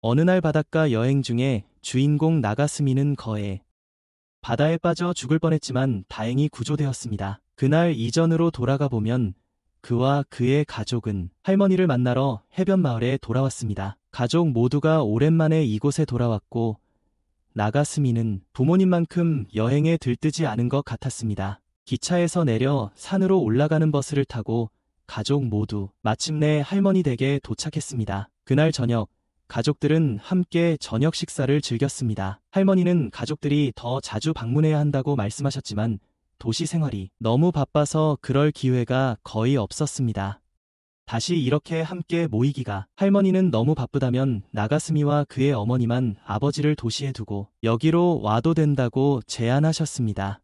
어느 날 바닷가 여행 중에 주인공 나가스미는 거에 바다에 빠져 죽을 뻔했지만 다행히 구조되었습니다. 그날 이전으로 돌아가 보면 그와 그의 가족은 할머니를 만나러 해변 마을에 돌아왔습니다. 가족 모두가 오랜만에 이곳에 돌아왔고 나가스미는 부모님만큼 여행에 들뜨지 않은 것 같았습니다. 기차에서 내려 산으로 올라가는 버스를 타고 가족 모두 마침내 할머니 댁에 도착했습니다. 그날 저녁 가족들은 함께 저녁 식사를 즐겼습니다. 할머니는 가족들이 더 자주 방문해야 한다고 말씀하셨지만 도시 생활이 너무 바빠서 그럴 기회가 거의 없었습니다. 다시 이렇게 함께 모이기가 할머니는 너무 바쁘다면 나가스미와 그의 어머니만 아버지를 도시에 두고 여기로 와도 된다고 제안하셨습니다.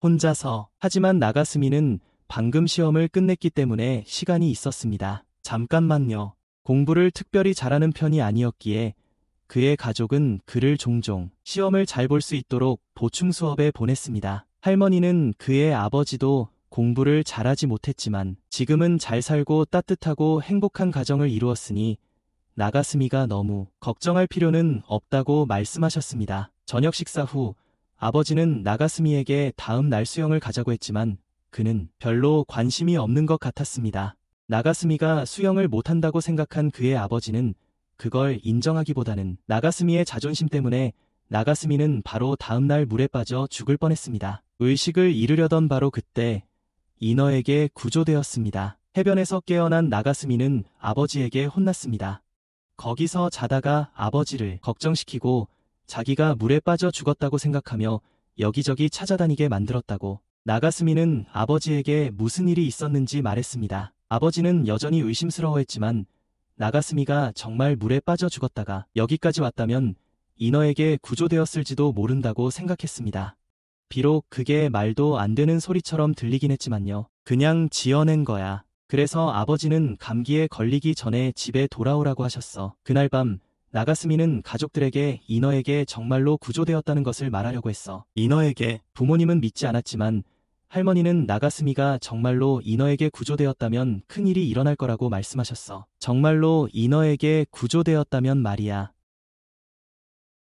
혼자서 하지만 나가스미는 방금 시험을 끝냈기 때문에 시간이 있었습니다. 잠깐만요. 공부를 특별히 잘하는 편이 아니었기에 그의 가족은 그를 종종 시험을 잘 볼 수 있도록 보충 수업에 보냈습니다. 할머니는 그의 아버지도 공부를 잘하지 못했지만 지금은 잘 살고 따뜻하고 행복한 가정을 이루었으니 나가스미가 너무 걱정할 필요는 없다고 말씀하셨습니다. 저녁 식사 후 아버지는 나가스미에게 다음 날 수영을 가자고 했지만 그는 별로 관심이 없는 것 같았습니다. 나가스미가 수영을 못한다고 생각한 그의 아버지는 그걸 인정하기보다는 나가스미의 자존심 때문에 나가스미는 바로 다음날 물에 빠져 죽을 뻔했습니다. 의식을 잃으려던 바로 그때 인어에게 구조되었습니다. 해변에서 깨어난 나가스미는 아버지에게 혼났습니다. 거기서 자다가 아버지를 걱정시키고 자기가 물에 빠져 죽었다고 생각하며 여기저기 찾아다니게 만들었다고 나가스미는 아버지에게 무슨 일이 있었는지 말했습니다. 아버지는 여전히 의심스러워했지만 나가스미가 정말 물에 빠져 죽었다가 여기까지 왔다면 인어에게 구조되었을지도 모른다고 생각했습니다. 비록 그게 말도 안 되는 소리처럼 들리긴 했지만요. 그냥 지어낸 거야. 그래서 아버지는 감기에 걸리기 전에 집에 돌아오라고 하셨어. 그날 밤 나가스미는 가족들에게 인어에게 정말로 구조되었다는 것을 말하려고 했어. 인어에게 부모님은 믿지 않았지만 할머니는 나가스미가 정말로 인어에게 구조되었다면 큰일이 일어날 거라고 말씀하셨어. 정말로 인어에게 구조되었다면 말이야.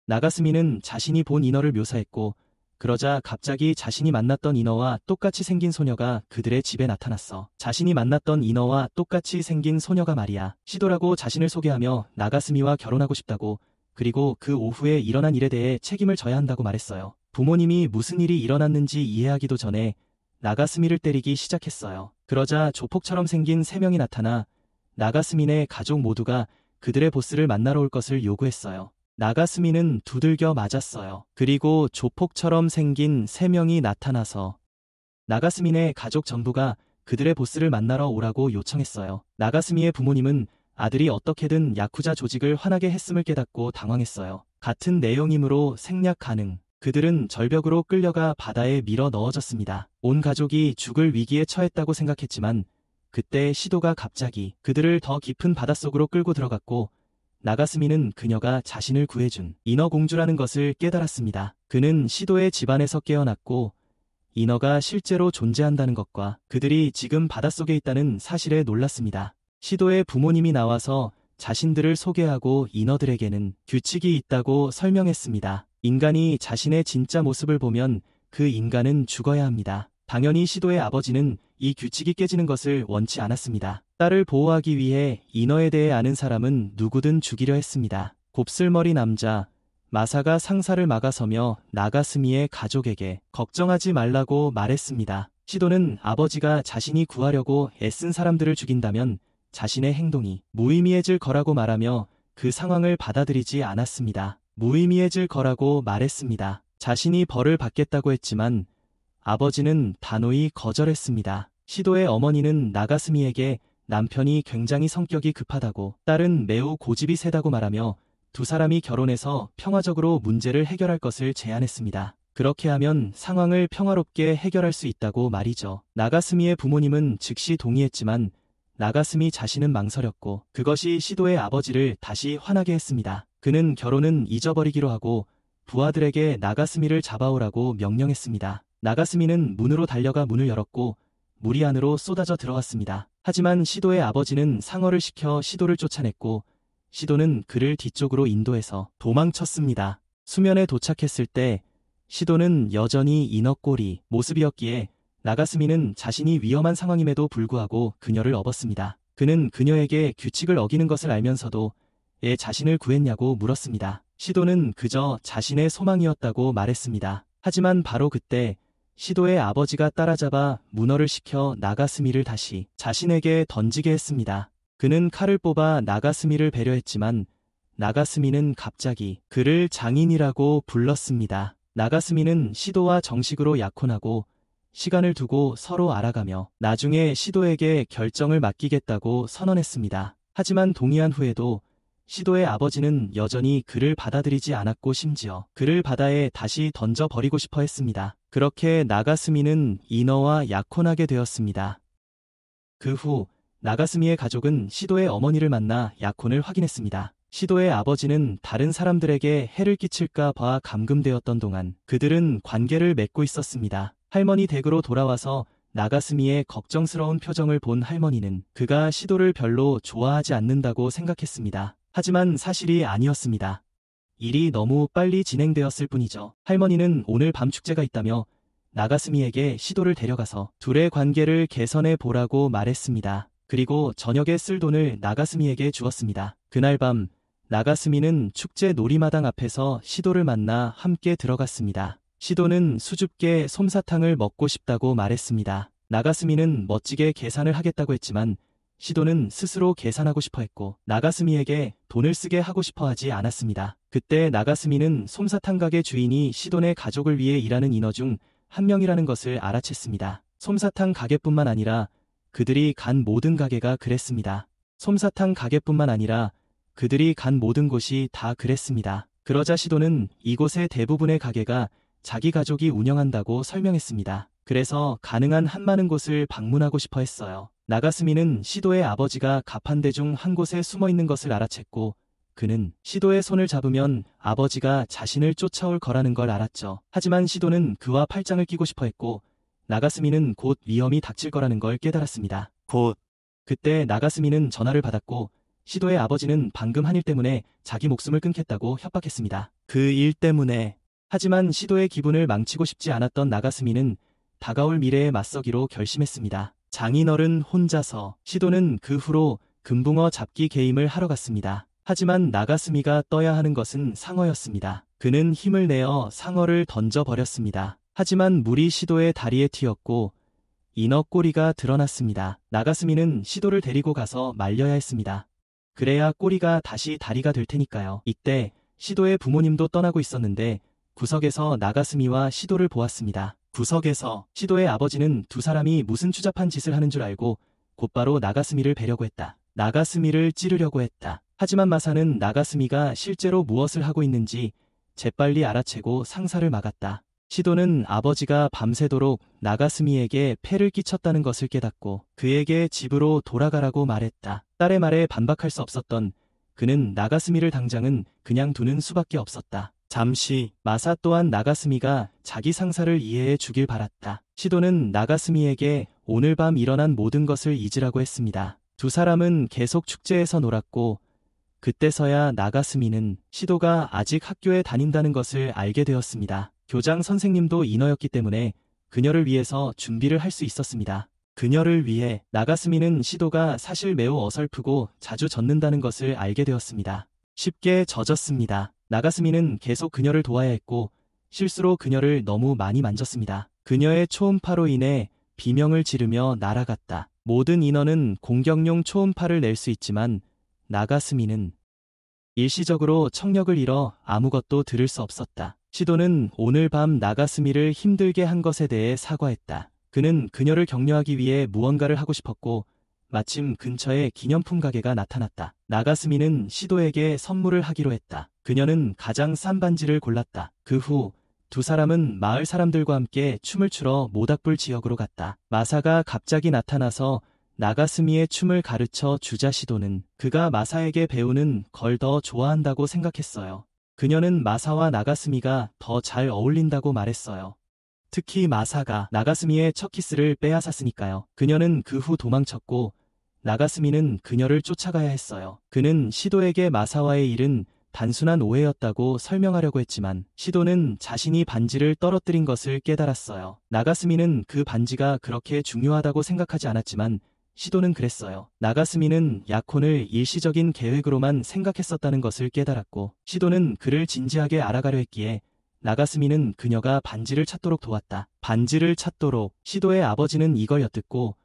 나가스미는 자신이 본 인어를 묘사했고 그러자 갑자기 자신이 만났던 인어와 똑같이 생긴 소녀가 그들의 집에 나타났어. 자신이 만났던 인어와 똑같이 생긴 소녀가 말이야. 시도라고 자신을 소개하며 나가스미와 결혼하고 싶다고 그리고 그 오후에 일어난 일에 대해 책임을 져야 한다고 말했어요. 부모님이 무슨 일이 일어났는지 이해하기도 전에 나가스미를 때리기 시작했어요. 그러자 조폭처럼 생긴 3명이 나타나 나가스미네 가족 모두가 그들의 보스를 만나러 올 것을 요구했어요. 나가스미는 두들겨 맞았어요. 그리고 조폭처럼 생긴 3명이 나타나서 나가스미네 가족 전부가 그들의 보스를 만나러 오라고 요청했어요. 나가스미의 부모님은 아들이 어떻게든 야쿠자 조직을 화나게 했음을 깨닫고 당황했어요. 같은 내용이므로 생략 가능. 그들은 절벽으로 끌려가 바다에 밀어 넣어졌습니다. 온 가족이 죽을 위기에 처했다고 생각했지만 그때 시도가 갑자기 그들을 더 깊은 바닷속으로 끌고 들어갔고 나가스미는 그녀가 자신을 구해준 인어공주라는 것을 깨달았습니다. 그는 시도의 집안에서 깨어났고 인어가 실제로 존재한다는 것과 그들이 지금 바닷속에 있다는 사실에 놀랐습니다. 시도의 부모님이 나와서 자신들을 소개하고 인어들에게는 규칙이 있다고 설명했습니다. 인간이 자신의 진짜 모습을 보면 그 인간은 죽어야 합니다. 당연히 시도의 아버지는 이 규칙이 깨지는 것을 원치 않았습니다. 딸을 보호하기 위해 인어에 대해 아는 사람은 누구든 죽이려 했습니다. 곱슬머리 남자 마사가 상사를 막아서며 나가스미의 가족에게 걱정하지 말라고 말했습니다. 시도는 아버지가 자신이 구하려고 애쓴 사람들을 죽인다면 자신의 행동이 무의미해질 거라고 말하며 그 상황을 받아들이지 않았습니다. 무의미해질 거라고 말했습니다. 자신이 벌을 받겠다고 했지만 아버지는 단호히 거절했습니다. 시도의 어머니는 나가스미에게 남편이 굉장히 성격이 급하다고 딸은 매우 고집이 세다고 말하며 두 사람이 결혼해서 평화적으로 문제를 해결할 것을 제안했습니다. 그렇게 하면 상황을 평화롭게 해결할 수 있다고 말이죠. 나가스미의 부모님은 즉시 동의했지만 나가스미 자신은 망설였고 그것이 시도의 아버지를 다시 화나게 했습니다. 그는 결혼은 잊어버리기로 하고 부하들에게 나가스미를 잡아오라고 명령했습니다. 나가스미는 문으로 달려가 문을 열었고 물이 안으로 쏟아져 들어갔습니다. 하지만 시도의 아버지는 상어를 시켜 시도를 쫓아냈고 시도는 그를 뒤쪽으로 인도해서 도망쳤습니다. 수면에 도착했을 때 시도는 여전히 인어꼬리 모습이었기에 나가스미는 자신이 위험한 상황임에도 불구하고 그녀를 업었습니다. 그는 그녀에게 규칙을 어기는 것을 알면서도 왜 자신을 구했냐고 물었습니다. 시도는 그저 자신의 소망이었다고 말했습니다. 하지만 바로 그때 시도의 아버지가 따라잡아 문어를 시켜 나가스미를 다시 자신에게 던지게 했습니다. 그는 칼을 뽑아 나가스미를 배려했지만 나가스미는 갑자기 그를 장인이라고 불렀습니다. 나가스미는 시도와 정식으로 약혼하고 시간을 두고 서로 알아가며 나중에 시도에게 결정을 맡기겠다고 선언했습니다. 하지만 동의한 후에도 시도의 아버지는 여전히 그를 받아들이지 않았고 심지어 그를 바다에 다시 던져버리고 싶어 했습니다. 그렇게 나가스미는 인어와 약혼하게 되었습니다. 그 후 나가스미의 가족은 시도의 어머니를 만나 약혼을 확인했습니다. 시도의 아버지는 다른 사람들에게 해를 끼칠까 봐 감금되었던 동안 그들은 관계를 맺고 있었습니다. 할머니 댁으로 돌아와서 나가스미의 걱정스러운 표정을 본 할머니는 그가 시도를 별로 좋아하지 않는다고 생각했습니다. 하지만 사실이 아니었습니다. 일이 너무 빨리 진행되었을 뿐이죠. 할머니는 오늘 밤 축제가 있다며 나가스미에게 시도를 데려가서 둘의 관계를 개선해 보라고 말했습니다. 그리고 저녁에 쓸 돈을 나가스미에게 주었습니다. 그날 밤 나가스미는 축제 놀이마당 앞에서 시도를 만나 함께 들어갔습니다. 시도는 수줍게 솜사탕을 먹고 싶다고 말했습니다. 나가스미는 멋지게 계산을 하겠다고 했지만 시도는 스스로 계산하고 싶어 했고 나가스미에게 돈을 쓰게 하고 싶어 하지 않았습니다. 그때 나가스미는 솜사탕 가게 주인이 시도네 가족을 위해 일하는 인어 중 한 명이라는 것을 알아챘습니다. 솜사탕 가게뿐만 아니라 그들이 간 모든 가게가 그랬습니다. 솜사탕 가게뿐만 아니라 그들이 간 모든 곳이 다 그랬습니다. 그러자 시도는 이곳의 대부분의 가게가 자기 가족이 운영한다고 설명했습니다. 그래서 가능한 한 많은 곳을 방문하고 싶어 했어요. 나가스미는 시도의 아버지가 가판대 중 한 곳에 숨어 있는 것을 알아챘고 그는 시도의 손을 잡으면 아버지가 자신을 쫓아올 거라는 걸 알았죠. 하지만 시도는 그와 팔짱을 끼고 싶어 했고 나가스미는 곧 위험이 닥칠 거라는 걸 깨달았습니다. 그때 나가스미는 전화를 받았고 시도의 아버지는 방금 한 일 때문에 자기 목숨을 끊겠다고 협박했습니다. 그 일 때문에. 하지만 시도의 기분을 망치고 싶지 않았던 나가스미는 다가올 미래에 맞서기로 결심했습니다. 장인어른 혼자서. 시도는 그 후로 금붕어 잡기 게임을 하러 갔습니다. 하지만 나가스미가 떠야 하는 것은 상어였습니다. 그는 힘을 내어 상어를 던져버렸습니다. 하지만 물이 시도의 다리에 튀었고 인어 꼬리가 드러났습니다. 나가스미는 시도를 데리고 가서 말려야 했습니다. 그래야 꼬리가 다시 다리가 될 테니까요. 이때 시도의 부모님도 떠나고 있었는데 구석에서 나가스미와 시도를 보았습니다. 구석에서 시도의 아버지는 두 사람이 무슨 추잡한 짓을 하는 줄 알고 곧바로 나가스미를 베려고 했다. 나가스미를 찌르려고 했다. 하지만 마사는 나가스미가 실제로 무엇을 하고 있는지 재빨리 알아채고 상사를 막았다. 시도는 아버지가 밤새도록 나가스미에게 폐를 끼쳤다는 것을 깨닫고 그에게 집으로 돌아가라고 말했다. 딸의 말에 반박할 수 없었던 그는 나가스미를 당장은 그냥 두는 수밖에 없었다. 잠시 마사 또한 나가스미가 자기 상사를 이해해 주길 바랐다. 시도는 나가스미에게 오늘 밤 일어난 모든 것을 잊으라고 했습니다. 두 사람은 계속 축제에서 놀았고 그때서야 나가스미는 시도가 아직 학교에 다닌다는 것을 알게 되었습니다. 교장 선생님도 인어였기 때문에 그녀를 위해서 준비를 할 수 있었습니다. 그녀를 위해 나가스미는 시도가 사실 매우 어설프고 자주 젖는다는 것을 알게 되었습니다. 쉽게 젖었습니다. 나가스미는 계속 그녀를 도와야 했고 실수로 그녀를 너무 많이 만졌습니다. 그녀의 초음파로 인해 비명을 지르며 날아갔다. 모든 인어는 공격용 초음파를 낼 수 있지만 나가스미는 일시적으로 청력을 잃어 아무것도 들을 수 없었다. 시도는 오늘 밤 나가스미를 힘들게 한 것에 대해 사과했다. 그는 그녀를 격려하기 위해 무언가를 하고 싶었고 마침 근처에 기념품 가게가 나타났다. 나가스미는 시도에게 선물을 하기로 했다. 그녀는 가장 싼 반지를 골랐다. 그 후 두 사람은 마을 사람들과 함께 춤을 추러 모닥불 지역으로 갔다. 마사가 갑자기 나타나서 나가스미의 춤을 가르쳐 주자 시도는 그가 마사에게 배우는 걸 더 좋아한다고 생각했어요. 그녀는 마사와 나가스미가 더 잘 어울린다고 말했어요. 특히 마사가 나가스미의 첫 키스를 빼앗았으니까요. 그녀는 그 후 도망쳤고 나가스미는 그녀를 쫓아가야 했어요. 그는 시도에게 마사와의 일은 단순한 오해였다고 설명하려고 했지만 시도는 자신이 반지를 떨어뜨린 것을 깨달았어요. 나가스미는 그 반지가 그렇게 중요하다고 생각하지 않았지만 시도는 그랬어요. 나가스미는 약혼을 일시적인 계획으로만 생각했었다는 것을 깨달았고 시도는 그를 진지하게 알아가려 했기에 나가스미는 그녀가 반지를 찾도록 도왔다. 반지를 찾도록. 시도의 아버지는 이걸 엿듣고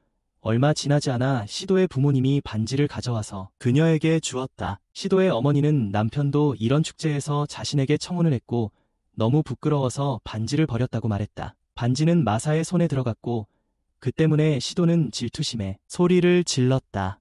얼마 지나지 않아 시도의 부모님이 반지를 가져와서 그녀에게 주었다. 시도의 어머니는 남편도 이런 축제에서 자신에게 청혼을 했고 너무 부끄러워서 반지를 버렸다고 말했다. 반지는 마사의 손에 들어갔고 그 때문에 시도는 질투심에 소리를 질렀다.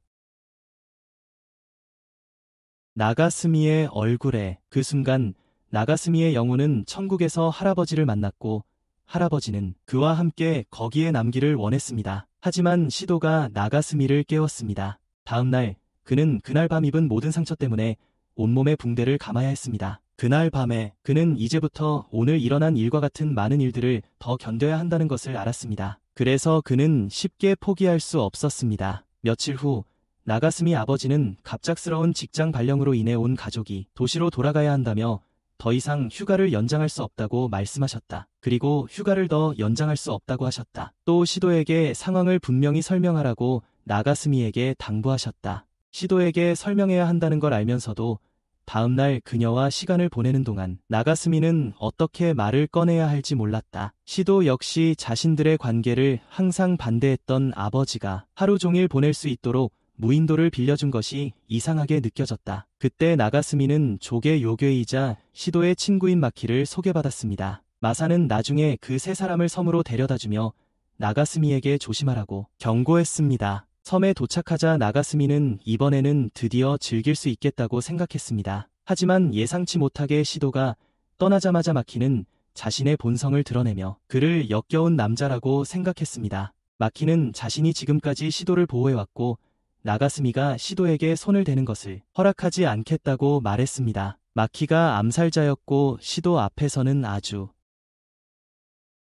나가스미의 얼굴에. 그 순간 나가스미의 영혼은 천국에서 할아버지를 만났고 할아버지는 그와 함께 거기에 남기를 원했습니다. 하지만 시도가 나가스미를 깨웠습니다. 다음 날 그는 그날 밤 입은 모든 상처 때문에 온몸에 붕대를 감아야 했습니다. 그날 밤에 그는 이제부터 오늘 일어난 일과 같은 많은 일들을 더 견뎌야 한다는 것을 알았습니다. 그래서 그는 쉽게 포기할 수 없었습니다. 며칠 후 나가스미 아버지는 갑작스러운 직장 발령으로 인해 온 가족이 도시로 돌아가야 한다며 더 이상 휴가를 연장할 수 없다고 말씀하셨다. 그리고 휴가를 더 연장할 수 없다고 하셨다. 또 시도에게 상황을 분명히 설명하라고 나가스미에게 당부하셨다. 시도에게 설명해야 한다는 걸 알면서도 다음날 그녀와 시간을 보내는 동안 나가스미는 어떻게 말을 꺼내야 할지 몰랐다. 시도 역시 자신들의 관계를 항상 반대했던 아버지가 하루 종일 보낼 수 있도록 무인도를 빌려준 것이 이상하게 느껴졌다. 그때 나가스미는 조개 요괴이자 시도의 친구인 마키를 소개받았습니다. 마사는 나중에 그 세 사람을 섬으로 데려다주며 나가스미에게 조심하라고 경고했습니다. 섬에 도착하자 나가스미는 이번에는 드디어 즐길 수 있겠다고 생각했습니다. 하지만 예상치 못하게 시도가 떠나자마자 마키는 자신의 본성을 드러내며 그를 역겨운 남자라고 생각했습니다. 마키는 자신이 지금까지 시도를 보호해왔고 나가스미가 시도에게 손을 대는 것을 허락하지 않겠다고 말했습니다. 마키가 암살자였고 시도 앞에서는 아주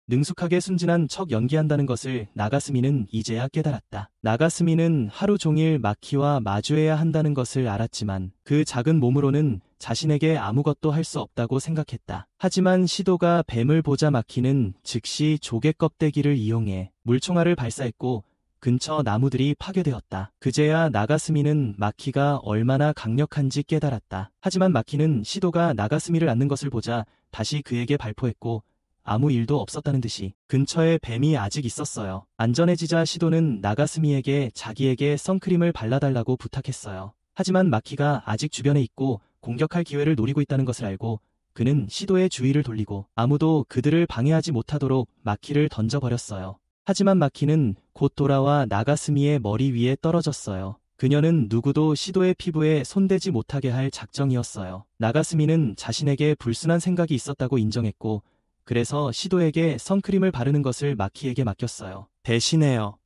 능숙하게 순진한 척 연기한다는 것을 나가스미는 이제야 깨달았다. 나가스미는 하루 종일 마키와 마주해야 한다는 것을 알았지만 그 작은 몸으로는 자신에게 아무것도 할 수 없다고 생각했다. 하지만 시도가 뱀을 보자 마키는 즉시 조개 껍데기를 이용해 물총알을 발사했고 근처 나무들이 파괴되었다. 그제야 나가스미는 마키가 얼마나 강력한지 깨달았다. 하지만 마키는 시도가 나가스미를 안는 것을 보자 다시 그에게 발포했고 아무 일도 없었다는 듯이 근처에 뱀이 아직 있었어요. 안전해지자 시도는 나가스미에게 자기에게 선크림을 발라달라고 부탁했어요. 하지만 마키가 아직 주변에 있고 공격할 기회를 노리고 있다는 것을 알고 그는 시도의 주의를 돌리고 아무도 그들을 방해하지 못하도록 마키를 던져버렸어요. 하지만 마키는 곧 돌아와 나가스미의 머리 위에 떨어졌어요. 그녀는 누구도 시도의 피부에 손대지 못하게 할 작정이었어요. 나가스미는 자신에게 불순한 생각이 있었다고 인정했고 그래서 시도에게 선크림을 바르는 것을 마키에게 맡겼어요. 대신에요.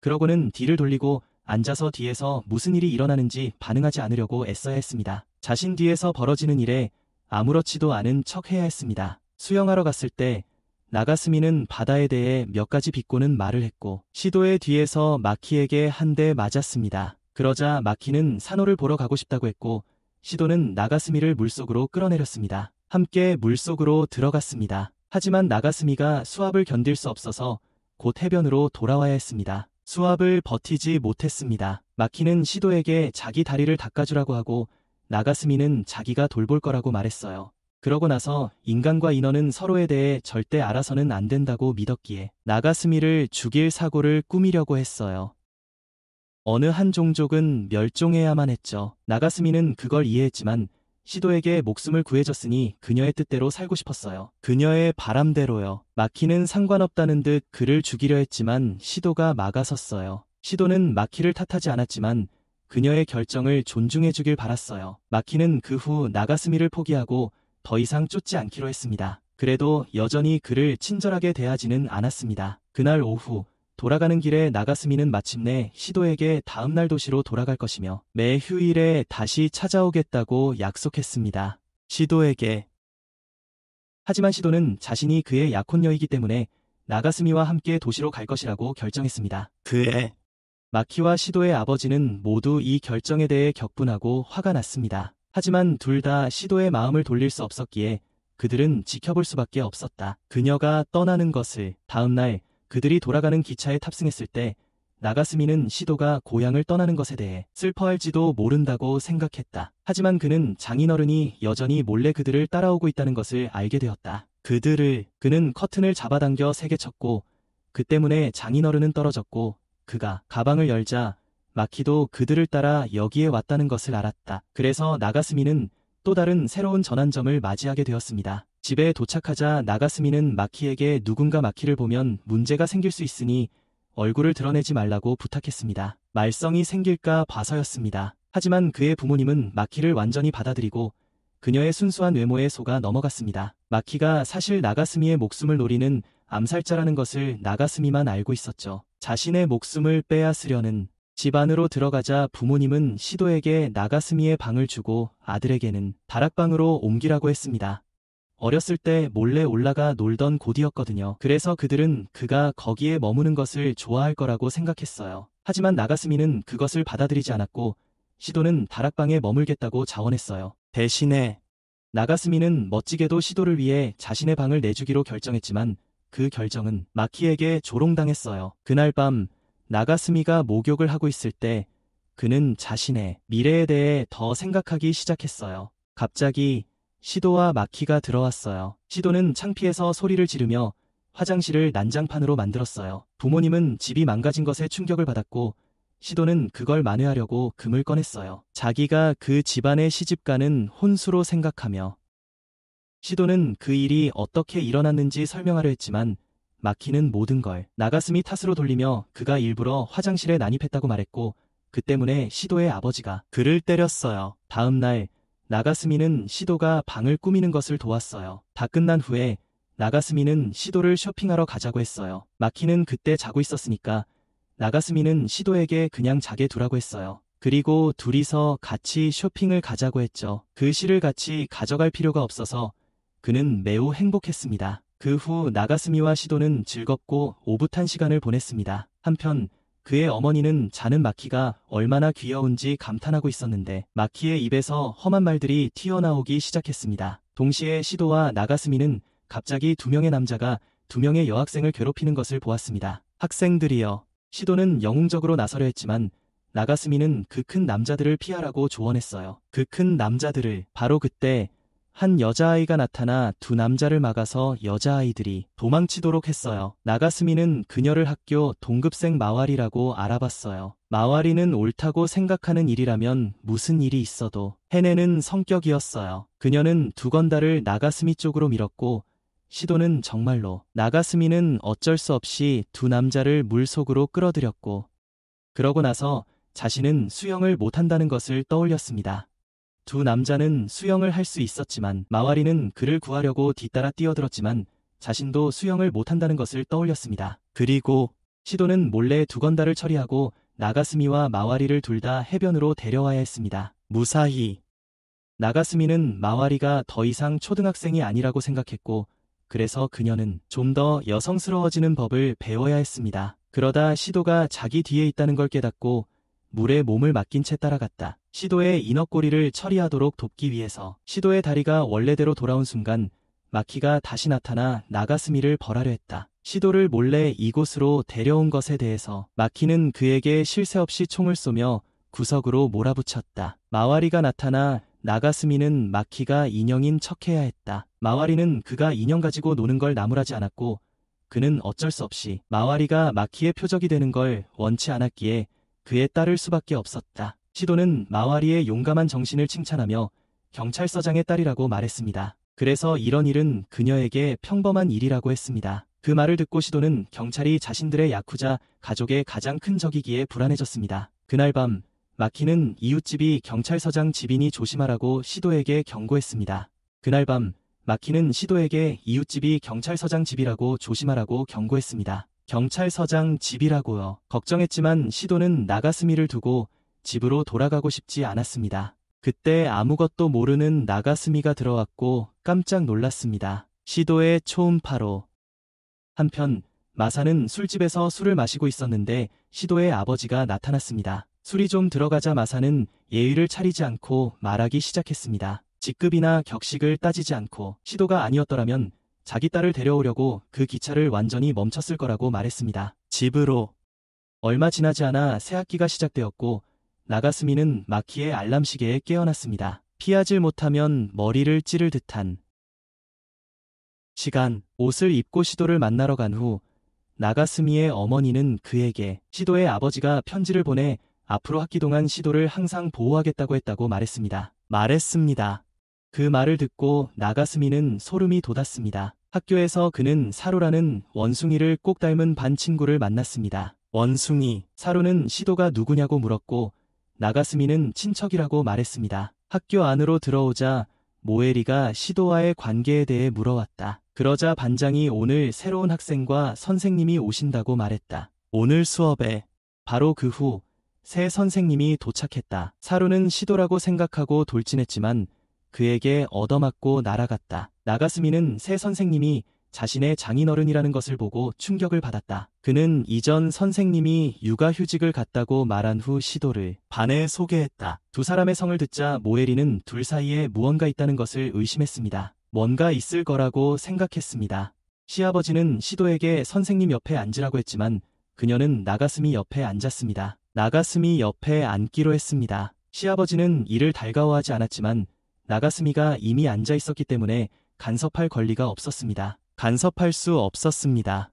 그러고는 뒤를 돌리고 앉아서 뒤에서 무슨 일이 일어나는지 반응하지 않으려고 애써야 했습니다. 자신 뒤에서 벌어지는 일에 아무렇지도 않은 척 해야 했습니다. 수영하러 갔을 때 나가스미는 바다에 대해 몇 가지 비꼬는 말을 했고 시도의 뒤에서 마키에게 한 대 맞았습니다. 그러자 마키는 산호를 보러 가고 싶다고 했고 시도는 나가스미를 물속으로 끌어내렸습니다. 함께 물속으로 들어갔습니다. 하지만 나가스미가 수압을 견딜 수 없어서 곧 해변으로 돌아와야 했습니다. 수압을 버티지 못했습니다. 마키는 시도에게 자기 다리를 닦아주라고 하고 나가스미는 자기가 돌볼 거라고 말했어요. 그러고 나서 인간과 인어는 서로에 대해 절대 알아서는 안 된다고 믿었기에 나가스미를 죽일 사고를 꾸미려고 했어요. 어느 한 종족은 멸종해야만 했죠. 나가스미는 그걸 이해했지만 시도에게 목숨을 구해줬으니 그녀의 뜻대로 살고 싶었어요. 그녀의 바람대로요. 마키는 상관없다는 듯 그를 죽이려 했지만 시도가 막아섰어요. 시도는 마키를 탓하지 않았지만 그녀의 결정을 존중해 주길 바랐어요. 마키는 그 후 나가스미를 포기하고 더 이상 쫓지 않기로 했습니다. 그래도 여전히 그를 친절하게 대하지는 않았습니다. 그날 오후 돌아가는 길에 나가스미는 마침내 시도에게 다음날 도시로 돌아갈 것이며 매 휴일에 다시 찾아오겠다고 약속했습니다. 시도에게. 하지만 시도는 자신이 그의 약혼녀이기 때문에 나가스미와 함께 도시로 갈 것이라고 결정했습니다. 그의 마키와 시도의 아버지는 모두 이 결정에 대해 격분하고 화가 났습니다. 하지만 둘 다 시도의 마음을 돌릴 수 없었기에 그들은 지켜볼 수밖에 없었다. 그녀가 떠나는 것을. 다음 날 그들이 돌아가는 기차에 탑승했을 때 나가스미는 시도가 고향을 떠나는 것에 대해 슬퍼할지도 모른다고 생각했다. 하지만 그는 장인어른이 여전히 몰래 그들을 따라오고 있다는 것을 알게 되었다. 그는 커튼을 잡아당겨 세게 쳤고 그 때문에 장인어른은 떨어졌고 그가 가방을 열자 마키도 그들을 따라 여기에 왔다는 것을 알았다. 그래서 나가스미는 또 다른 새로운 전환점을 맞이하게 되었습니다. 집에 도착하자 나가스미는 마키에게 누군가 마키를 보면 문제가 생길 수 있으니 얼굴을 드러내지 말라고 부탁했습니다. 말썽이 생길까 봐서였습니다. 하지만 그의 부모님은 마키를 완전히 받아들이고 그녀의 순수한 외모에 속아 넘어갔습니다. 마키가 사실 나가스미의 목숨을 노리는 암살자라는 것을 나가스미만 알고 있었죠. 자신의 목숨을 빼앗으려는. 집 안으로 들어가자 부모님은 시도에게 나가스미의 방을 주고 아들에게는 다락방으로 옮기라고 했습니다. 어렸을 때 몰래 올라가 놀던 곳이었거든요. 그래서 그들은 그가 거기에 머무는 것을 좋아할 거라고 생각했어요. 하지만 나가스미는 그것을 받아들이지 않았고 시도는 다락방에 머물겠다고 자원했어요. 대신에 나가스미는 멋지게도 시도를 위해 자신의 방을 내주기로 결정했지만 그 결정은 마키에게 조롱당했어요. 그날 밤 나가스미가 목욕을 하고 있을 때 그는 자신의 미래에 대해 더 생각하기 시작했어요. 갑자기 시도와 마키가 들어왔어요. 시도는 창피해서 소리를 지르며 화장실을 난장판으로 만들었어요. 부모님은 집이 망가진 것에 충격을 받았고 시도는 그걸 만회하려고 금을 꺼냈어요. 자기가 그 집안의 시집가는 혼수로 생각하며 시도는 그 일이 어떻게 일어났는지 설명하려 했지만 마키는 모든 걸 나가스미 탓으로 돌리며 그가 일부러 화장실에 난입했다고 말했고 그 때문에 시도의 아버지가 그를 때렸어요. 다음 날 나가스미는 시도가 방을 꾸미는 것을 도왔어요. 다 끝난 후에 나가스미는 시도를 쇼핑하러 가자고 했어요. 마키는 그때 자고 있었으니까 나가스미는 시도에게 그냥 자게 두라고 했어요. 그리고 둘이서 같이 쇼핑을 가자고 했죠. 그 실을 같이 가져갈 필요가 없어서 그는 매우 행복했습니다. 그 후 나가스미와 시도는 즐겁고 오붓한 시간을 보냈습니다. 한편 그의 어머니는 자는 마키가 얼마나 귀여운지 감탄하고 있었는데 마키의 입에서 험한 말들이 튀어나오기 시작했습니다. 동시에 시도와 나가스미는 갑자기 두 명의 남자가 두 명의 여학생을 괴롭히는 것을 보았습니다. 학생들이여. 시도는 영웅적으로 나서려 했지만 나가스미는 그 큰 남자들을 피하라고 조언했어요. 그 큰 남자들을. 바로 그때 한 여자아이가 나타나 두 남자를 막아서 여자아이들이 도망치도록 했어요. 나가스미는 그녀를 학교 동급생 마와리라고 알아봤어요. 마와리는 옳다고 생각하는 일이라면 무슨 일이 있어도 해내는 성격이었어요. 그녀는 두 건달을 나가스미 쪽으로 밀었고 시도는 정말로 나가스미는 어쩔 수 없이 두 남자를 물속으로 끌어들였고 그러고 나서 자신은 수영을 못한다는 것을 떠올렸습니다. 두 남자는 수영을 할 수 있었지만 마와리는 그를 구하려고 뒤따라 뛰어들었지만 자신도 수영을 못한다는 것을 떠올렸습니다. 그리고 시도는 몰래 두 건달을 처리하고 나가스미와 마와리를 둘 다 해변으로 데려와야 했습니다. 무사히. 나가스미는 마와리가 더 이상 초등학생이 아니라고 생각했고 그래서 그녀는 좀 더 여성스러워지는 법을 배워야 했습니다. 그러다 시도가 자기 뒤에 있다는 걸 깨닫고 물에 몸을 맡긴 채 따라갔다. 시도의 인어꼬리를 처리하도록 돕기 위해서. 시도의 다리가 원래대로 돌아온 순간 마키가 다시 나타나 나가스미를 벌하려 했다. 시도를 몰래 이곳으로 데려온 것에 대해서 마키는 그에게 쉴 새 없이 총을 쏘며 구석으로 몰아붙였다. 마와리가 나타나 나가스미는 마키가 인형인 척해야 했다. 마와리는 그가 인형 가지고 노는 걸 나무라지 않았고 그는 어쩔 수 없이 마와리가 마키의 표적이 되는 걸 원치 않았기에 그에 따를 수밖에 없었다. 시도는 마와리의 용감한 정신을 칭찬하며 경찰서장의 딸이라고 말했습니다. 그래서 이런 일은 그녀에게 평범한 일이라고 했습니다. 그 말을 듣고 시도는 경찰이 자신들의 야쿠자 가족의 가장 큰 적이기에 불안해졌습니다. 그날 밤 마키는 이웃집이 경찰서장 집이니 조심하라고 시도에게 경고했습니다. 그날 밤 마키는 시도에게 이웃집이 경찰서장 집이라고 조심하라고 경고했습니다. 경찰서장 집이라고요. 걱정했지만 시도는 나가스미를 두고 집으로 돌아가고 싶지 않았습니다. 그때 아무것도 모르는 나가스미가 들어왔고 깜짝 놀랐습니다. 시도의 초음파로. 한편 마사는 술집에서 술을 마시고 있었는데 시도의 아버지가 나타났습니다. 술이 좀 들어가자 마사는 예의를 차리지 않고 말하기 시작했습니다. 직급이나 격식을 따지지 않고 시도가 아니었더라면 자기 딸을 데려오려고 그 기차를 완전히 멈췄을 거라고 말했습니다. 집으로. 얼마 지나지 않아 새학기가 시작되었고 나가스미는 마키의 알람 시계에 깨어났습니다. 피하질 못하면 머리를 찌를 듯한 시간. 옷을 입고 시도를 만나러 간 후 나가스미의 어머니는 그에게 시도의 아버지가 편지를 보내 앞으로 학기 동안 시도를 항상 보호하겠다고 했다고 말했습니다. 그 말을 듣고 나가스미는 소름이 돋았습니다. 학교에서 그는 사루라는 원숭이를 꼭 닮은 반 친구를 만났습니다. 원숭이. 사루는 시도가 누구냐고 물었고 나가스미는 친척이라고 말했습니다. 학교 안으로 들어오자 모에리가 시도와의 관계에 대해 물어왔다. 그러자 반장이 오늘 새로운 학생과 선생님이 오신다고 말했다. 오늘 수업에. 바로 그 후 새 선생님이 도착했다. 사루는 시도라고 생각하고 돌진했지만 그에게 얻어맞고 날아갔다. 나가스미는 새 선생님이 자신의 장인어른이라는 것을 보고 충격을 받았다. 그는 이전 선생님이 육아휴직을 갔다고 말한 후 시도를 반에 소개했다. 두 사람의 성을 듣자 모에리는 둘 사이에 무언가 있다는 것을 의심했습니다. 뭔가 있을 거라고 생각했습니다. 시아버지는 시도에게 선생님 옆에 앉으라고 했지만 그녀는 나가스미 옆에 앉았습니다. 나가스미 옆에 앉기로 했습니다. 시아버지는 이를 달가워하지 않았지만 나가스미가 이미 앉아 있었기 때문에 간섭할 권리가 없었습니다. 간섭할 수 없었습니다.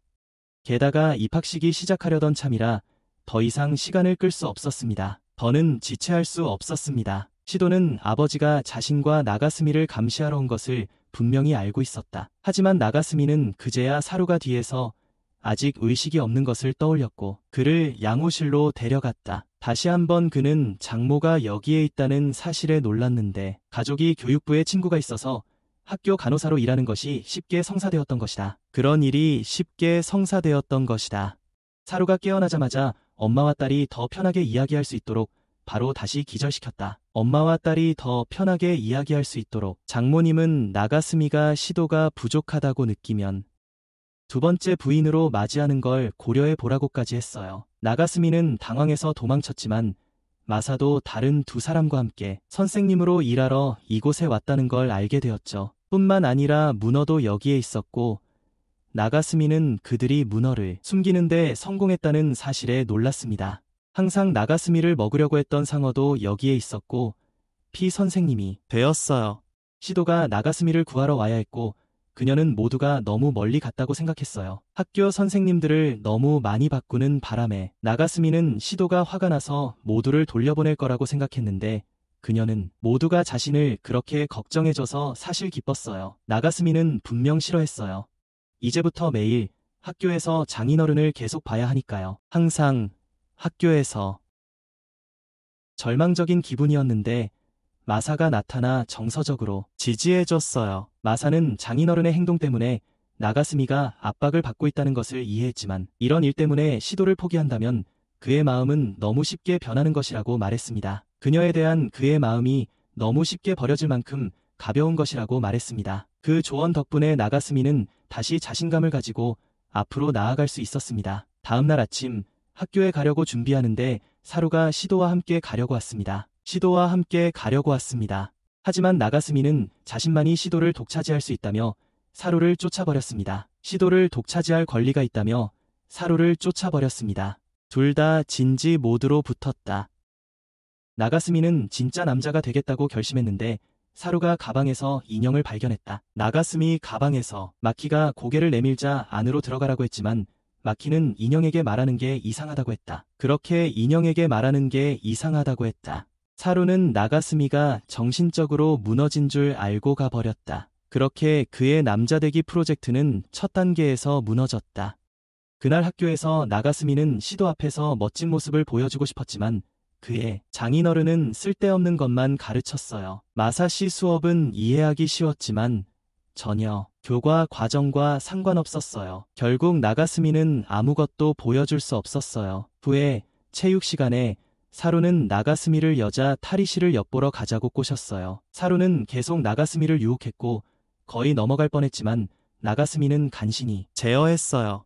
게다가 입학식이 시작하려던 참이라 더 이상 시간을 끌 수 없었습니다. 더는 지체할 수 없었습니다. 시도는 아버지가 자신과 나가스미를 감시하러 온 것을 분명히 알고 있었다. 하지만 나가스미는 그제야 사루가 뒤에서 아직 의식이 없는 것을 떠올렸고 그를 양호실로 데려갔다. 다시 한번 그는 장모가 여기에 있다는 사실에 놀랐는데 가족이 교육부에 친구가 있어서 학교 간호사로 일하는 것이 쉽게 성사되었던 것이다. 그런 일이 쉽게 성사되었던 것이다. 사루가 깨어나자마자 엄마와 딸이 더 편하게 이야기할 수 있도록 바로 다시 기절시켰다. 엄마와 딸이 더 편하게 이야기할 수 있도록. 장모님은 나가스미가 시도가 부족하다고 느끼면 두 번째 부인으로 맞이하는 걸 고려해 보라고까지 했어요. 나가스미는 당황해서 도망쳤지만 마사도 다른 두 사람과 함께 선생님으로 일하러 이곳에 왔다는 걸 알게 되었죠. 뿐만 아니라 문어도 여기에 있었고 나가스미는 그들이 문어를 숨기는데 성공했다는 사실에 놀랐습니다. 항상 나가스미를 먹으려고 했던 상어도 여기에 있었고 피 선생님이 되었어요. 시도가 나가스미를 구하러 와야 했고 그녀는 모두가 너무 멀리 갔다고 생각했어요. 학교 선생님들을 너무 많이 바꾸는 바람에 나가스미는 시도가 화가 나서 모두를 돌려보낼 거라고 생각했는데 그녀는 모두가 자신을 그렇게 걱정해줘서 사실 기뻤어요. 나가스미는 분명 싫어했어요. 이제부터 매일 학교에서 장인어른을 계속 봐야 하니까요. 항상 학교에서. 절망적인 기분이었는데 마사가 나타나 정서적으로 지지해줬어요. 마사는 장인어른의 행동 때문에 나가스미가 압박을 받고 있다는 것을 이해했지만 이런 일 때문에 시도를 포기한다면 그의 마음은 너무 쉽게 변하는 것이라고 말했습니다. 그녀에 대한 그의 마음이 너무 쉽게 버려질 만큼 가벼운 것이라고 말했습니다. 그 조언 덕분에 나가스미는 다시 자신감을 가지고 앞으로 나아갈 수 있었습니다. 다음 날 아침 학교에 가려고 준비하는데 사루가 시도와 함께 가려고 왔습니다. 시도와 함께 가려고 왔습니다. 하지만 나가스미는 자신만이 시도를 독차지할 수 있다며 사루를 쫓아버렸습니다. 시도를 독차지할 권리가 있다며 사루를 쫓아버렸습니다. 둘 다 진지 모드로 붙었다. 나가스미는 진짜 남자가 되겠다고 결심했는데 사루가 가방에서 인형을 발견했다. 나가스미 가방에서. 마키가 고개를 내밀자 안으로 들어가라고 했지만 마키는 인형에게 말하는 게 이상하다고 했다. 그렇게 인형에게 말하는 게 이상하다고 했다. 사루는 나가스미가 정신적으로 무너진 줄 알고 가버렸다. 그렇게 그의 남자되기 프로젝트는 첫 단계에서 무너졌다. 그날 학교에서 나가스미는 시도 앞에서 멋진 모습을 보여주고 싶었지만 그의 장인어른은 쓸데없는 것만 가르쳤어요. 마사시 수업은 이해하기 쉬웠지만 전혀 교과 과정과 상관없었어요. 결국 나가스미는 아무것도 보여줄 수 없었어요. 후에 체육 시간에 사루는 나가스미를 여자 탈의실을 엿보러 가자고 꼬셨어요. 사루는 계속 나가스미를 유혹했고 거의 넘어갈 뻔했지만 나가스미는 간신히 제어했어요.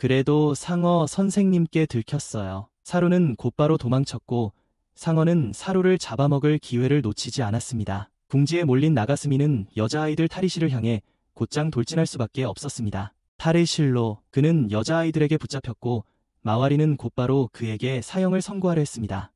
그래도 상어 선생님께 들켰어요. 사루는 곧바로 도망쳤고 상어는 사루를 잡아먹을 기회를 놓치지 않았습니다. 궁지에 몰린 나가스미는 여자아이들 탈의실을 향해 곧장 돌진할 수밖에 없었습니다. 탈의실로 그는 여자아이들에게 붙잡혔고 마와리는 곧바로 그에게 사형을 선고하려 했습니다.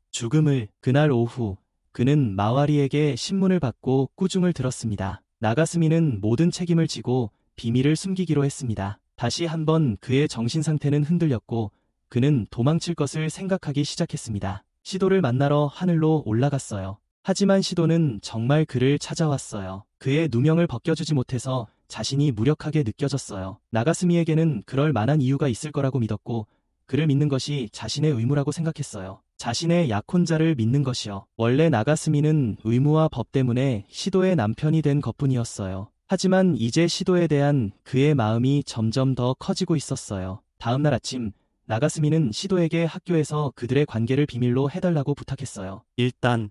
그날 오후 그는 마와리에게 신문을 받고 꾸중을 들었습니다. 나가스미는 모든 책임을 지고 비밀을 숨기기로 했습니다. 다시 한번 그의 정신 상태는 흔들렸고 그는 도망칠 것을 생각하기 시작했습니다. 시도를 만나러 하늘로 올라갔어요. 하지만 시도는 정말 그를 찾아왔어요. 그의 누명을 벗겨주지 못해서 자신이 무력하게 느껴졌어요. 나가스미에게는 그럴 만한 이유가 있을 거라고 믿었고 그를 믿는 것이 자신의 의무라고 생각했어요. 자신의 약혼자를 믿는 것이요. 원래 나가스미는 의무와 법 때문에 시도의 남편이 된 것뿐이었어요. 하지만 이제 시도에 대한 그의 마음이 점점 더 커지고 있었어요. 다음날 아침 나가스미는 시도에게 학교에서 그들의 관계를 비밀로 해달라고 부탁했어요. 일단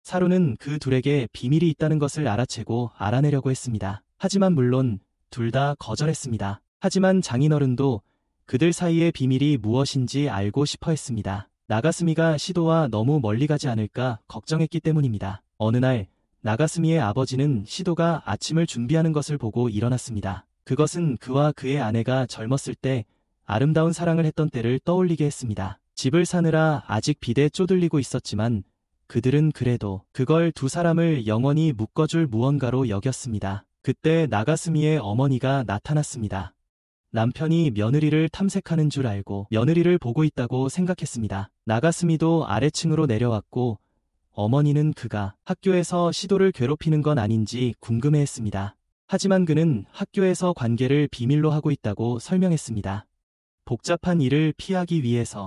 사루는 그 둘에게 비밀이 있다는 것을 알아채고 알아내려고 했습니다. 하지만 물론 둘 다 거절했습니다. 하지만 장인어른도 그들 사이의 비밀이 무엇인지 알고 싶어 했습니다. 나가스미가 시도와 너무 멀리 가지 않을까 걱정했기 때문입니다. 어느 날 나가스미의 아버지는 시도가 아침을 준비하는 것을 보고 일어났습니다. 그것은 그와 그의 아내가 젊었을 때 아름다운 사랑을 했던 때를 떠올리게 했습니다. 집을 사느라 아직 빚에 쪼들리고 있었지만 그들은 그래도 그걸 두 사람을 영원히 묶어줄 무언가로 여겼습니다. 그때 나가스미의 어머니가 나타났습니다. 남편이 며느리를 탐색하는 줄 알고 며느리를 보고 있다고 생각했습니다. 나가스미도 아래층으로 내려왔고 어머니는 그가 학교에서 시도를 괴롭히는 건 아닌지 궁금해했습니다. 하지만 그는 학교에서 관계를 비밀로 하고 있다고 설명했습니다.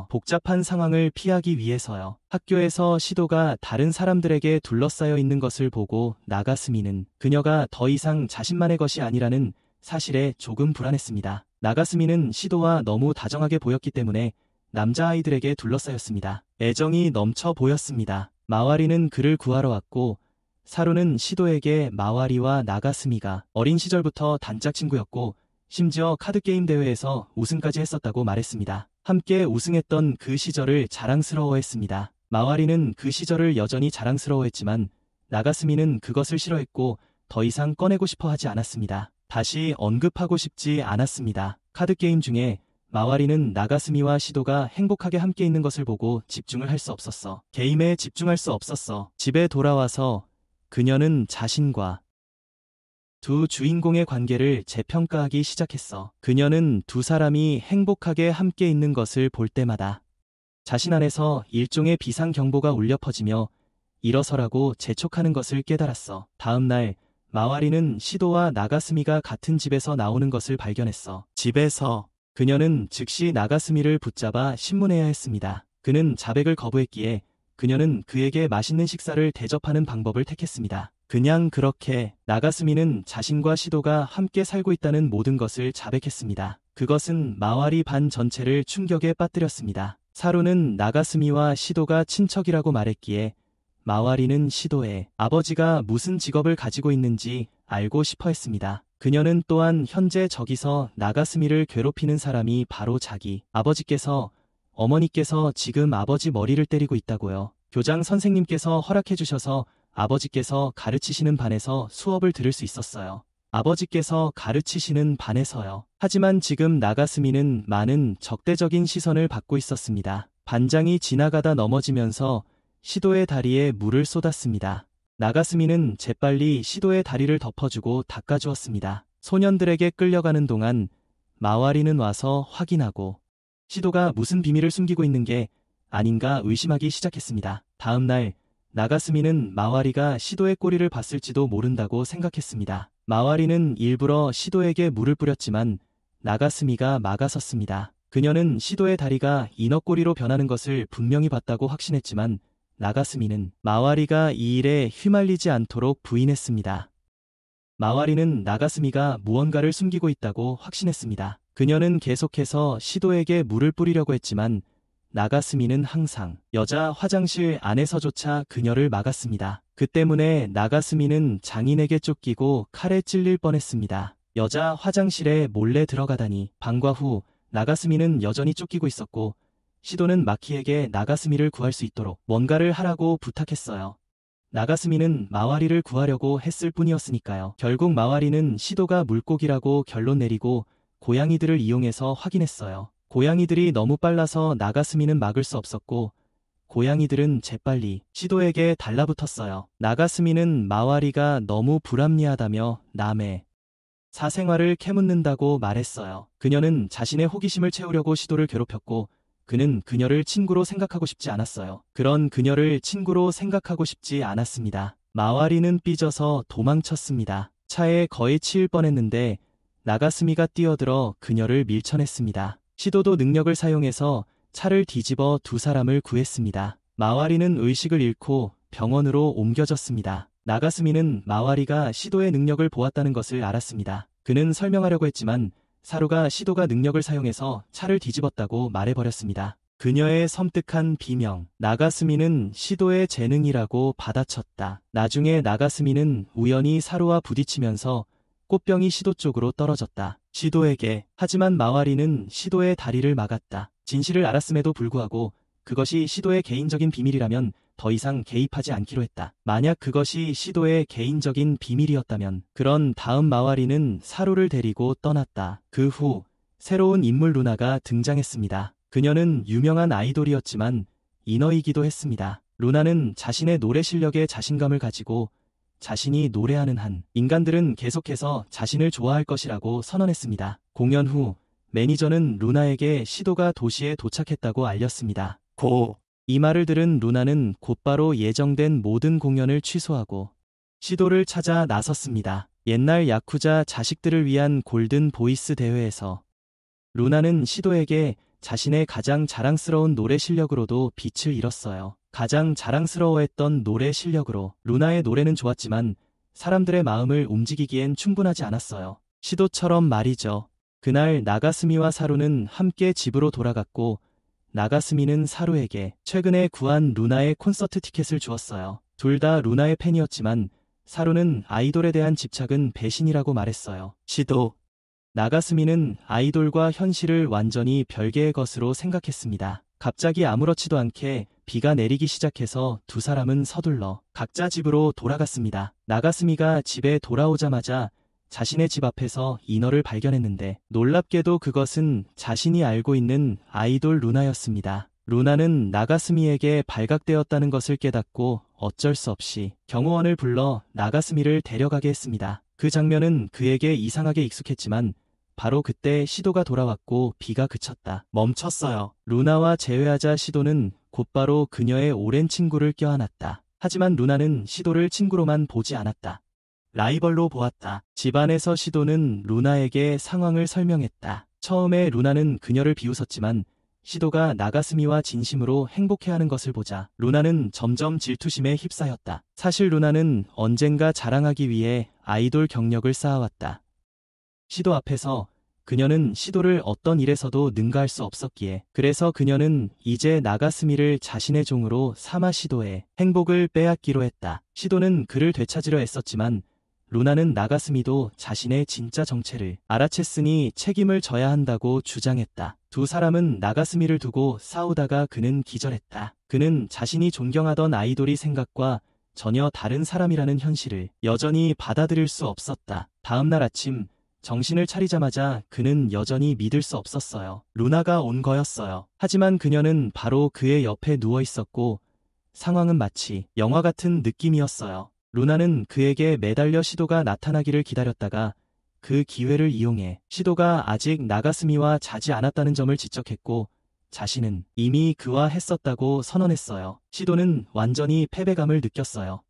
복잡한 상황을 피하기 위해서요. 학교에서 시도가 다른 사람들에게 둘러싸여 있는 것을 보고 나가스미는 그녀가 더 이상 자신만의 것이 아니라는 사실에 조금 불안했습니다. 나가스미는 시도와 너무 다정하게 보였기 때문에 남자아이들에게 둘러싸였습니다. 애정이 넘쳐 보였습니다. 마와리는 그를 구하러 왔고 사루는 시도에게 마와리와 나가스미가 어린 시절부터 단짝 친구였고 심지어 카드게임 대회에서 우승까지 했었다고 말했습니다. 함께 우승했던 그 시절을 자랑스러워했습니다. 마와리는 그 시절을 여전히 자랑스러워했지만 나가스미는 그것을 싫어했고 더 이상 꺼내고 싶어 하지 않았습니다. 다시 언급하고 싶지 않았습니다. 카드게임 중에 마와리는 나가스미와 시도가 행복하게 함께 있는 것을 보고 집중을 할 수 없었어. 게임에 집중할 수 없었어. 집에 돌아와서 그녀는 자신과 두 주인공의 관계를 재평가하기 시작했어. 그녀는 두 사람이 행복하게 함께 있는 것을 볼 때마다 자신 안에서 일종의 비상경보가 울려 퍼지며 일어서라고 재촉하는 것을 깨달았어. 다음 날 마와리는 시도와 나가스미가 같은 집에서 나오는 것을 발견했어. 집에서 그녀는 즉시 나가스미를 붙잡아 신문해야 했습니다. 그는 자백을 거부했기에 그녀는 그에게 맛있는 식사를 대접하는 방법을 택했습니다. 그냥 그렇게 나가스미는 자신과 시도가 함께 살고 있다는 모든 것을 자백했습니다. 그것은 마와리 반 전체를 충격에 빠뜨렸습니다. 사루는 나가스미와 시도가 친척이라고 말했기에 마와리는 시도의 아버지가 무슨 직업을 가지고 있는지 알고 싶어 했습니다. 그녀는 또한 현재 저기서 나가스미를 괴롭히는 사람이 바로 자기 어머니께서 지금 아버지 머리를 때리고 있다고요. 교장 선생님께서 허락해 주셔서 아버지께서 가르치시는 반에서 수업을 들을 수 있었어요. 아버지께서 가르치시는 반에서요. 하지만 지금 나가스미는 많은 적대적인 시선을 받고 있었습니다. 반장이 지나가다 넘어지면서 시도의 다리에 물을 쏟았습니다. 나가스미는 재빨리 시도의 다리를 덮어주고 닦아주었습니다. 소년들에게 끌려가는 동안 마와리는 와서 확인하고 시도가 무슨 비밀을 숨기고 있는 게 아닌가 의심하기 시작했습니다. 다음 날 나가스미는 마와리가 시도의 꼬리를 봤을지도 모른다고 생각했습니다. 마와리는 일부러 시도에게 물을 뿌렸지만 나가스미가 막아섰습니다. 그녀는 시도의 다리가 인어꼬리로 변하는 것을 분명히 봤다고 확신했지만 나가스미는 마와리가 이 일에 휘말리지 않도록 부인했습니다. 마와리는 나가스미가 무언가를 숨기고 있다고 확신했습니다. 그녀는 계속해서 시도에게 물을 뿌리려고 했지만 나가스미는 항상 여자 화장실 안에서조차 그녀를 막았습니다. 그 때문에 나가스미는 장인에게 쫓기고 칼에 찔릴 뻔했습니다. 여자 화장실에 몰래 들어가다니. 방과 후 나가스미는 여전히 쫓기고 있었고 시도는 마키에게 나가스미를 구할 수 있도록 뭔가를 하라고 부탁했어요. 나가스미는 마와리를 구하려고 했을 뿐이었으니까요. 결국 마와리는 시도가 물고기라고 결론 내리고 고양이들을 이용해서 확인했어요. 고양이들이 너무 빨라서 나가스미는 막을 수 없었고 고양이들은 재빨리 시도에게 달라붙었어요. 나가스미는 마와리가 너무 불합리하다며 남의 사생활을 캐묻는다고 말했어요. 그녀는 자신의 호기심을 채우려고 시도를 괴롭혔고 그는 그녀를 친구로 생각하고 싶지 않았어요. 그런 그녀를 친구로 생각하고 싶지 않았습니다. 마와리는 삐져서 도망쳤습니다. 차에 거의 치일 뻔했는데 나가스미가 뛰어들어 그녀를 밀쳐냈습니다. 시도도 능력을 사용해서 차를 뒤집어 두 사람을 구했습니다. 마와리는 의식을 잃고 병원으로 옮겨졌습니다. 나가스미는 마와리가 시도의 능력을 보았다는 것을 알았습니다. 그는 설명하려고 했지만 사루가 시도가 능력을 사용해서 차를 뒤집었다고 말해버렸습니다. 그녀의 섬뜩한 비명. 나가스미는 시도의 재능이라고 받아쳤다. 나중에 나가스미는 우연히 사루와 부딪히면서 꽃병이 시도 쪽으로 떨어졌다. 시도에게. 하지만 마와리는 시도의 다리를 막았다. 진실을 알았음에도 불구하고 그것이 시도의 개인적인 비밀이라면 더 이상 개입하지 않기로 했다. 만약 그것이 시도의 개인적인 비밀이었다면 그런 다음 마와리는 사루를 데리고 떠났다. 그 후 새로운 인물 루나가 등장했습니다. 그녀는 유명한 아이돌이었지만 인어이기도 했습니다. 루나는 자신의 노래 실력에 자신감을 가지고 자신이 노래하는 한 인간들은 계속해서 자신을 좋아할 것이라고 선언했습니다. 공연 후 매니저는 루나에게 시도가 도시에 도착했다고 알렸습니다. 이 말을 들은 루나는 곧바로 예정된 모든 공연을 취소하고 시도를 찾아 나섰습니다. 옛날 야쿠자 자식들을 위한 골든 보이스 대회에서 루나는 시도에게 자신의 가장 자랑스러운 노래 실력으로도 빛을 잃었어요. 가장 자랑스러워했던 노래 실력으로 루나의 노래는 좋았지만 사람들의 마음을 움직이기엔 충분하지 않았어요. 시도처럼 말이죠. 그날 나가스미와 사루는 함께 집으로 돌아갔고 나가스미는 사루에게 최근에 구한 루나의 콘서트 티켓을 주었어요. 둘 다 루나의 팬이었지만 사루는 아이돌에 대한 집착은 배신이라고 말했어요. 시도. 나가스미는 아이돌과 현실을 완전히 별개의 것으로 생각했습니다. 갑자기 아무렇지도 않게 비가 내리기 시작해서 두 사람은 서둘러 각자 집으로 돌아갔습니다. 나가스미가 집에 돌아오자마자 자신의 집 앞에서 인어를 발견했는데 놀랍게도 그것은 자신이 알고 있는 아이돌 루나였습니다. 루나는 나가스미에게 발각되었다는 것을 깨닫고 어쩔 수 없이 경호원을 불러 나가스미를 데려가게 했습니다. 그 장면은 그에게 이상하게 익숙했지만 바로 그때 시도가 돌아왔고 비가 그쳤다. 멈췄어요. 루나와 재회하자 시도는 곧바로 그녀의 오랜 친구를 껴안았다. 하지만 루나는 시도를 친구로만 보지 않았다. 라이벌로 보았다. 집안에서 시도는 루나에게 상황을 설명했다. 처음에 루나는 그녀를 비웃었지만 시도가 나가스미와 진심으로 행복해하는 것을 보자 루나는 점점 질투심에 휩싸였다. 사실 루나는 언젠가 자랑하기 위해 아이돌 경력을 쌓아왔다. 시도 앞에서 그녀는 시도를 어떤 일에서도 능가할 수 없었기에 그래서 그녀는 이제 나가스미를 자신의 종으로 삼아 시도의 행복을 빼앗기로 했다. 시도는 그를 되찾으려 애썼지만 루나는 나가스미도 자신의 진짜 정체를 알아챘으니 책임을 져야 한다고 주장했다. 두 사람은 나가스미를 두고 싸우다가 그는 기절했다. 그는 자신이 존경하던 아이돌이 생각과 전혀 다른 사람이라는 현실을 여전히 받아들일 수 없었다. 다음 날 아침 정신을 차리자마자 그는 여전히 믿을 수 없었어요. 루나가 온 거였어요. 하지만 그녀는 바로 그의 옆에 누워 있었고 상황은 마치 영화 같은 느낌이었어요. 루나는 그에게 매달려 시도가 나타나기를 기다렸다가 그 기회를 이용해 시도가 아직 나가스미와 자지 않았다는 점을 지적했고 자신은 이미 그와 했었다고 선언했어요. 시도는 완전히 패배감을 느꼈어요.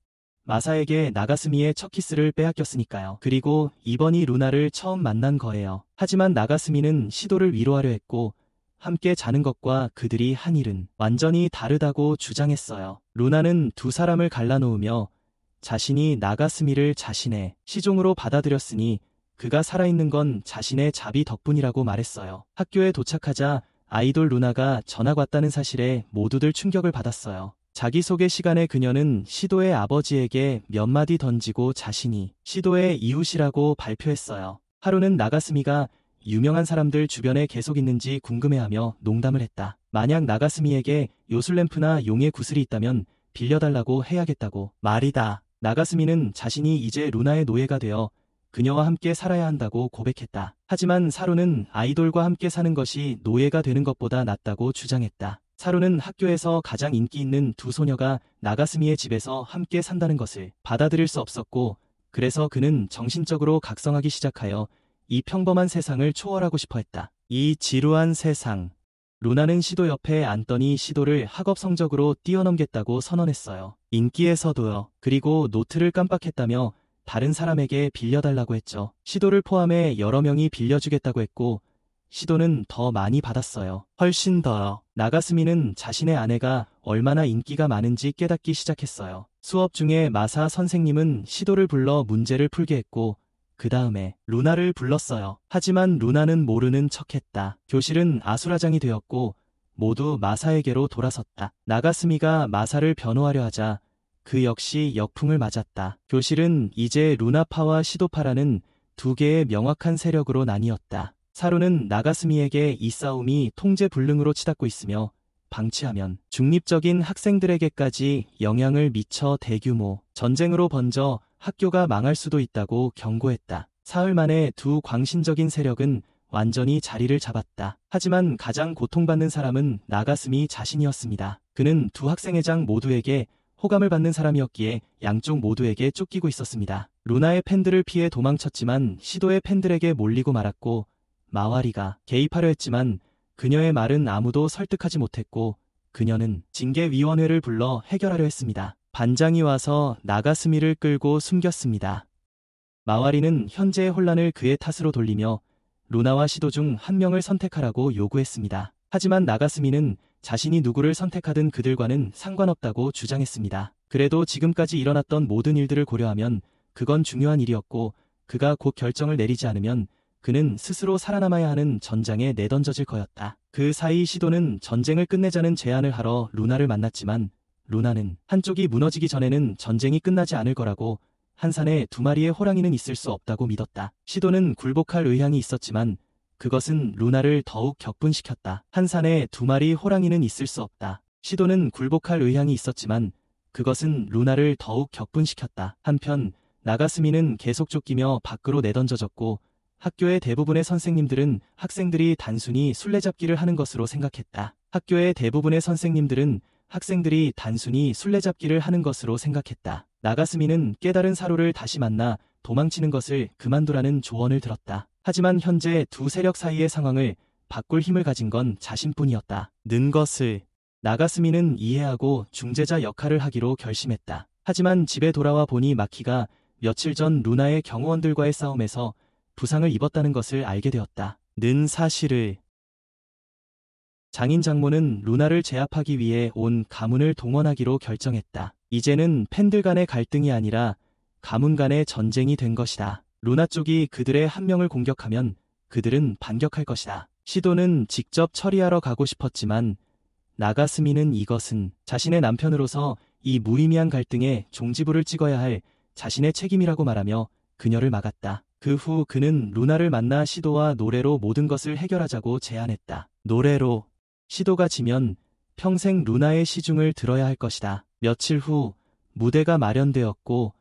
마사에게 나가스미의 첫 키스를 빼앗겼으니까요. 그리고 이번이 루나를 처음 만난 거예요. 하지만 나가스미는 시도를 위로하려 했고 함께 자는 것과 그들이 한 일은 완전히 다르다고 주장했어요. 루나는 두 사람을 갈라놓으며 자신이 나가스미를 자신의 시종으로 받아들였으니 그가 살아있는 건 자신의 자비 덕분이라고 말했어요. 학교에 도착하자 아이돌 루나가 전학 왔다는 사실에 모두들 충격을 받았어요. 자기소개 시간에 그녀는 시도의 아버지에게 몇 마디 던지고 자신이 시도의 이웃이라고 발표했어요. 하루는 나가스미가 유명한 사람들 주변에 계속 있는지 궁금해하며 농담을 했다. 만약 나가스미에게 요술램프나 용의 구슬이 있다면 빌려달라고 해야겠다고 말이다. 나가스미는 자신이 이제 루나의 노예가 되어 그녀와 함께 살아야 한다고 고백했다. 하지만 사루는 아이돌과 함께 사는 것이 노예가 되는 것보다 낫다고 주장했다. 사루는 학교에서 가장 인기 있는 두 소녀가 나가스미의 집에서 함께 산다는 것을 받아들일 수 없었고, 그래서 그는 정신적으로 각성하기 시작하여 이 평범한 세상을 초월하고 싶어 했다. 이 지루한 세상. 루나는 시도 옆에 앉더니 시도를 학업 성적으로 뛰어넘겠다고 선언했어요. 인기에서도요. 그리고 노트를 깜빡했다며 다른 사람에게 빌려달라고 했죠. 시도를 포함해 여러 명이 빌려주겠다고 했고, 시도는 더 많이 받았어요. 훨씬 더요. 나가스미는 자신의 아내가 얼마나 인기가 많은지 깨닫기 시작했어요. 수업 중에 마사 선생님은 시도를 불러 문제를 풀게 했고, 그 다음에 루나를 불렀어요. 하지만 루나는 모르는 척했다. 교실은 아수라장이 되었고 모두 마사에게로 돌아섰다. 나가스미가 마사를 변호하려 하자 그 역시 역풍을 맞았다. 교실은 이제 루나파와 시도파라는 두 개의 명확한 세력으로 나뉘었다. 사루는 나가스미에게 이 싸움이 통제불능으로 치닫고 있으며 방치하면 중립적인 학생들에게까지 영향을 미쳐 대규모 전쟁으로 번져 학교가 망할 수도 있다고 경고했다. 사흘 만에 두 광신적인 세력은 완전히 자리를 잡았다. 하지만 가장 고통받는 사람은 나가스미 자신이었습니다. 그는 두 학생회장 모두에게 호감을 받는 사람이었기에 양쪽 모두에게 쫓기고 있었습니다. 루나의 팬들을 피해 도망쳤지만 시도의 팬들에게 몰리고 말았고, 마와리가 개입하려 했지만 그녀의 말은 아무도 설득하지 못했고, 그녀는 징계위원회를 불러 해결하려 했습니다. 반장이 와서 나가스미를 끌고 숨겼습니다. 마와리는 현재의 혼란을 그의 탓으로 돌리며 루나와 시도 중 한 명을 선택하라고 요구했습니다. 하지만 나가스미는 자신이 누구를 선택하든 그들과는 상관없다고 주장했습니다. 그래도 지금까지 일어났던 모든 일들을 고려하면 그건 중요한 일이었고, 그가 곧 결정을 내리지 않으면 그는 스스로 살아남아야 하는 전장에 내던져질 거였다. 그 사이 시도는 전쟁을 끝내자는 제안을 하러 루나를 만났지만, 루나는 한쪽이 무너지기 전에는 전쟁이 끝나지 않을 거라고, 한 산에 두 마리의 호랑이는 있을 수 없다고 믿었다. 시도는 굴복할 의향이 있었지만 그것은 루나를 더욱 격분시켰다. 한 산에 두 마리 호랑이는 있을 수 없다. 시도는 굴복할 의향이 있었지만 그것은 루나를 더욱 격분시켰다. 한편 나가스미는 계속 쫓기며 밖으로 내던져졌고, 학교의 대부분의 선생님들은 학생들이 단순히 술래잡기를 하는 것으로 생각했다. 학교의 대부분의 선생님들은 학생들이 단순히 술래잡기를 하는 것으로 생각했다. 나가스미는 깨달은 사루를 다시 만나 도망치는 것을 그만두라는 조언을 들었다. 하지만 현재 두 세력 사이의 상황을 바꿀 힘을 가진 건 자신뿐이었다. 는 것을 나가스미는 이해하고 중재자 역할을 하기로 결심했다. 하지만 집에 돌아와 보니 마키가 며칠 전 루나의 경호원들과의 싸움에서 부상을 입었다는 것을 알게 되었다. 는 사실을 장인 장모는 루나를 제압하기 위해 온 가문을 동원하기로 결정했다. 이제는 팬들 간의 갈등이 아니라 가문 간의 전쟁이 된 것이다. 루나 쪽이 그들의 한 명을 공격하면 그들은 반격할 것이다. 시도는 직접 처리하러 가고 싶었지만 나가스미는 이것은 자신의 남편으로서 이 무의미한 갈등에 종지부를 찍어야 할 자신의 책임이라고 말하며 그녀를 막았다. 그 후 그는 루나를 만나 시도와 노래로 모든 것을 해결하자고 제안했다. 노래로. 시도가 지면 평생 루나의 시중을 들어야 할 것이다. 며칠 후 무대가 마련되었고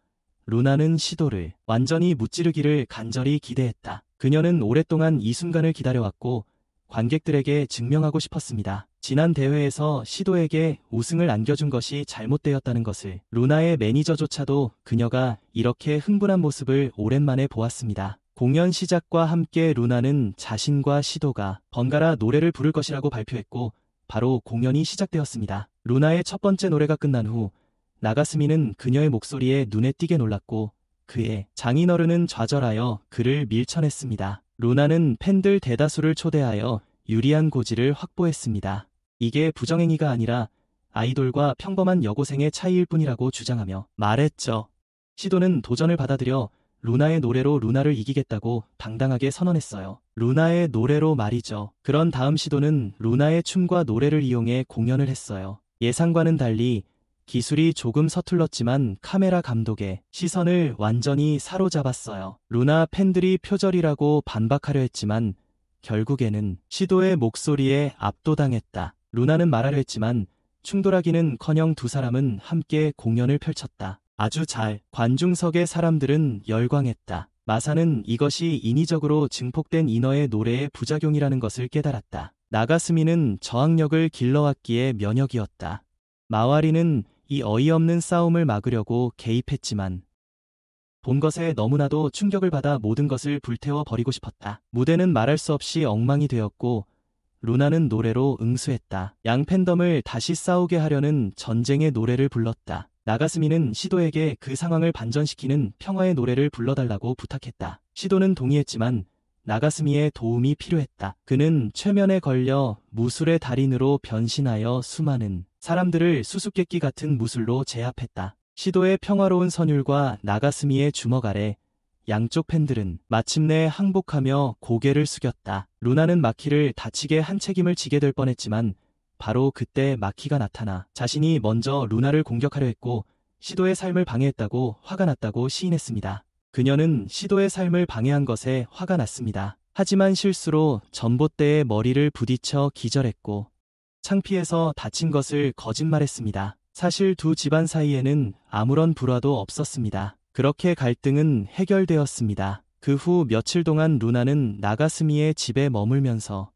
루나는 시도를 완전히 무찌르기를 간절히 기대했다. 그녀는 오랫동안 이 순간을 기다려왔고 관객들에게 증명하고 싶었습니다. 지난 대회에서 시도에게 우승을 안겨준 것이 잘못되었다는 것을. 루나의 매니저조차도 그녀가 이렇게 흥분한 모습을 오랜만에 보았습니다. 공연 시작과 함께 루나는 자신과 시도가 번갈아 노래를 부를 것이라고 발표했고 바로 공연이 시작되었습니다. 루나의 첫 번째 노래가 끝난 후 나가스미는 그녀의 목소리에 눈에 띄게 놀랐고 그의 장인어른은 좌절하여 그를 밀쳐냈습니다. 루나는 팬들 대다수를 초대하여 유리한 고지를 확보했습니다. 이게 부정행위가 아니라 아이돌과 평범한 여고생의 차이일 뿐이라고 주장하며 말했죠. 시도는 도전을 받아들여 루나의 노래로 루나를 이기겠다고 당당하게 선언했어요. 루나의 노래로 말이죠. 그런 다음 시도는 루나의 춤과 노래를 이용해 공연을 했어요. 예상과는 달리 기술이 조금 서툴렀지만 카메라 감독의 시선을 완전히 사로잡았어요. 루나 팬들이 표절이라고 반박하려 했지만 결국에는 시도의 목소리에 압도당했다. 루나는 말하려 했지만 충돌하기는커녕 두 사람은 함께 공연을 펼쳤다. 아주 잘. 관중석의 사람들은 열광했다. 마사는 이것이 인위적으로 증폭된 인어의 노래의 부작용이라는 것을 깨달았다. 나가스미는 저항력을 길러왔기에 면역이었다. 마와리는 이 어이없는 싸움을 막으려고 개입했지만 본 것에 너무나도 충격을 받아 모든 것을 불태워 버리고 싶었다. 무대는 말할 수 없이 엉망이 되었고 루나는 노래로 응수했다. 양 팬덤을 다시 싸우게 하려는 전쟁의 노래를 불렀다. 나가스미는 시도에게 그 상황을 반전시키는 평화의 노래를 불러달라고 부탁했다. 시도는 동의했지만 나가스미의 도움이 필요했다. 그는 최면에 걸려 무술의 달인으로 변신하여 수많은 사람들을 수수께끼 같은 무술로 제압했다. 시도의 평화로운 선율과 나가스미의 주먹 아래 양쪽 팬들은 마침내 항복하며 고개를 숙였다. 루나는 마키를 다치게 한 책임을 지게 될 뻔했지만 바로 그때 마키가 나타나 자신이 먼저 루나를 공격하려 했고 시도의 삶을 방해했다고 화가 났다고 시인했습니다. 그녀는 시도의 삶을 방해한 것에 화가 났습니다. 하지만 실수로 전봇대에 머리를 부딪혀 기절했고 창피해서 다친 것을 거짓말했습니다. 사실 두 집안 사이에는 아무런 불화도 없었습니다. 그렇게 갈등은 해결되었습니다. 그 후 며칠 동안 루나는 나가스미의 집에 머물면서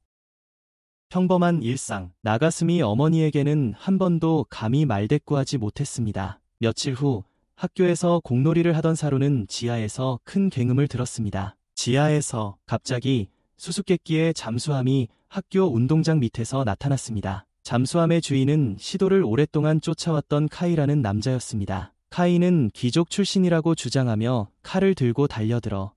평범한 일상, 나가스미 어머니에게는 한 번도 감히 말대꾸하지 못했습니다. 며칠 후 학교에서 공놀이를 하던 사루는 지하에서 큰 굉음을 들었습니다. 지하에서 갑자기 수수께끼의 잠수함이 학교 운동장 밑에서 나타났습니다. 잠수함의 주인은 시도를 오랫동안 쫓아왔던 카이라는 남자였습니다. 카이는 귀족 출신이라고 주장하며 칼을 들고 달려들어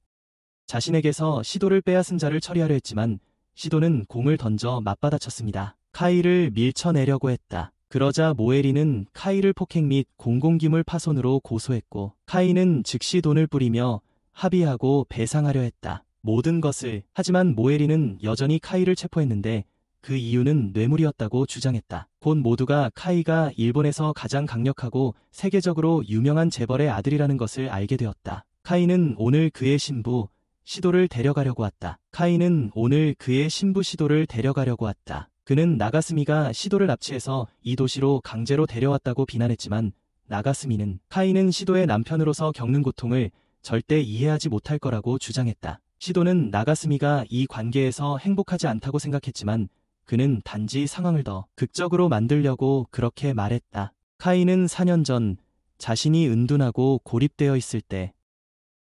자신에게서 시도를 빼앗은 자를 처리하려 했지만 시도는 공을 던져 맞받아쳤습니다. 카이를 밀쳐내려고 했다. 그러자 모에리는 카이를 폭행 및 공공기물 파손으로 고소했고 카이는 즉시 돈을 뿌리며 합의하고 배상하려 했다. 모든 것을. 하지만 모에리는 여전히 카이를 체포했는데 그 이유는 뇌물이었다고 주장했다. 곧 모두가 카이가 일본에서 가장 강력하고 세계적으로 유명한 재벌의 아들이라는 것을 알게 되었다. 카이는 오늘 그의 신부 시도를 데려가려고 왔다. 카이는 오늘 그의 신부 시도를 데려가려고 왔다. 그는 나가스미가 시도를 납치해서 이 도시로 강제로 데려왔다고 비난했지만 나가스미는 카이는 시도의 남편으로서 겪는 고통을 절대 이해하지 못할 거라고 주장했다. 시도는 나가스미가 이 관계에서 행복하지 않다고 생각했지만 그는 단지 상황을 더 극적으로 만들려고 그렇게 말했다. 카이는 4년 전 자신이 은둔하고 고립되어 있을 때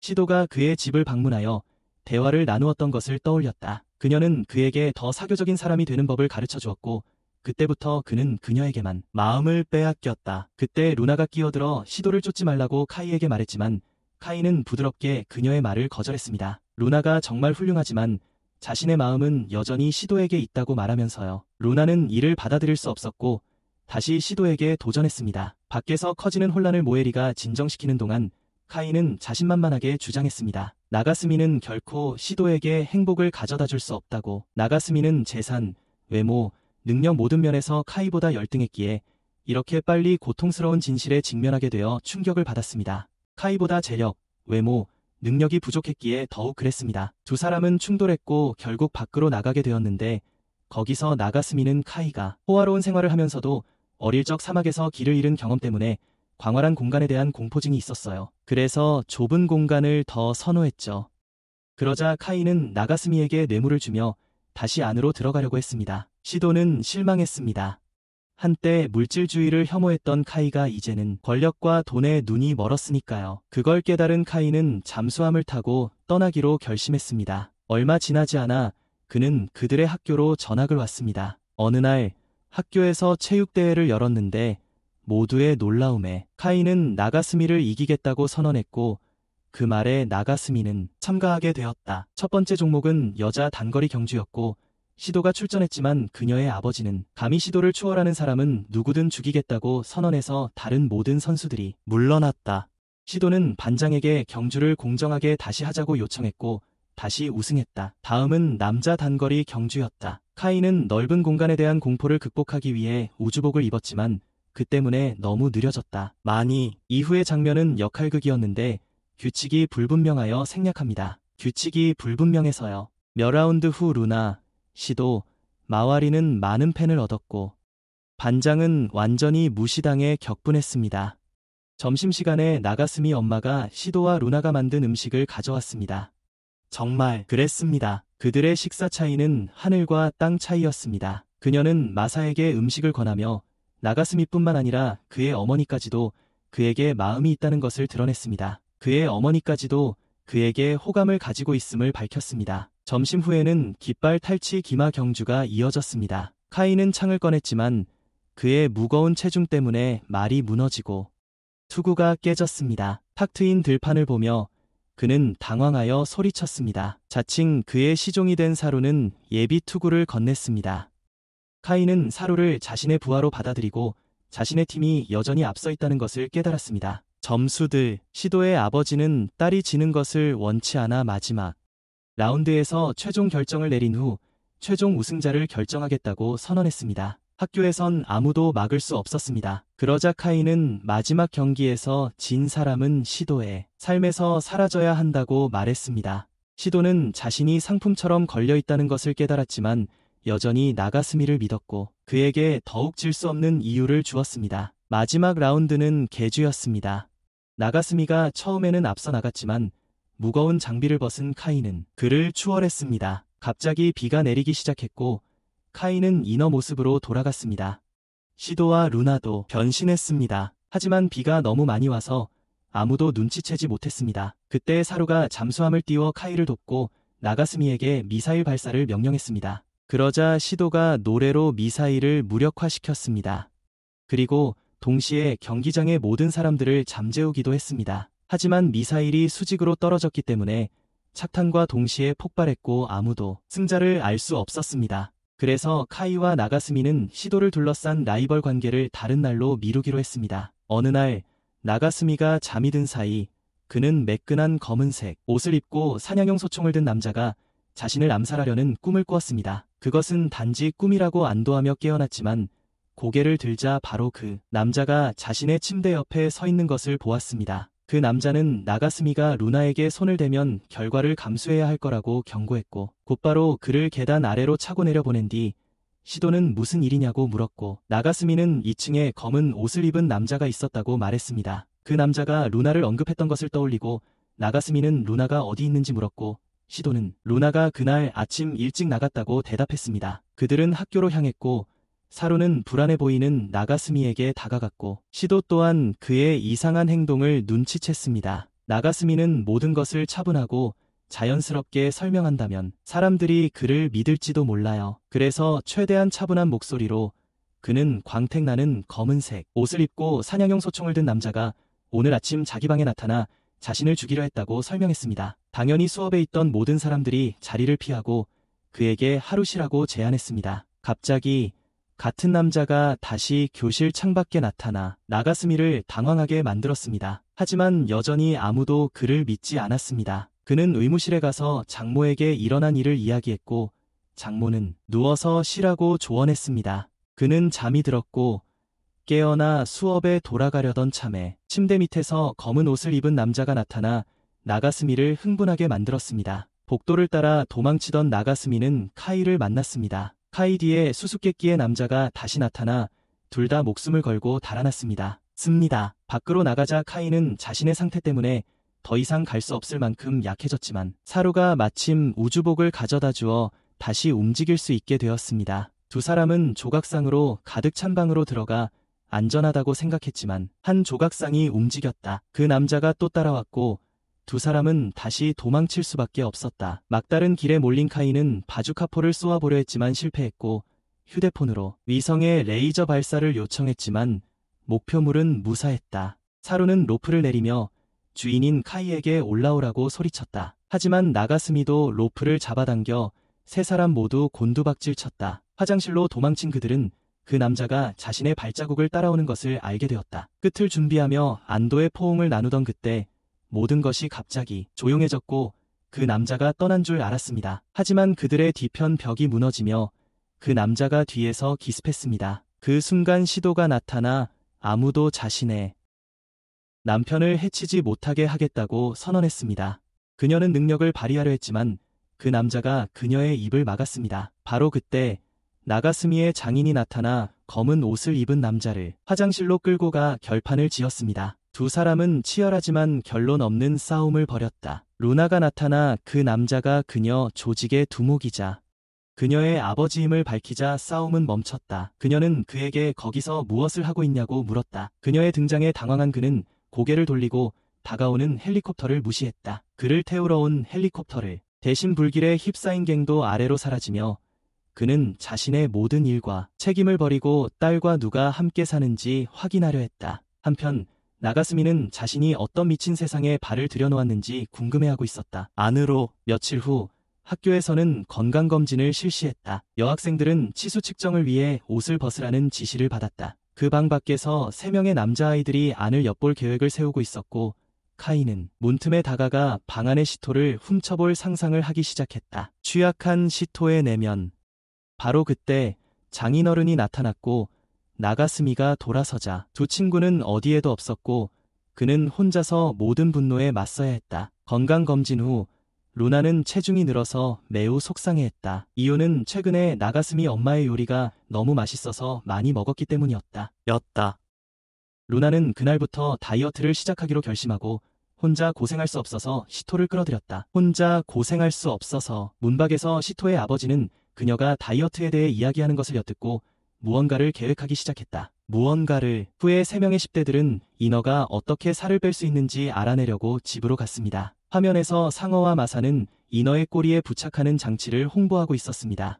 시도가 그의 집을 방문하여 대화를 나누었던 것을 떠올렸다. 그녀는 그에게 더 사교적인 사람이 되는 법을 가르쳐 주었고 그때부터 그는 그녀에게만 마음을 빼앗겼다. 그때 루나가 끼어들어 시도를 쫓지 말라고 카이에게 말했지만 카이는 부드럽게 그녀의 말을 거절했습니다. 루나가 정말 훌륭하지만 자신의 마음은 여전히 시도에게 있다고 말하면서요. 루나는 이를 받아들일 수 없었고 다시 시도에게 도전했습니다. 밖에서 커지는 혼란을 모에리가 진정시키는 동안 카이는 자신만만하게 주장했습니다. 나가스미는 결코 시도에게 행복을 가져다 줄 수 없다고. 나가스미는 재산, 외모, 능력 모든 면에서 카이보다 열등했기에 이렇게 빨리 고통스러운 진실에 직면하게 되어 충격을 받았습니다. 카이보다 재력, 외모, 능력이 부족했기에 더욱 그랬습니다. 두 사람은 충돌했고 결국 밖으로 나가게 되었는데 거기서 나가스미는 카이가 호화로운 생활을 하면서도 어릴 적 사막에서 길을 잃은 경험 때문에 광활한 공간에 대한 공포증이 있었어요. 그래서 좁은 공간을 더 선호했죠. 그러자 카이는 나가스미에게 뇌물을 주며 다시 안으로 들어가려고 했습니다. 시도는 실망했습니다. 한때 물질주의를 혐오했던 카이가 이제는 권력과 돈에 눈이 멀었으니까요. 그걸 깨달은 카이는 잠수함을 타고 떠나기로 결심했습니다. 얼마 지나지 않아 그는 그들의 학교로 전학을 왔습니다. 어느 날 학교에서 체육대회를 열었는데 모두의 놀라움에 카이는 나가스미를 이기겠다고 선언했고 그 말에 나가스미는 참가하게 되었다. 첫 번째 종목은 여자 단거리 경주였고 시도가 출전했지만 그녀의 아버지는 감히 시도를 추월하는 사람은 누구든 죽이겠다고 선언해서 다른 모든 선수들이 물러났다. 시도는 반장에게 경주를 공정하게 다시 하자고 요청했고 다시 우승했다. 다음은 남자 단거리 경주였다. 카이는 넓은 공간에 대한 공포를 극복하기 위해 우주복을 입었지만 그 때문에 너무 느려졌다. 이후의 장면은 역할극이었는데 규칙이 불분명하여 생략합니다. 규칙이 불분명해서요. 몇 라운드 후 루나, 시도, 마와리는 많은 팬을 얻었고 반장은 완전히 무시당해 격분했습니다. 점심시간에 나가스미 엄마가 시도와 루나가 만든 음식을 가져왔습니다. 정말 그랬습니다. 그들의 식사 차이는 하늘과 땅 차이였습니다. 그녀는 마사에게 음식을 권하며 나가스미뿐만 아니라 그의 어머니까지도 그에게 마음이 있다는 것을 드러냈습니다. 그의 어머니까지도 그에게 호감을 가지고 있음을 밝혔습니다. 점심 후에는 깃발 탈취 기마 경주가 이어졌습니다. 카이는 창을 꺼냈지만 그의 무거운 체중 때문에 말이 무너지고 투구가 깨졌습니다. 탁 트인 들판을 보며 그는 당황하여 소리쳤습니다. 자칭 그의 시종이 된 사루는 예비 투구를 건넸습니다. 카이는 사루를 자신의 부하로 받아들이고 자신의 팀이 여전히 앞서 있다는 것을 깨달았습니다. 점수들, 시도의 아버지는 딸이 지는 것을 원치 않아 마지막 라운드에서 최종 결정을 내린 후 최종 우승자를 결정하겠다고 선언했습니다. 학교에선 아무도 막을 수 없었습니다. 그러자 카이는 마지막 경기에서 진 사람은 시도의 삶에서 사라져야 한다고 말했습니다. 시도는 자신이 상품처럼 걸려있다는 것을 깨달았지만 여전히 나가스미를 믿었고 그에게 더욱 질 수 없는 이유를 주었습니다. 마지막 라운드는 계주였습니다. 나가스미가 처음에는 앞서 나갔지만 무거운 장비를 벗은 카이는 그를 추월했습니다. 갑자기 비가 내리기 시작했고 카이는 인어 모습으로 돌아갔습니다. 시도와 루나도 변신했습니다. 하지만 비가 너무 많이 와서 아무도 눈치채지 못했습니다. 그때 사루가 잠수함을 띄워 카이를 돕고 나가스미에게 미사일 발사를 명령했습니다. 그러자 시도가 노래로 미사일을 무력화시켰습니다. 그리고 동시에 경기장의 모든 사람들을 잠재우기도 했습니다. 하지만 미사일이 수직으로 떨어졌기 때문에 착탄과 동시에 폭발했고 아무도 승자를 알 수 없었습니다. 그래서 카이와 나가스미는 시도를 둘러싼 라이벌 관계를 다른 날로 미루기로 했습니다. 어느 날 나가스미가 잠이 든 사이 그는 매끈한 검은색 옷을 입고 사냥용 소총을 든 남자가 자신을 암살하려는 꿈을 꾸었습니다. 그것은 단지 꿈이라고 안도하며 깨어났지만 고개를 들자 바로 그 남자가 자신의 침대 옆에 서 있는 것을 보았습니다. 그 남자는 나가스미가 루나에게 손을 대면 결과를 감수해야 할 거라고 경고했고 곧바로 그를 계단 아래로 차고 내려보낸 뒤 시도는 무슨 일이냐고 물었고 나가스미는 2층에 검은 옷을 입은 남자가 있었다고 말했습니다. 그 남자가 루나를 언급했던 것을 떠올리고 나가스미는 루나가 어디 있는지 물었고 시도는 루나가 그날 아침 일찍 나갔다고 대답했습니다. 그들은 학교로 향했고 사루는 불안해 보이는 나가스미에게 다가갔고 시도 또한 그의 이상한 행동을 눈치챘습니다. 나가스미는 모든 것을 차분하고 자연스럽게 설명한다면 사람들이 그를 믿을지도 몰라요. 그래서 최대한 차분한 목소리로 그는 광택나는 검은색 옷을 입고 사냥용 소총을 든 남자가 오늘 아침 자기 방에 나타나 자신을 죽이려 했다고 설명했습니다. 당연히 수업에 있던 모든 사람들이 자리를 피하고 그에게 하루 쉬라고 제안했습니다. 갑자기 같은 남자가 다시 교실 창밖에 나타나 나가스미를 당황하게 만들었습니다. 하지만 여전히 아무도 그를 믿지 않았습니다. 그는 의무실에 가서 장모에게 일어난 일을 이야기했고 장모는 누워서 쉬라고 조언했습니다. 그는 잠이 들었고 깨어나 수업에 돌아가려던 참에 침대 밑에서 검은 옷을 입은 남자가 나타나 나가스미를 흥분하게 만들었습니다. 복도를 따라 도망치던 나가스미는 카이를 만났습니다. 카이 뒤에 수수께끼의 남자가 다시 나타나 둘 다 목숨을 걸고 달아났습니다. 밖으로 나가자 카이는 자신의 상태 때문에 더 이상 갈 수 없을 만큼 약해졌지만 사루가 마침 우주복을 가져다 주어 다시 움직일 수 있게 되었습니다. 두 사람은 조각상으로 가득 찬 방으로 들어가 안전하다고 생각했지만 한 조각상이 움직였다. 그 남자가 또 따라왔고 두 사람은 다시 도망칠 수밖에 없었다. 막다른 길에 몰린 카이는 바주카포를 쏘아보려 했지만 실패했고 휴대폰으로 위성의 레이저 발사를 요청했지만 목표물은 무사했다. 사루는 로프를 내리며 주인인 카이에게 올라오라고 소리쳤다. 하지만 나가스미도 로프를 잡아당겨 세 사람 모두 곤두박질 쳤다. 화장실로 도망친 그들은 그 남자가 자신의 발자국을 따라오는 것을 알게 되었다. 끝을 준비하며 안도의 포옹을 나누던 그때 모든 것이 갑자기 조용해졌고 그 남자가 떠난 줄 알았습니다. 하지만 그들의 뒤편 벽이 무너지며 그 남자가 뒤에서 기습했습니다. 그 순간 시도가 나타나 아무도 자신의 남편을 해치지 못하게 하겠다고 선언했습니다. 그녀는 능력을 발휘하려 했지만 그 남자가 그녀의 입을 막았습니다. 바로 그때 나가스미의 장인이 나타나 검은 옷을 입은 남자를 화장실로 끌고 가 결판을 지었습니다. 두 사람은 치열하지만 결론 없는 싸움을 벌였다. 루나가 나타나 그 남자가 그녀 조직의 두목이자 그녀의 아버지임을 밝히자 싸움은 멈췄다. 그녀는 그에게 거기서 무엇을 하고 있냐고 물었다. 그녀의 등장에 당황한 그는 고개를 돌리고 다가오는 헬리콥터를 무시했다. 그를 태우러 온 헬리콥터를 대신 불길에 휩싸인 갱도 아래로 사라지며 그는 자신의 모든 일과 책임을 버리고 딸과 누가 함께 사는지 확인하려 했다. 한편 나가스미는 자신이 어떤 미친 세상에 발을 들여놓았는지 궁금해하고 있었다. 안으로 며칠 후 학교에서는 건강검진을 실시했다. 여학생들은 치수 측정을 위해 옷을 벗으라는 지시를 받았다. 그 방 밖에서 3명의 남자아이들이 안을 엿볼 계획을 세우고 있었고 카이는 문틈에 다가가 방 안의 시토를 훔쳐볼 상상을 하기 시작했다. 취약한 시토의 내면. 바로 그때 장인어른이 나타났고 나가스미가 돌아서자 두 친구는 어디에도 없었고 그는 혼자서 모든 분노에 맞서야 했다. 건강검진 후 루나는 체중이 늘어서 매우 속상해했다. 이유는 최근에 나가스미 엄마의 요리가 너무 맛있어서 많이 먹었기 때문이었다. 루나는 그날부터 다이어트를 시작하기로 결심하고 혼자 고생할 수 없어서 시토를 끌어들였다. 혼자 고생할 수 없어서. 문밖에서 시토의 아버지는 그녀가 다이어트에 대해 이야기하는 것을 엿듣고 무언가를 계획하기 시작했다. 무언가를. 후에 3명의 10대들은 인어가 어떻게 살을 뺄 수 있는지 알아내려고 집으로 갔습니다. 화면에서 상어와 마사는 인어의 꼬리에 부착하는 장치를 홍보하고 있었습니다.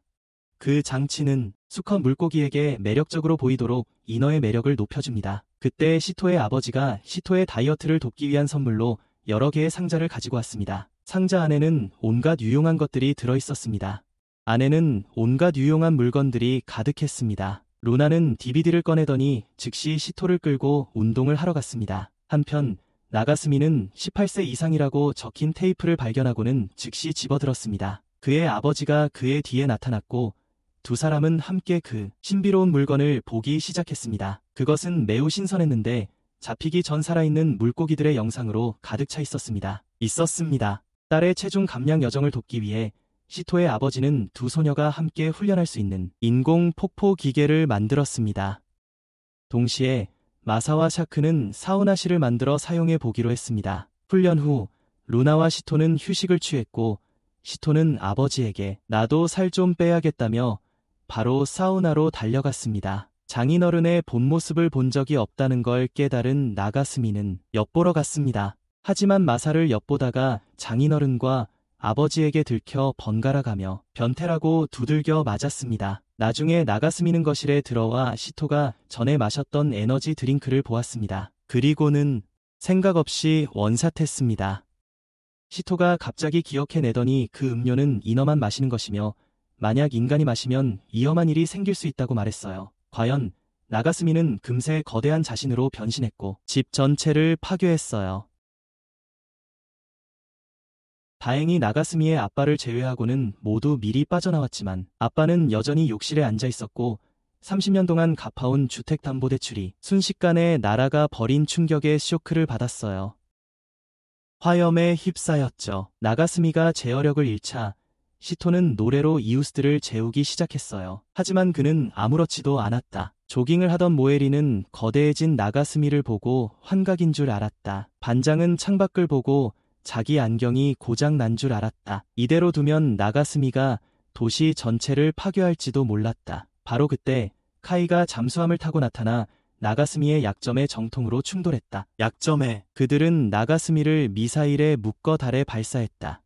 그 장치는 수컷 물고기에게 매력적으로 보이도록 인어의 매력을 높여줍니다. 그때 시토의 아버지가 시토의 다이어트를 돕기 위한 선물로 여러 개의 상자를 가지고 왔습니다. 상자 안에는 온갖 유용한 것들이 들어있었습니다. 안에는 온갖 유용한 물건들이 가득했습니다. 루나는 DVD를 꺼내더니 즉시 시토를 끌고 운동을 하러 갔습니다. 한편 나가스미는 18세 이상이라고 적힌 테이프를 발견하고는 즉시 집어들었습니다. 그의 아버지가 그의 뒤에 나타났고 두 사람은 함께 그 신비로운 물건을 보기 시작했습니다. 그것은 매우 신선했는데 잡히기 전 살아있는 물고기들의 영상으로 가득 차 있었습니다. 딸의 체중 감량 여정을 돕기 위해 시토의 아버지는 두 소녀가 함께 훈련할 수 있는 인공 폭포 기계를 만들었습니다. 동시에 마사와 샤크는 사우나실을 만들어 사용해 보기로 했습니다. 훈련 후 루나와 시토는 휴식을 취했고 시토는 아버지에게 나도 살 좀 빼야겠다며 바로 사우나로 달려갔습니다. 장인어른의 본 모습을 본 적이 없다는 걸 깨달은 나가스미는 엿보러 갔습니다. 하지만 마사를 엿보다가 장인어른과 아버지에게 들켜 번갈아 가며 변태라고 두들겨 맞았습니다. 나중에 나가스미는 거실에 들어와 시토가 전에 마셨던 에너지 드링크를 보았습니다. 그리고는 생각 없이 원샷했습니다. 시토가 갑자기 기억해내더니 그 음료는 인어만 마시는 것이며 만약 인간이 마시면 위험한 일이 생길 수 있다고 말했어요. 과연 나가스미는 금세 거대한 자신으로 변신했고 집 전체를 파괴했어요. 다행히 나가스미의 아빠를 제외하고는 모두 미리 빠져나왔지만 아빠는 여전히 욕실에 앉아 있었고 30년 동안 갚아온 주택담보대출이 순식간에 나라가 버린 충격에 쇼크를 받았어요. 화염에 휩싸였죠. 나가스미가 제어력을 잃자 시토는 노래로 이웃들을 재우기 시작했어요. 하지만 그는 아무렇지도 않았다. 조깅을 하던 모에리는 거대해진 나가스미를 보고 환각인 줄 알았다. 반장은 창밖을 보고 자기 안경이 고장 난 줄 알았다. 이대로 두면 나가스미가 도시 전체를 파괴할지도 몰랐다. 바로 그때 카이가 잠수함을 타고 나타나 나가스미의 약점에 정통으로 충돌했다. 그들은 나가스미를 미사일에 묶어 달에 발사했다.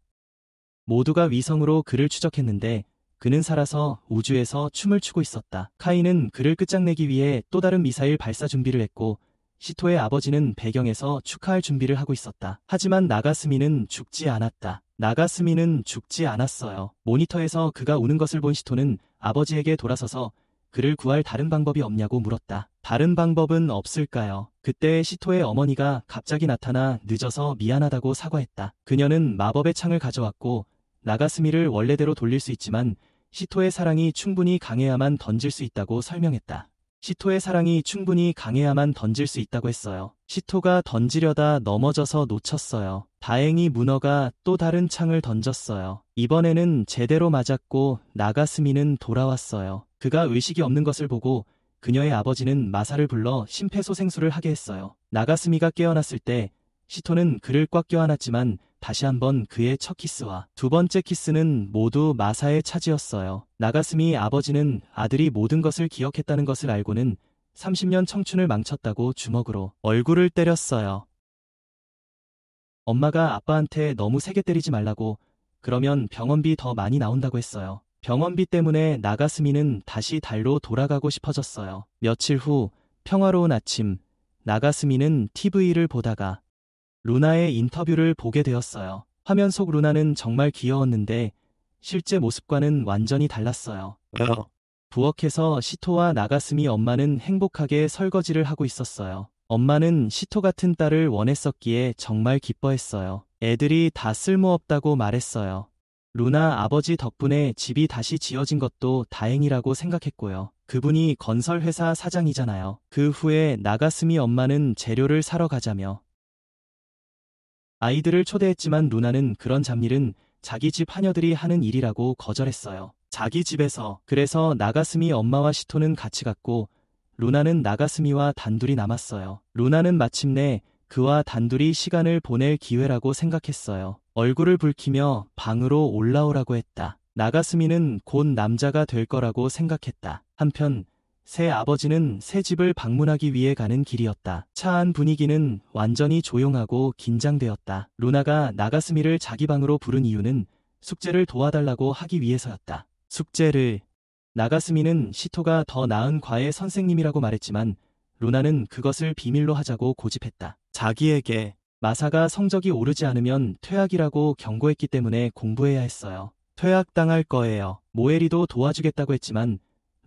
모두가 위성으로 그를 추적했는데 그는 살아서 우주에서 춤을 추고 있었다. 카이는 그를 끝장내기 위해 또 다른 미사일 발사 준비를 했고 시토의 아버지는 배경에서 축하할 준비를 하고 있었다. 하지만 나가스미는 죽지 않았다. 죽지 않았어요. 모니터에서 그가 우는 것을 본 시토는 아버지에게 돌아서서 그를 구할 다른 방법이 없냐고 물었다. 다른 방법은 없을까요? 그때 시토의 어머니가 갑자기 나타나 늦어서 미안하다고 사과했다. 그녀는 마법의 창을 가져왔고 나가스미를 원래대로 돌릴 수 있지만 시토의 사랑이 충분히 강해야만 던질 수 있다고 설명했다. 시토의 사랑이 충분히 강해야만 던질 수 있다고 했어요. 시토가 던지려다 넘어져서 놓쳤어요. 다행히 문어가 또 다른 창을 던졌어요. 이번에는 제대로 맞았고 나가스미는 돌아왔어요. 그가 의식이 없는 것을 보고 그녀의 아버지는 마사를 불러 심폐소생술을 하게 했어요. 나가스미가 깨어났을 때 시토는 그를 꽉 껴안았지만 다시 한번 그의 첫 키스와 두 번째 키스는 모두 마사의 차지였어요. 나가스미 아버지는 아들이 모든 것을 기억했다는 것을 알고는 30년 청춘을 망쳤다고 주먹으로 얼굴을 때렸어요. 엄마가 아빠한테 너무 세게 때리지 말라고, 그러면 병원비 더 많이 나온다고 했어요. 병원비 때문에 나가스미는 다시 달로 돌아가고 싶어졌어요. 며칠 후 평화로운 아침, 나가스미는 TV를 보다가 루나의 인터뷰를 보게 되었어요. 화면 속 루나는 정말 귀여웠는데 실제 모습과는 완전히 달랐어요. 부엌에서 시토와 나가스미 엄마는 행복하게 설거지를 하고 있었어요. 엄마는 시토 같은 딸을 원했었기에 정말 기뻐했어요. 애들이 다 쓸모없다고 말했어요. 루나 아버지 덕분에 집이 다시 지어진 것도 다행이라고 생각했고요. 그분이 건설회사 사장이잖아요. 그 후에 나가스미 엄마는 재료를 사러 가자며 아이들을 초대했지만 루나는 그런 잡일은 자기 집 하녀들이 하는 일이라고 거절했어요. 자기 집에서. 그래서 나가스미 엄마와 시토는 같이 갔고 루나는 나가스미와 단둘이 남았어요. 루나는 마침내 그와 단둘이 시간을 보낼 기회라고 생각했어요. 얼굴을 붉히며 방으로 올라오라고 했다. 나가스미는 곧 남자가 될 거라고 생각했다. 한편 새 아버지는 새 집을 방문하기 위해 가는 길이었다. 차 안 분위기는 완전히 조용하고 긴장되었다. 루나가 나가스미를 자기 방으로 부른 이유는 숙제를 도와달라고 하기 위해서였다. 숙제를. 나가스미는 시토가 더 나은 과외 선생님이라고 말했지만 루나는 그것을 비밀로 하자고 고집했다. 자기에게 마사가 성적이 오르지 않으면 퇴학이라고 경고했기 때문에 공부해야 했어요. 퇴학당할 거예요. 모에리도 도와주겠다고 했지만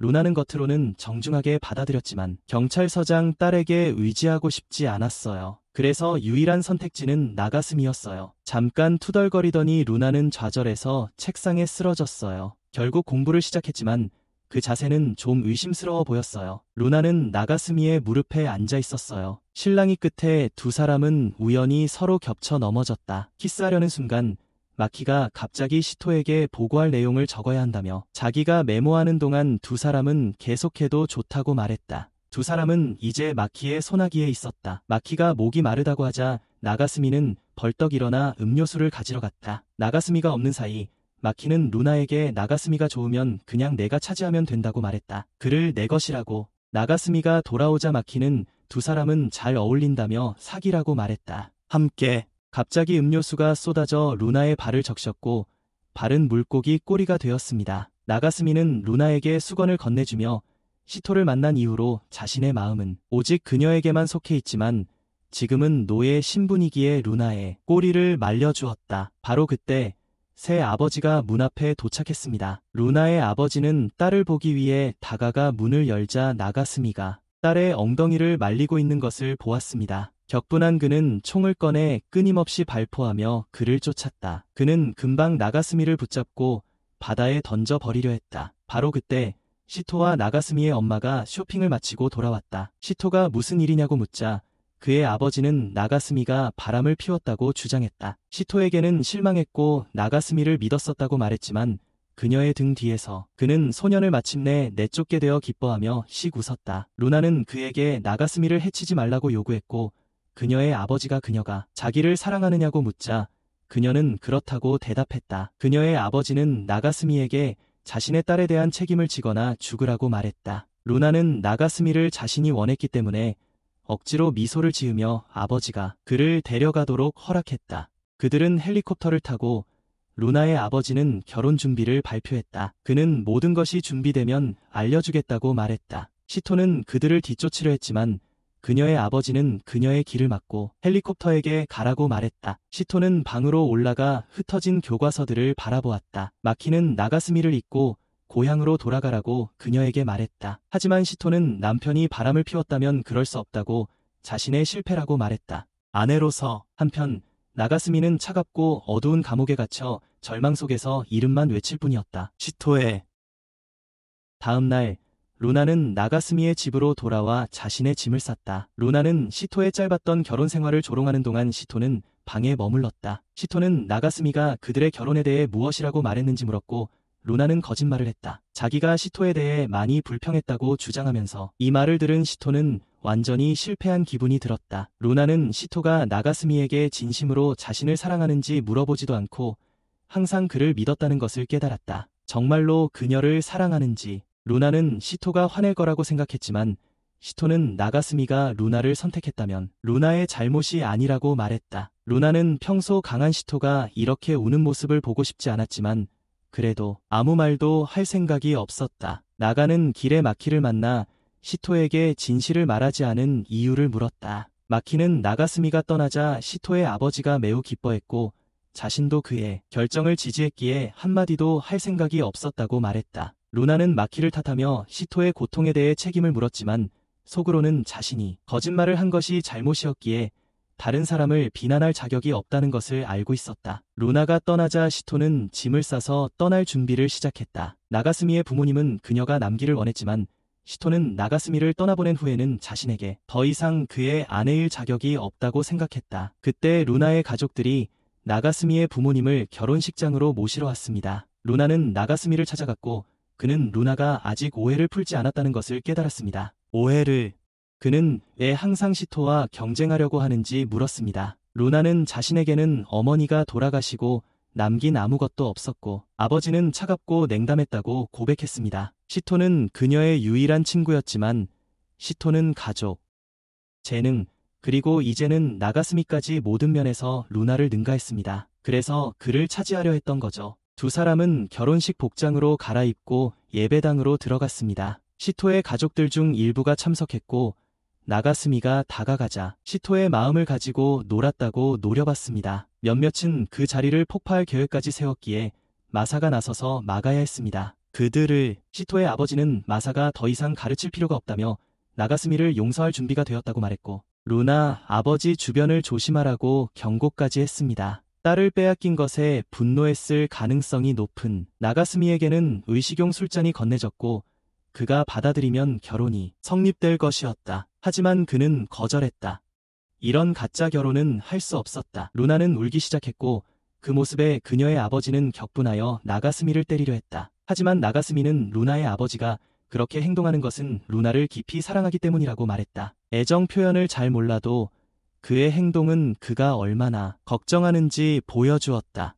루나는 겉으로는 정중하게 받아들였지만 경찰서장 딸에게 의지하고 싶지 않았어요. 그래서 유일한 선택지는 나가스미였어요. 잠깐 투덜거리더니 루나는 좌절해서 책상에 쓰러졌어요. 결국 공부를 시작했지만 그 자세는 좀 의심스러워 보였어요. 루나는 나가스미의 무릎에 앉아 있었어요. 실랑이 끝에 두 사람은 우연히 서로 겹쳐 넘어졌다. 키스하려는 순간 마키가 갑자기 시토에게 보고할 내용을 적어야 한다며 자기가 메모하는 동안 두 사람은 계속해도 좋다고 말했다. 두 사람은 이제 마키의 소나기에 있었다. 마키가 목이 마르다고 하자 나가스미는 벌떡 일어나 음료수를 가지러 갔다. 나가스미가 없는 사이 마키는 루나에게 나가스미가 좋으면 그냥 내가 차지하면 된다고 말했다. 그를 내 것이라고. 나가스미가 돌아오자 마키는 두 사람은 잘 어울린다며 사귀라고 말했다. 함께. 갑자기 음료수가 쏟아져 루나의 발을 적셨고 발은 물고기 꼬리가 되었습니다. 나가스미는 루나에게 수건을 건네주며 시토를 만난 이후로 자신의 마음은 오직 그녀에게만 속해 있지만 지금은 노예 신분이기에 루나의 꼬리를 말려주었다. 바로 그때 새 아버지가 문 앞에 도착했습니다. 루나의 아버지는 딸을 보기 위해 다가가 문을 열자 나가스미가 딸의 엉덩이를 말리고 있는 것을 보았습니다. 격분한 그는 총을 꺼내 끊임없이 발포하며 그를 쫓았다. 그는 금방 나가스미를 붙잡고 바다에 던져버리려 했다. 바로 그때 시토와 나가스미의 엄마가 쇼핑을 마치고 돌아왔다. 시토가 무슨 일이냐고 묻자 그의 아버지는 나가스미가 바람을 피웠다고 주장했다. 시토에게는 실망했고 나가스미를 믿었었다고 말했지만 그녀의 등 뒤에서 그는 소년을 마침내 내쫓게 되어 기뻐하며 씩 웃었다. 루나는 그에게 나가스미를 해치지 말라고 요구했고 그녀의 아버지가 그녀가 자기를 사랑하느냐고 묻자 그녀는 그렇다고 대답했다. 그녀의 아버지는 나가스미에게 자신의 딸에 대한 책임을 지거나 죽으라고 말했다. 루나는 나가스미를 자신이 원했기 때문에 억지로 미소를 지으며 아버지가 그를 데려가도록 허락했다. 그들은 헬리콥터를 타고 루나의 아버지는 결혼 준비를 발표했다. 그는 모든 것이 준비되면 알려주겠다고 말했다. 시토는 그들을 뒤쫓으려 했지만 그녀의 아버지는 그녀의 길을 막고 헬리콥터에게 가라고 말했다. 시토는 방으로 올라가 흩어진 교과서들을 바라보았다. 마키는 나가스미를 잊고 고향으로 돌아가라고 그녀에게 말했다. 하지만 시토는 남편이 바람을 피웠다면 그럴 수 없다고 자신의 실패라고 말했다. 아내로서. 한편 나가스미는 차갑고 어두운 감옥에 갇혀 절망 속에서 이름만 외칠 뿐이었다. 시토의. 다음 날 루나는 나가스미의 집으로 돌아와 자신의 짐을 쌌다. 루나는 시토의 짧았던 결혼 생활을 조롱하는 동안 시토는 방에 머물렀다. 시토는 나가스미가 그들의 결혼에 대해 무엇이라고 말했는지 물었고 루나는 거짓말을 했다. 자기가 시토에 대해 많이 불평했다고 주장하면서 이 말을 들은 시토는 완전히 실패한 기분이 들었다. 루나는 시토가 나가스미에게 진심으로 자신을 사랑하는지 물어보지도 않고 항상 그를 믿었다는 것을 깨달았다. 정말로 그녀를 사랑하는지. 루나는 시토가 화낼 거라고 생각했지만 시토는 나가스미가 루나를 선택했다면 루나의 잘못이 아니라고 말했다. 루나는 평소 강한 시토가 이렇게 우는 모습을 보고 싶지 않았지만 그래도 아무 말도 할 생각이 없었다. 나가는 길에 마키를 만나 시토에게 진실을 말하지 않은 이유를 물었다. 마키는 나가스미가 떠나자 시토의 아버지가 매우 기뻐했고 자신도 그의 결정을 지지했기에 한마디도 할 생각이 없었다고 말했다. 루나는 마키를 탓하며 시토의 고통에 대해 책임을 물었지만 속으로는 자신이 거짓말을 한 것이 잘못이었기에 다른 사람을 비난할 자격이 없다는 것을 알고 있었다. 루나가 떠나자 시토는 짐을 싸서 떠날 준비를 시작했다. 나가스미의 부모님은 그녀가 남기를 원했지만 시토는 나가스미를 떠나보낸 후에는 자신에게 더 이상 그의 아내일 자격이 없다고 생각했다. 그때 루나의 가족들이 나가스미의 부모님을 결혼식장으로 모시러 왔습니다. 루나는 나가스미를 찾아갔고 그는 루나가 아직 오해를 풀지 않았다는 것을 깨달았습니다. 오해를. 그는 왜 항상 시토와 경쟁하려고 하는지 물었습니다. 루나는 자신에게는 어머니가 돌아가시고 남긴 아무것도 없었고 아버지는 차갑고 냉담했다고 고백했습니다. 시토는 그녀의 유일한 친구였지만 시토는 가족, 재능, 그리고 이제는 나가스미까지 모든 면에서 루나를 능가했습니다. 그래서 그를 차지하려 했던 거죠. 두 사람은 결혼식 복장으로 갈아입고 예배당으로 들어갔습니다. 시토의 가족들 중 일부가 참석했고 나가스미가 다가가자 시토의 마음을 가지고 놀았다고 노려봤습니다. 몇몇은 그 자리를 폭파할 계획까지 세웠기에 마사가 나서서 막아야 했습니다. 그들을. 시토의 아버지는 마사가 더 이상 가르칠 필요가 없다며 나가스미를 용서할 준비가 되었다고 말했고 루나 아버지 주변을 조심하라고 경고까지 했습니다. 딸을 빼앗긴 것에 분노했을 가능성이 높은 나가스미에게는 의식용 술잔이 건네졌고 그가 받아들이면 결혼이 성립될 것이었다. 하지만 그는 거절했다. 이런 가짜 결혼은 할 수 없었다. 루나는 울기 시작했고 그 모습에 그녀의 아버지는 격분하여 나가스미를 때리려 했다. 하지만 나가스미는 루나의 아버지가 그렇게 행동하는 것은 루나를 깊이 사랑하기 때문이라고 말했다. 애정 표현을 잘 몰라도 그의 행동은 그가 얼마나 걱정하는지 보여주었다.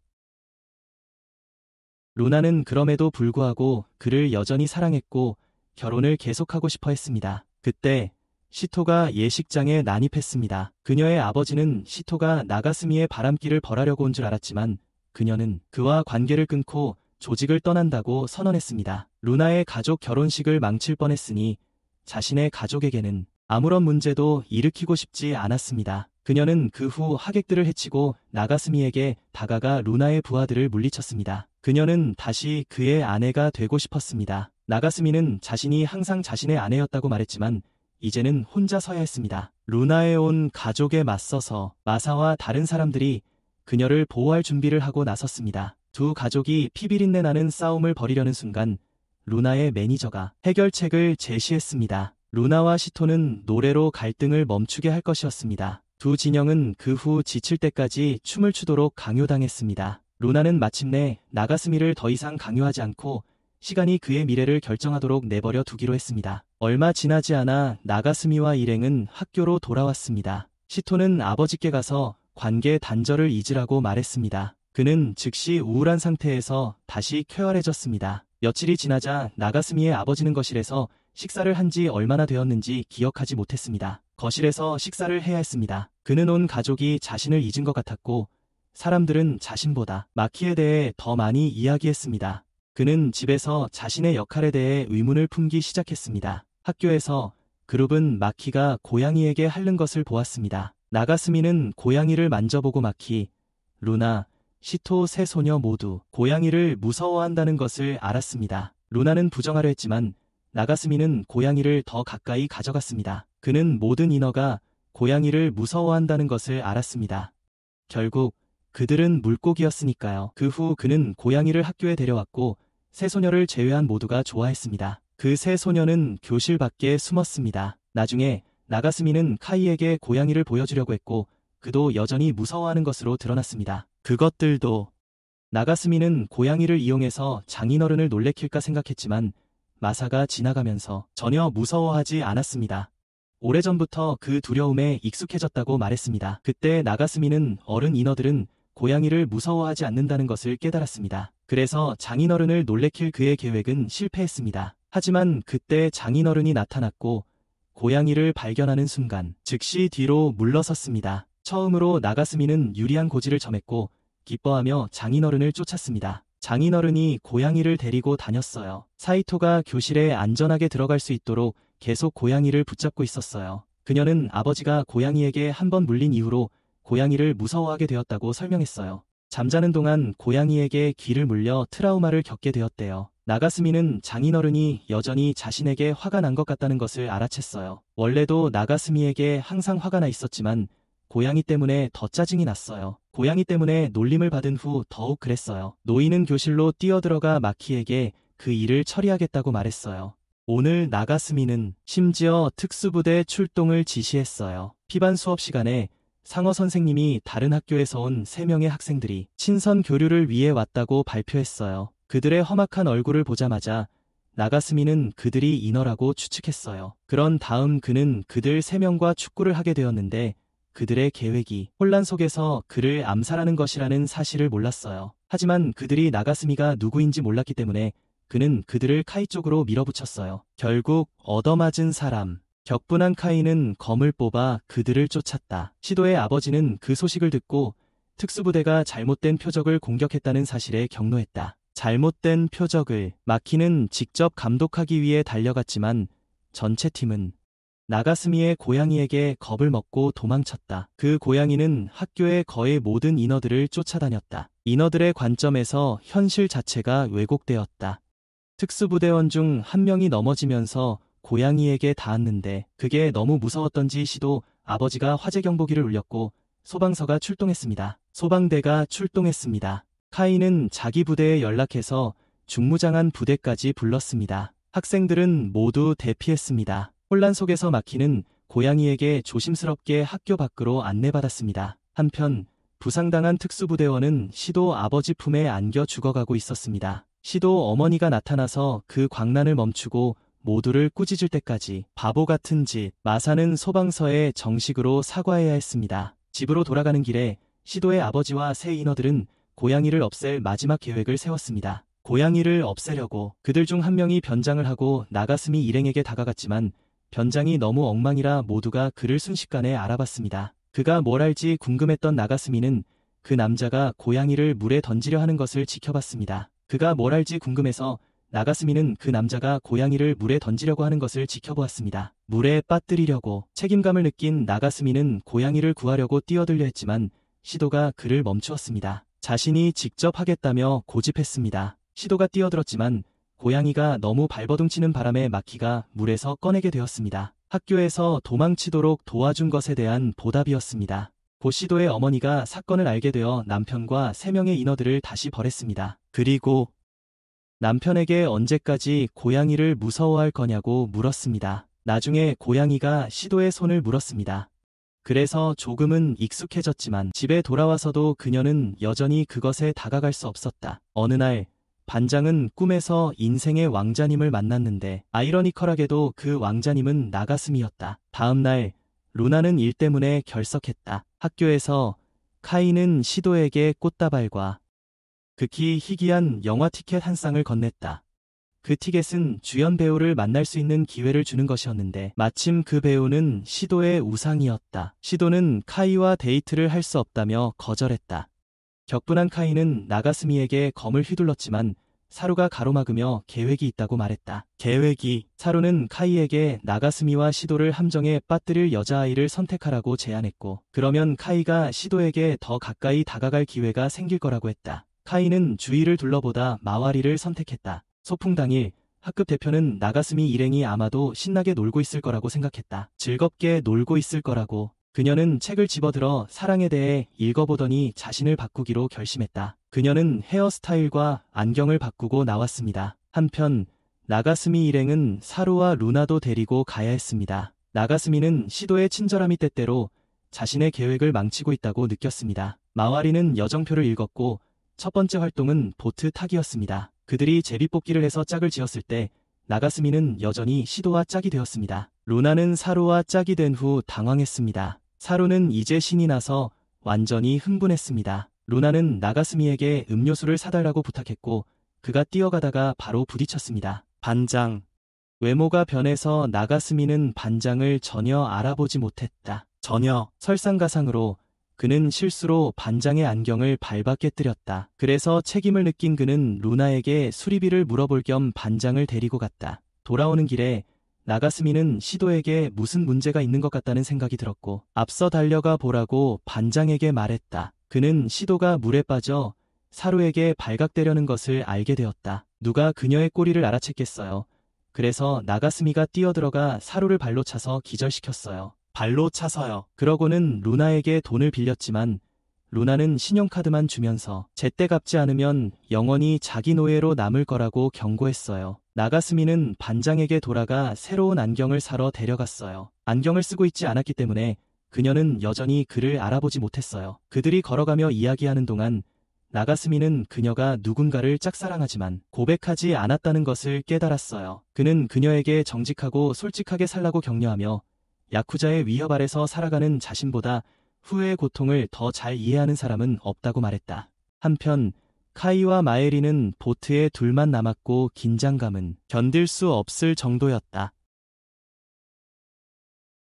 루나는 그럼에도 불구하고 그를 여전히 사랑했고 결혼을 계속하고 싶어 했습니다. 그때 시토가 예식장에 난입했습니다. 그녀의 아버지는 시토가 나가스미의 바람길을 벌하려고 온 줄 알았지만 그녀는 그와 관계를 끊고 조직을 떠난다고 선언했습니다. 루나의 가족 결혼식을 망칠 뻔했으니 자신의 가족에게는 아무런 문제도 일으키고 싶지 않았습니다. 그녀는 그 후 하객들을 해치고 나가스미에게 다가가 루나의 부하들을 물리쳤습니다. 그녀는 다시 그의 아내가 되고 싶었습니다. 나가스미는 자신이 항상 자신의 아내였다고 말했지만 이제는 혼자 서야 했습니다. 루나에 온 가족에 맞서서 마사와 다른 사람들이 그녀를 보호할 준비를 하고 나섰습니다. 두 가족이 피비린내 나는 싸움을 벌이려는 순간 루나의 매니저가 해결책을 제시했습니다. 루나와 시토는 노래로 갈등을 멈추게 할 것이었습니다. 두 진영은 그 후 지칠 때까지 춤을 추도록 강요당했습니다. 루나는 마침내 나가스미를 더 이상 강요하지 않고 시간이 그의 미래를 결정하도록 내버려 두기로 했습니다. 얼마 지나지 않아 나가스미와 일행은 학교로 돌아왔습니다. 시토는 아버지께 가서 관계 단절을 잊으라고 말했습니다. 그는 즉시 우울한 상태에서 다시 쾌활해졌습니다. 며칠이 지나자 나가스미의 아버지는 거실에서 식사를 한 지 얼마나 되었는지 기억하지 못했습니다. 거실에서 식사를 해야 했습니다. 그는 온 가족이 자신을 잊은 것 같았고 사람들은 자신보다 마키에 대해 더 많이 이야기했습니다. 그는 집에서 자신의 역할에 대해 의문을 품기 시작했습니다. 학교에서 그룹은 마키가 고양이에게 핥는 것을 보았습니다. 나가스미는 고양이를 만져보고 마키, 루나, 시토 세 소녀 모두 고양이를 무서워한다는 것을 알았습니다. 루나는 부정하려 했지만 나가스미는 고양이를 더 가까이 가져갔습니다. 그는 모든 인어가 고양이를 무서워한다는 것을 알았습니다. 결국 그들은 물고기였으니까요. 그 후 그는 고양이를 학교에 데려왔고 새소녀를 제외한 모두가 좋아했습니다. 그 세 소녀는 교실 밖에 숨었습니다. 나중에 나가스미는 카이에게 고양이를 보여주려고 했고 그도 여전히 무서워하는 것으로 드러났습니다. 그것들도 나가스미는 고양이를 이용해서 장인어른을 놀래킬까 생각했지만 마사가 지나가면서 전혀 무서워하지 않았습니다. 오래전부터 그 두려움에 익숙해졌다고 말했습니다. 그때 나가스미는 어른 인어들은 고양이를 무서워하지 않는다는 것을 깨달았습니다. 그래서 장인어른을 놀래킬 그의 계획은 실패했습니다. 하지만 그때 장인어른이 나타났고 고양이를 발견하는 순간 즉시 뒤로 물러섰습니다. 처음으로 나가스미는 유리한 고지를 점했고 기뻐하며 장인어른을 쫓았습니다. 장인어른이 고양이를 데리고 다녔어요. 사이토가 교실에 안전하게 들어갈 수 있도록 계속 고양이를 붙잡고 있었어요. 그녀는 아버지가 고양이에게 한 번 물린 이후로 고양이를 무서워하게 되었다고 설명했어요. 잠자는 동안 고양이에게 귀를 물려 트라우마를 겪게 되었대요. 나가스미는 장인어른이 여전히 자신에게 화가 난 것 같다는 것을 알아챘어요. 원래도 나가스미에게 항상 화가 나 있었지만 고양이 때문에 더 짜증이 났어요. 고양이 때문에 놀림을 받은 후 더욱 그랬어요. 노인은 교실로 뛰어들어가 마키에게 그 일을 처리하겠다고 말했어요. 오늘 나가스미는 심지어 특수부대 출동을 지시했어요. 피반 수업 시간에 상어 선생님이 다른 학교에서 온 3명의 학생들이 친선 교류를 위해 왔다고 발표했어요. 그들의 험악한 얼굴을 보자마자 나가스미는 그들이 인어라고 추측했어요. 그런 다음 그는 그들 3명과 축구를 하게 되었는데 그들의 계획이 혼란 속에서 그를 암살하는 것이라는 사실을 몰랐어요. 하지만 그들이 나가스미가 누구인지 몰랐기 때문에 그는 그들을 카이 쪽으로 밀어붙였어요. 결국 얻어맞은 사람. 격분한 카이는 검을 뽑아 그들을 쫓았다. 시도의 아버지는 그 소식을 듣고 특수부대가 잘못된 표적을 공격했다는 사실에 경노했다. 잘못된 표적을 마키는 직접 감독하기 위해 달려갔지만 전체 팀은 나가스미의 고양이에게 겁을 먹고 도망쳤다. 그 고양이는 학교의 거의 모든 인어들을 쫓아다녔다. 인어들의 관점에서 현실 자체가 왜곡되었다. 특수부대원 중 한 명이 넘어지면서 고양이에게 닿았는데 그게 너무 무서웠던지 시도 아버지가 화재 경보기를 울렸고 소방서가 출동했습니다. 소방대가 출동했습니다. 카이는 자기 부대에 연락해서 중무장한 부대까지 불렀습니다. 학생들은 모두 대피했습니다. 혼란 속에서 마키는 고양이에게 조심스럽게 학교 밖으로 안내받았습니다. 한편 부상당한 특수부대원은 시도 아버지 품에 안겨 죽어가고 있었습니다. 시도 어머니가 나타나서 그 광란을 멈추고 모두를 꾸짖을 때까지 바보 같은 짓. 마사는 소방서에 정식으로 사과해야 했습니다. 집으로 돌아가는 길에 시도의 아버지와 새 인어들은 고양이를 없앨 마지막 계획을 세웠습니다. 고양이를 없애려고 그들 중 한 명이 변장을 하고 나가스미 일행에게 다가갔지만 변장이 너무 엉망이라 모두가 그를 순식간에 알아봤습니다. 그가 뭘 할지 궁금했던 나가스미는 그 남자가 고양이를 물에 던지려 하는 것을 지켜봤습니다. 그가 뭘 할지 궁금해서 나가스미는 그 남자가 고양이를 물에 던지려고 하는 것을 지켜보았습니다. 물에 빠뜨리려고 책임감을 느낀 나가스미는 고양이를 구하려고 뛰어들려 했지만 시도가 그를 멈추었습니다. 자신이 직접 하겠다며 고집했습니다. 시도가 뛰어들었지만 고양이가 너무 발버둥치는 바람에 마키가 물에서 꺼내게 되었습니다. 학교에서 도망치도록 도와준 것에 대한 보답이었습니다. 고 시도의 어머니가 사건을 알게 되어 남편과 3명의 인어들을 다시 벌했습니다. 그리고 남편에게 언제까지 고양이를 무서워할 거냐고 물었습니다. 나중에 고양이가 시도의 손을 물었습니다. 그래서 조금은 익숙해졌지만 집에 돌아와서도 그녀는 여전히 그것에 다가갈 수 없었다. 어느 날 반장은 꿈에서 인생의 왕자님을 만났는데 아이러니컬하게도 그 왕자님은 나가스미였다. 다음 날 루나는 일 때문에 결석했다. 학교에서 카이는 시도에게 꽃다발과 극히 희귀한 영화 티켓 한 쌍을 건넸다. 그 티켓은 주연 배우를 만날 수 있는 기회를 주는 것이었는데 마침 그 배우는 시도의 우상이었다. 시도는 카이와 데이트를 할 수 없다며 거절했다. 격분한 카이는 나가스미에게 검을 휘둘렀지만 사루가 가로막으며 계획이 있다고 말했다. 사루는 카이에게 나가스미와 시도를 함정에 빠뜨릴 여자아이를 선택하라고 제안했고 그러면 카이가 시도에게 더 가까이 다가갈 기회가 생길 거라고 했다. 카이는 주위를 둘러보다 마와리를 선택했다. 소풍 당일 학급 대표는 나가스미 일행이 아마도 신나게 놀고 있을 거라고 생각했다. 즐겁게 놀고 있을 거라고. 그녀는 책을 집어들어 사랑에 대해 읽어보더니 자신을 바꾸기로 결심했다. 그녀는 헤어스타일과 안경을 바꾸고 나왔습니다. 한편 나가스미 일행은 사루와 루나도 데리고 가야 했습니다. 나가스미는 시도의 친절함이 때때로 자신의 계획을 망치고 있다고 느꼈습니다. 마와리는 여정표를 읽었고 첫 번째 활동은 보트 타기였습니다. 그들이 제비뽑기를 해서 짝을 지었을 때 나가스미는 여전히 시도와 짝이 되었습니다. 루나는 사루와 짝이 된 후 당황했습니다. 사루는 이제 신이 나서 완전히 흥분했습니다. 루나는 나가스미에게 음료수를 사달라고 부탁했고 그가 뛰어가다가 바로 부딪혔습니다. 반장. 외모가 변해서 나가스미는 반장을 전혀 알아보지 못했다. 전혀. 설상가상으로 그는 실수로 반장의 안경을 밟아 깨뜨렸다. 그래서 책임을 느낀 그는 루나에게 수리비를 물어볼 겸 반장을 데리고 갔다. 돌아오는 길에 나가스미는 시도에게 무슨 문제가 있는 것 같다는 생각이 들었고 앞서 달려가 보라고 반장에게 말했다. 그는 시도가 물에 빠져 사루에게 발각되려는 것을 알게 되었다. 누가 그녀의 꼬리를 알아챘겠어요. 그래서 나가스미가 뛰어들어가 사루를 발로 차서 기절시켰어요. 발로 차서요. 그러고는 루나에게 돈을 빌렸지만 루나는 신용카드만 주면서 제때 갚지 않으면 영원히 자기 노예로 남을 거라고 경고했어요. 나가스미는 반장에게 돌아가 새로운 안경을 사러 데려갔어요. 안경을 쓰고 있지 않았기 때문에 그녀는 여전히 그를 알아보지 못했어요. 그들이 걸어가며 이야기하는 동안 나가스미는 그녀가 누군가를 짝사랑하지만 고백하지 않았다는 것을 깨달았어요. 그는 그녀에게 정직하고 솔직하게 살라고 격려하며 야쿠자의 위협 아래서 살아가는 자신보다 후회의 고통을 더 잘 이해하는 사람은 없다고 말했다. 한편 카이와 마에리는 보트에 둘만 남았고 긴장감은 견딜 수 없을 정도였다.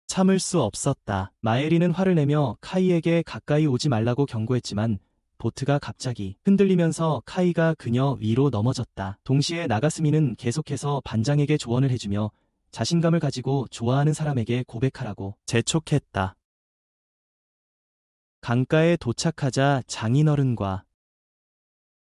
참을 수 없었다. 마에리는 화를 내며 카이에게 가까이 오지 말라고 경고했지만 보트가 갑자기 흔들리면서 카이가 그녀 위로 넘어졌다. 동시에 나가스미는 계속해서 반장에게 조언을 해주며 자신감을 가지고 좋아하는 사람에게 고백하라고 재촉했다. 강가에 도착하자 장인어른과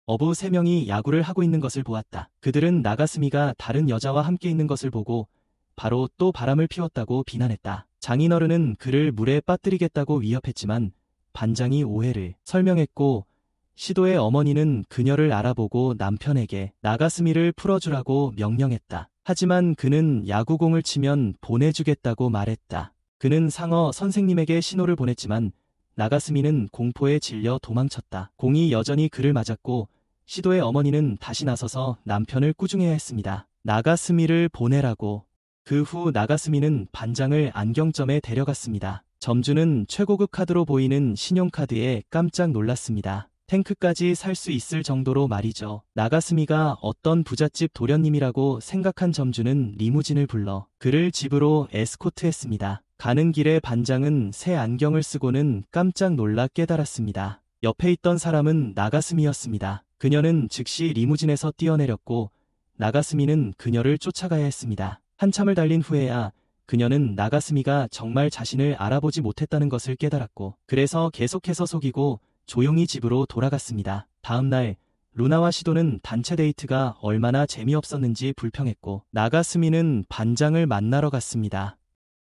어부 3명이 야구를 하고 있는 것을 보았다. 그들은 나가스미가 다른 여자와 함께 있는 것을 보고 바로 또 바람을 피웠다고 비난했다. 장인어른은 그를 물에 빠뜨리겠다고 위협했지만 반장이 오해를 설명했고 시도의 어머니는 그녀를 알아보고 남편에게 나가스미를 풀어주라고 명령했다. 하지만 그는 야구공을 치면 보내주겠다고 말했다. 그는 상어 선생님에게 신호를 보냈지만 나가스미는 공포에 질려 도망쳤다. 공이 여전히 그를 맞았고 시도의 어머니는 다시 나서서 남편을 꾸중해야 했습니다. 나가스미를 보내라고. 그 후 나가스미는 반장을 안경점에 데려갔습니다. 점주는 최고급 카드로 보이는 신용카드에 깜짝 놀랐습니다. 탱크까지 살 수 있을 정도로 말이죠. 나가스미가 어떤 부잣집 도련님이라고 생각한 점주는 리무진을 불러 그를 집으로 에스코트했습니다. 가는 길에 반장은 새 안경을 쓰고는 깜짝 놀라 깨달았습니다. 옆에 있던 사람은 나가스미였습니다. 그녀는 즉시 리무진에서 뛰어내렸고 나가스미는 그녀를 쫓아가야 했습니다. 한참을 달린 후에야 그녀는 나가스미가 정말 자신을 알아보지 못했다는 것을 깨달았고 그래서 계속해서 속이고 조용히 집으로 돌아갔습니다. 다음 날 루나와 시도는 단체 데이트가 얼마나 재미없었는지 불평했고 나가스미는 반장을 만나러 갔습니다.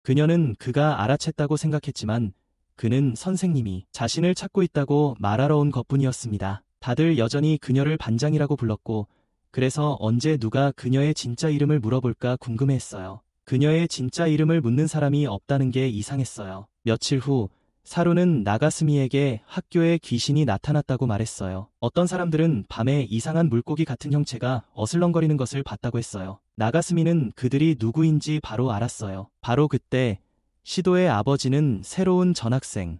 그녀는 그가 알아챘다고 생각했지만 그는 선생님이 자신을 찾고 있다고 말하러 온 것뿐이었습니다. 다들 여전히 그녀를 반장이라고 불렀고 그래서 언제 누가 그녀의 진짜 이름을 물어볼까 궁금해했어요. 그녀의 진짜 이름을 묻는 사람이 없다는 게 이상했어요. 며칠 후 사루는 나가스미에게 학교에 귀신이 나타났다고 말했어요. 어떤 사람들은 밤에 이상한 물고기 같은 형체가 어슬렁거리는 것을 봤다고 했어요. 나가스미는 그들이 누구인지 바로 알았어요. 바로 그때 시도의 아버지는 새로운 전학생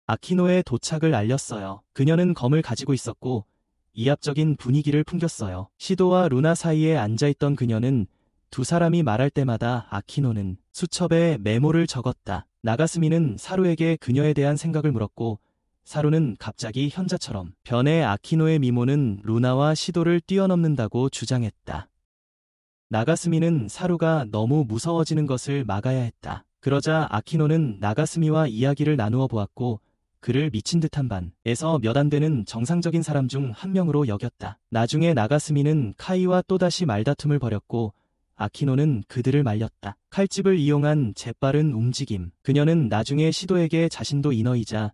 아키노의 도착을 알렸어요. 그녀는 검을 가지고 있었고 이합적인 분위기를 풍겼어요. 시도와 루나 사이에 앉아있던 그녀는 두 사람이 말할 때마다 아키노는 수첩에 메모를 적었다. 나가스미는 사루에게 그녀에 대한 생각을 물었고 사루는 갑자기 현자처럼 변해 아키노의 미모는 루나와 시도를 뛰어넘는다고 주장했다. 나가스미는 사루가 너무 무서워지는 것을 막아야 했다. 그러자 아키노는 나가스미와 이야기를 나누어 보았고 그를 미친 듯한 반에서 몇 안 되는 정상적인 사람 중 한 명으로 여겼다. 나중에 나가스미는 카이와 또다시 말다툼을 벌였고 아키노는 그들을 말렸다. 칼집을 이용한 재빠른 움직임. 그녀는 나중에 시도에게 자신도 인어이자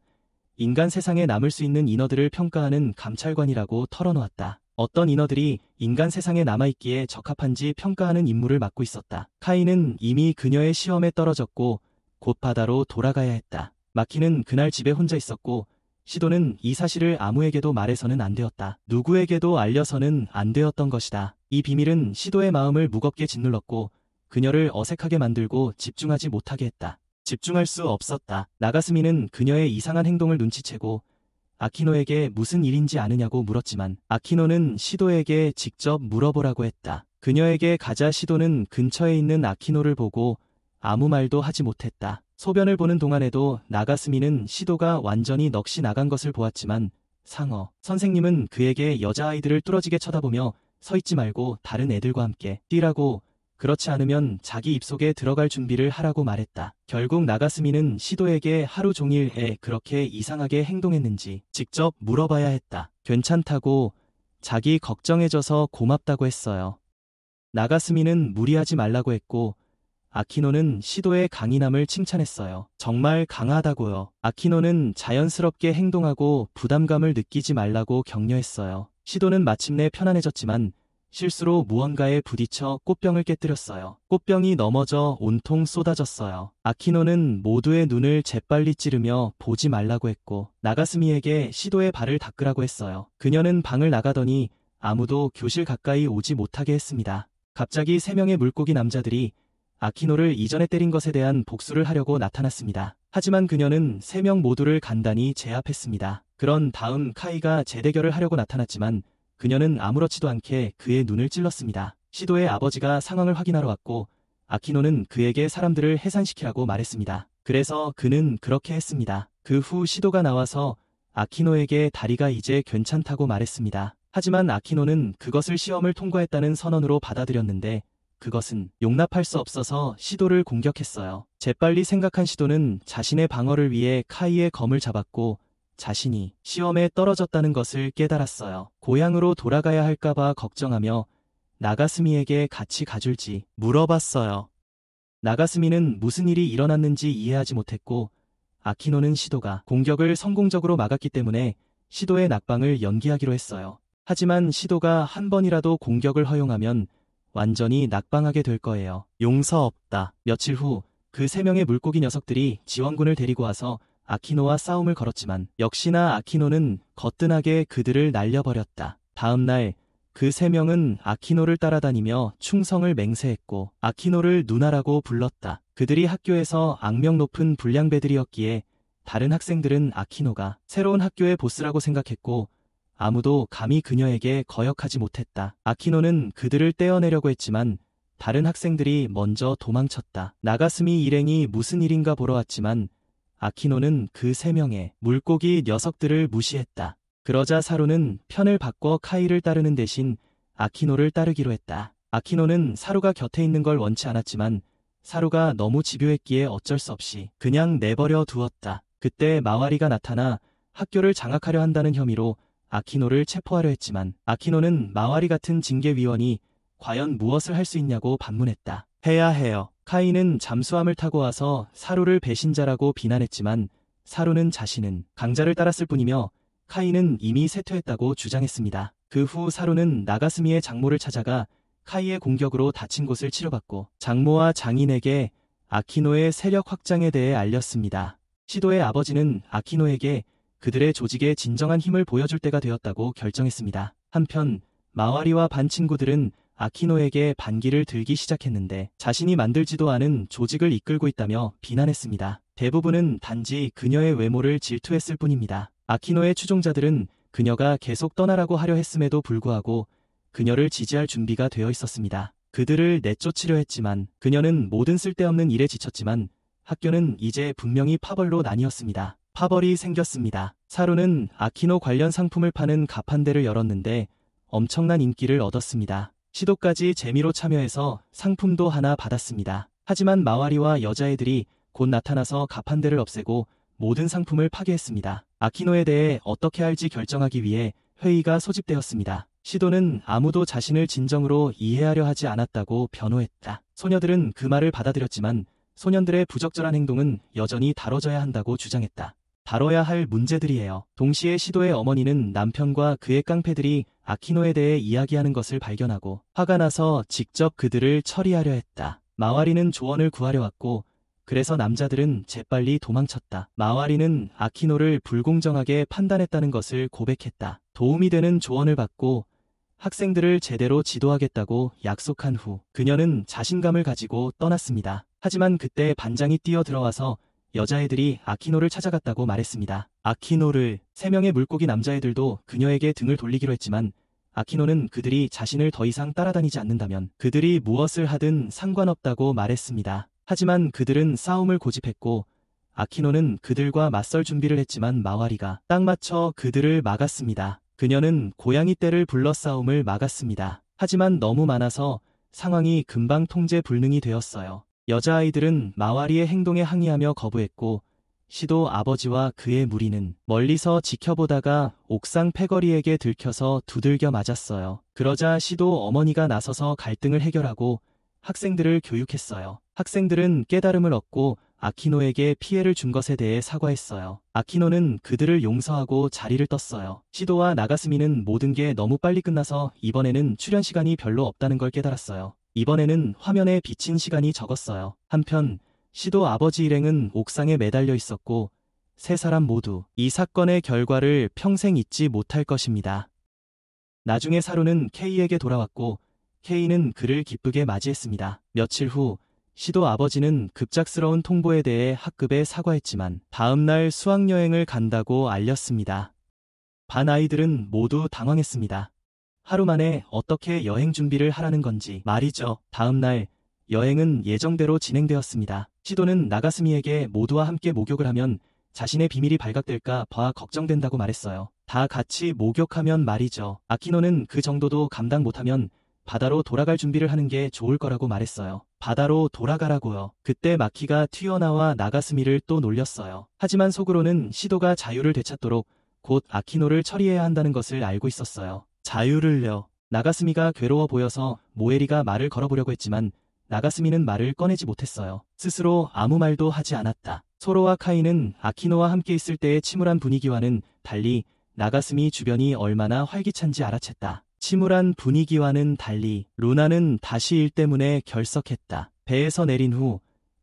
인간 세상에 남을 수 있는 인어들을 평가하는 감찰관이라고 털어놓았다. 어떤 인어들이 인간 세상에 남아있기에 적합한지 평가하는 임무를 맡고 있었다. 카이는 이미 그녀의 시험에 떨어졌고 곧 바다로 돌아가야 했다. 마키는 그날 집에 혼자 있었고 시도는 이 사실을 아무에게도 말해서는 안 되었다. 누구에게도 알려서는 안 되었던 것이다. 이 비밀은 시도의 마음을 무겁게 짓눌렀고 그녀를 어색하게 만들고 집중하지 못하게 했다. 집중할 수 없었다. 나가스미는 그녀의 이상한 행동을 눈치채고 아키노에게 무슨 일인지 아느냐고 물었지만 아키노는 시도에게 직접 물어보라고 했다. 그녀에게 가자 시도는 근처에 있는 아키노를 보고 아무 말도 하지 못했다. 소변을 보는 동안에도 나가스미는 시도가 완전히 넋이 나간 것을 보았지만 상어 선생님은 그에게 여자아이들을 뚫어지게 쳐다보며 서 있지 말고 다른 애들과 함께 뛰라고, 그렇지 않으면 자기 입속에 들어갈 준비를 하라고 말했다. 결국 나가스미는 시도에게 하루 종일 그렇게 이상하게 행동했는지 직접 물어봐야 했다. 괜찮다고, 자기 걱정해줘서 고맙다고 했어요. 나가스미는 무리하지 말라고 했고 아키노는 시도의 강인함을 칭찬했어요. 정말 강하다고요. 아키노는 자연스럽게 행동하고 부담감을 느끼지 말라고 격려했어요. 시도는 마침내 편안해졌지만 실수로 무언가에 부딪혀 꽃병을 깨뜨렸어요. 꽃병이 넘어져 온통 쏟아졌어요. 아키노는 모두의 눈을 재빨리 찌르며 보지 말라고 했고 나가스미에게 시도의 발을 닦으라고 했어요. 그녀는 방을 나가더니 아무도 교실 가까이 오지 못하게 했습니다. 갑자기 3명의 물고기 남자들이 아키노를 이전에 때린 것에 대한 복수를 하려고 나타났습니다. 하지만 그녀는 3명 모두를 간단히 제압했습니다. 그런 다음 카이가 재대결을 하려고 나타났지만 그녀는 아무렇지도 않게 그의 눈을 찔렀습니다. 시도의 아버지가 상황을 확인하러 왔고 아키노는 그에게 사람들을 해산시키라고 말했습니다. 그래서 그는 그렇게 했습니다. 그 후 시도가 나와서 아키노에게 다리가 이제 괜찮다고 말했습니다. 하지만 아키노는 그것을 시험을 통과했다는 선언으로 받아들였는데 그것은 용납할 수 없어서 시도를 공격했어요. 재빨리 생각한 시도는 자신의 방어를 위해 카이의 검을 잡았고 자신이 시험에 떨어졌다는 것을 깨달았어요. 고향으로 돌아가야 할까봐 걱정하며 나가스미에게 같이 가줄지 물어봤어요. 나가스미는 무슨 일이 일어났는지 이해하지 못했고 아키노는 시도가 공격을 성공적으로 막았기 때문에 시도의 낙방을 연기하기로 했어요. 하지만 시도가 한 번이라도 공격을 허용하면 완전히 낙방하게 될 거예요. 용서 없다. 며칠 후 그 3명의 물고기 녀석들이 지원군을 데리고 와서 아키노와 싸움을 걸었지만 역시나 아키노는 거뜬하게 그들을 날려버렸다. 다음 날 그 3명은 아키노를 따라다니며 충성을 맹세했고 아키노를 누나라고 불렀다. 그들이 학교에서 악명 높은 불량배들이었기에 다른 학생들은 아키노가 새로운 학교의 보스라고 생각했고 아무도 감히 그녀에게 거역하지 못했다. 아키노는 그들을 떼어내려고 했지만 다른 학생들이 먼저 도망쳤다. 나가스미 일행이 무슨 일인가 보러 왔지만 아키노는 그 3명의 물고기 녀석들을 무시했다. 그러자 사루는 편을 바꿔 카이를 따르는 대신 아키노를 따르기로 했다. 아키노는 사루가 곁에 있는 걸 원치 않았지만 사루가 너무 집요했기에 어쩔 수 없이 그냥 내버려 두었다. 그때 마와리가 나타나 학교를 장악하려 한다는 혐의로 아키노를 체포하려 했지만 아키노는 마와리 같은 징계위원이 과연 무엇을 할 수 있냐고 반문했다. 해야 해요. 카이는 잠수함을 타고 와서 사루를 배신자라고 비난했지만 사루는 자신은 강자를 따랐을 뿐이며 카이는 이미 쇠퇴했다고 주장했습니다. 그 후 사루는 나가스미의 장모를 찾아가 카이의 공격으로 다친 곳을 치료받고 장모와 장인에게 아키노의 세력 확장에 대해 알렸습니다. 시도의 아버지는 아키노에게 그들의 조직에 진정한 힘을 보여줄 때가 되었다고 결정했습니다. 한편 마와리와 반 친구들은 아키노에게 반기를 들기 시작했는데 자신이 만들지도 않은 조직을 이끌고 있다며 비난했습니다. 대부분은 단지 그녀의 외모를 질투했을 뿐입니다. 아키노의 추종자들은 그녀가 계속 떠나라고 하려 했음에도 불구하고 그녀를 지지할 준비가 되어 있었습니다. 그들을 내쫓으려 했지만 그녀는 모든 쓸데없는 일에 지쳤지만 학교는 이제 분명히 파벌로 나뉘었습니다. 파벌이 생겼습니다. 사루는 아키노 관련 상품을 파는 가판대를 열었는데 엄청난 인기를 얻었습니다. 시도까지 재미로 참여해서 상품도 하나 받았습니다. 하지만 마와리와 여자애들이 곧 나타나서 가판대를 없애고 모든 상품을 파괴했습니다. 아키노에 대해 어떻게 할지 결정하기 위해 회의가 소집되었습니다. 시도는 아무도 자신을 진정으로 이해하려 하지 않았다고 변호했다. 소녀들은 그 말을 받아들였지만 소년들의 부적절한 행동은 여전히 다뤄져야 한다고 주장했다. 다뤄야 할 문제들이에요. 동시에 시도의 어머니는 남편과 그의 깡패들이 아키노에 대해 이야기하는 것을 발견하고 화가 나서 직접 그들을 처리하려 했다. 마와리는 조언을 구하려 왔고 그래서 남자들은 재빨리 도망쳤다. 마와리는 아키노를 불공정하게 판단했다는 것을 고백했다. 도움이 되는 조언을 받고 학생들을 제대로 지도하겠다고 약속한 후 그녀는 자신감을 가지고 떠났습니다. 하지만 그때 반장이 뛰어들어와서 여자애들이 아키노를 찾아갔다고 말했습니다. 아키노를 3명의 물고기 남자애들도 그녀에게 등을 돌리기로 했지만 아키노는 그들이 자신을 더 이상 따라다니지 않는다면 그들이 무엇을 하든 상관없다고 말했습니다. 하지만 그들은 싸움을 고집했고 아키노는 그들과 맞설 준비를 했지만 마와리가 딱 맞춰 그들을 막았습니다. 그녀는 고양이 떼를 불러 싸움을 막았습니다. 하지만 너무 많아서 상황이 금방 통제 불능이 되었어요. 여자아이들은 마와리의 행동에 항의하며 거부했고 시도 아버지와 그의 무리는 멀리서 지켜보다가 옥상 패거리에게 들켜서 두들겨 맞았어요. 그러자 시도 어머니가 나서서 갈등을 해결하고 학생들을 교육했어요. 학생들은 깨달음을 얻고 아키노에게 피해를 준 것에 대해 사과했어요. 아키노는 그들을 용서하고 자리를 떴어요. 시도와 나가스미는 모든 게 너무 빨리 끝나서 이번에는 출연 시간이 별로 없다는 걸 깨달았어요. 이번에는 화면에 비친 시간이 적었어요. 한편 시도 아버지 일행은 옥상에 매달려 있었고 3사람 모두 이 사건의 결과를 평생 잊지 못할 것입니다. 나중에 사루는 케이에게 돌아왔고 케이는 그를 기쁘게 맞이했습니다. 며칠 후 시도 아버지는 급작스러운 통보에 대해 학급에 사과했지만 다음날 수학여행을 간다고 알렸습니다. 반 아이들은 모두 당황했습니다. 하루 만에 어떻게 여행 준비를 하라는 건지 말이죠. 다음날 여행은 예정대로 진행되었습니다. 시도는 나가스미에게 모두와 함께 목욕을 하면 자신의 비밀이 발각될까 봐 걱정된다고 말했어요. 다 같이 목욕하면 말이죠. 아키노는 그 정도도 감당 못하면 바다로 돌아갈 준비를 하는 게 좋을 거라고 말했어요. 바다로 돌아가라고요. 그때 마키가 튀어나와 나가스미를 또 놀렸어요. 하지만 속으로는 시도가 자유를 되찾도록 곧 아키노를 처리해야 한다는 것을 알고 있었어요. 자유를요. 나가스미가 괴로워 보여서 모에리가 말을 걸어보려고 했지만 나가스미는 말을 꺼내지 못했어요. 스스로 아무 말도 하지 않았다. 소로와 카이는 아키노와 함께 있을 때의 침울한 분위기와는 달리 나가스미 주변이 얼마나 활기찬지 알아챘다. 침울한 분위기와는 달리 루나는 다시 일 때문에 결석했다. 배에서 내린 후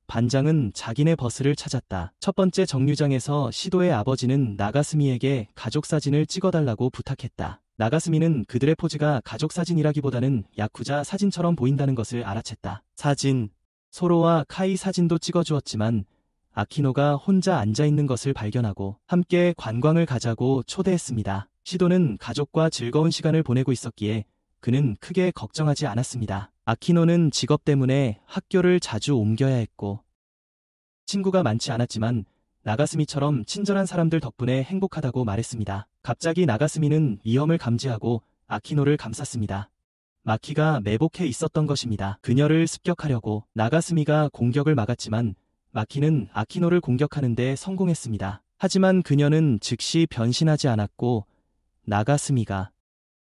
반장은 자기네 버스를 찾았다. 첫 번째 정류장에서 시도의 아버지는 나가스미에게 가족사진을 찍어달라고 부탁했다. 나가스미는 그들의 포즈가 가족사진이라기보다는 야쿠자 사진처럼 보인다는 것을 알아챘다. 사진, 소로와 카이 사진도 찍어주었지만 아키노가 혼자 앉아있는 것을 발견하고 함께 관광을 가자고 초대했습니다. 시도는 가족과 즐거운 시간을 보내고 있었기에 그는 크게 걱정하지 않았습니다. 아키노는 직업 때문에 학교를 자주 옮겨야 했고 친구가 많지 않았지만 나가스미처럼 친절한 사람들 덕분에 행복하다고 말했습니다. 갑자기 나가스미는 위험을 감지하고 아키노를 감쌌습니다. 마키가 매복해 있었던 것입니다. 그녀를 습격하려고 나가스미가 공격을 막았지만 마키는 아키노를 공격하는데 성공했습니다. 하지만 그녀는 즉시 변신하지 않았고 나가스미가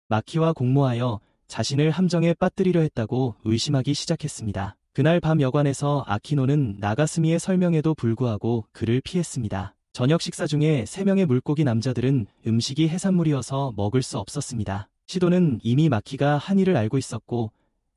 마키와 공모하여 자신을 함정에 빠뜨리려 했다고 의심하기 시작했습니다. 그날 밤 여관에서 아키노는 나가스미의 설명에도 불구하고 그를 피했습니다. 저녁 식사 중에 3명의 물고기 남자들은 음식이 해산물이어서 먹을 수 없었습니다. 시도는 이미 마키가 한 일을 알고 있었고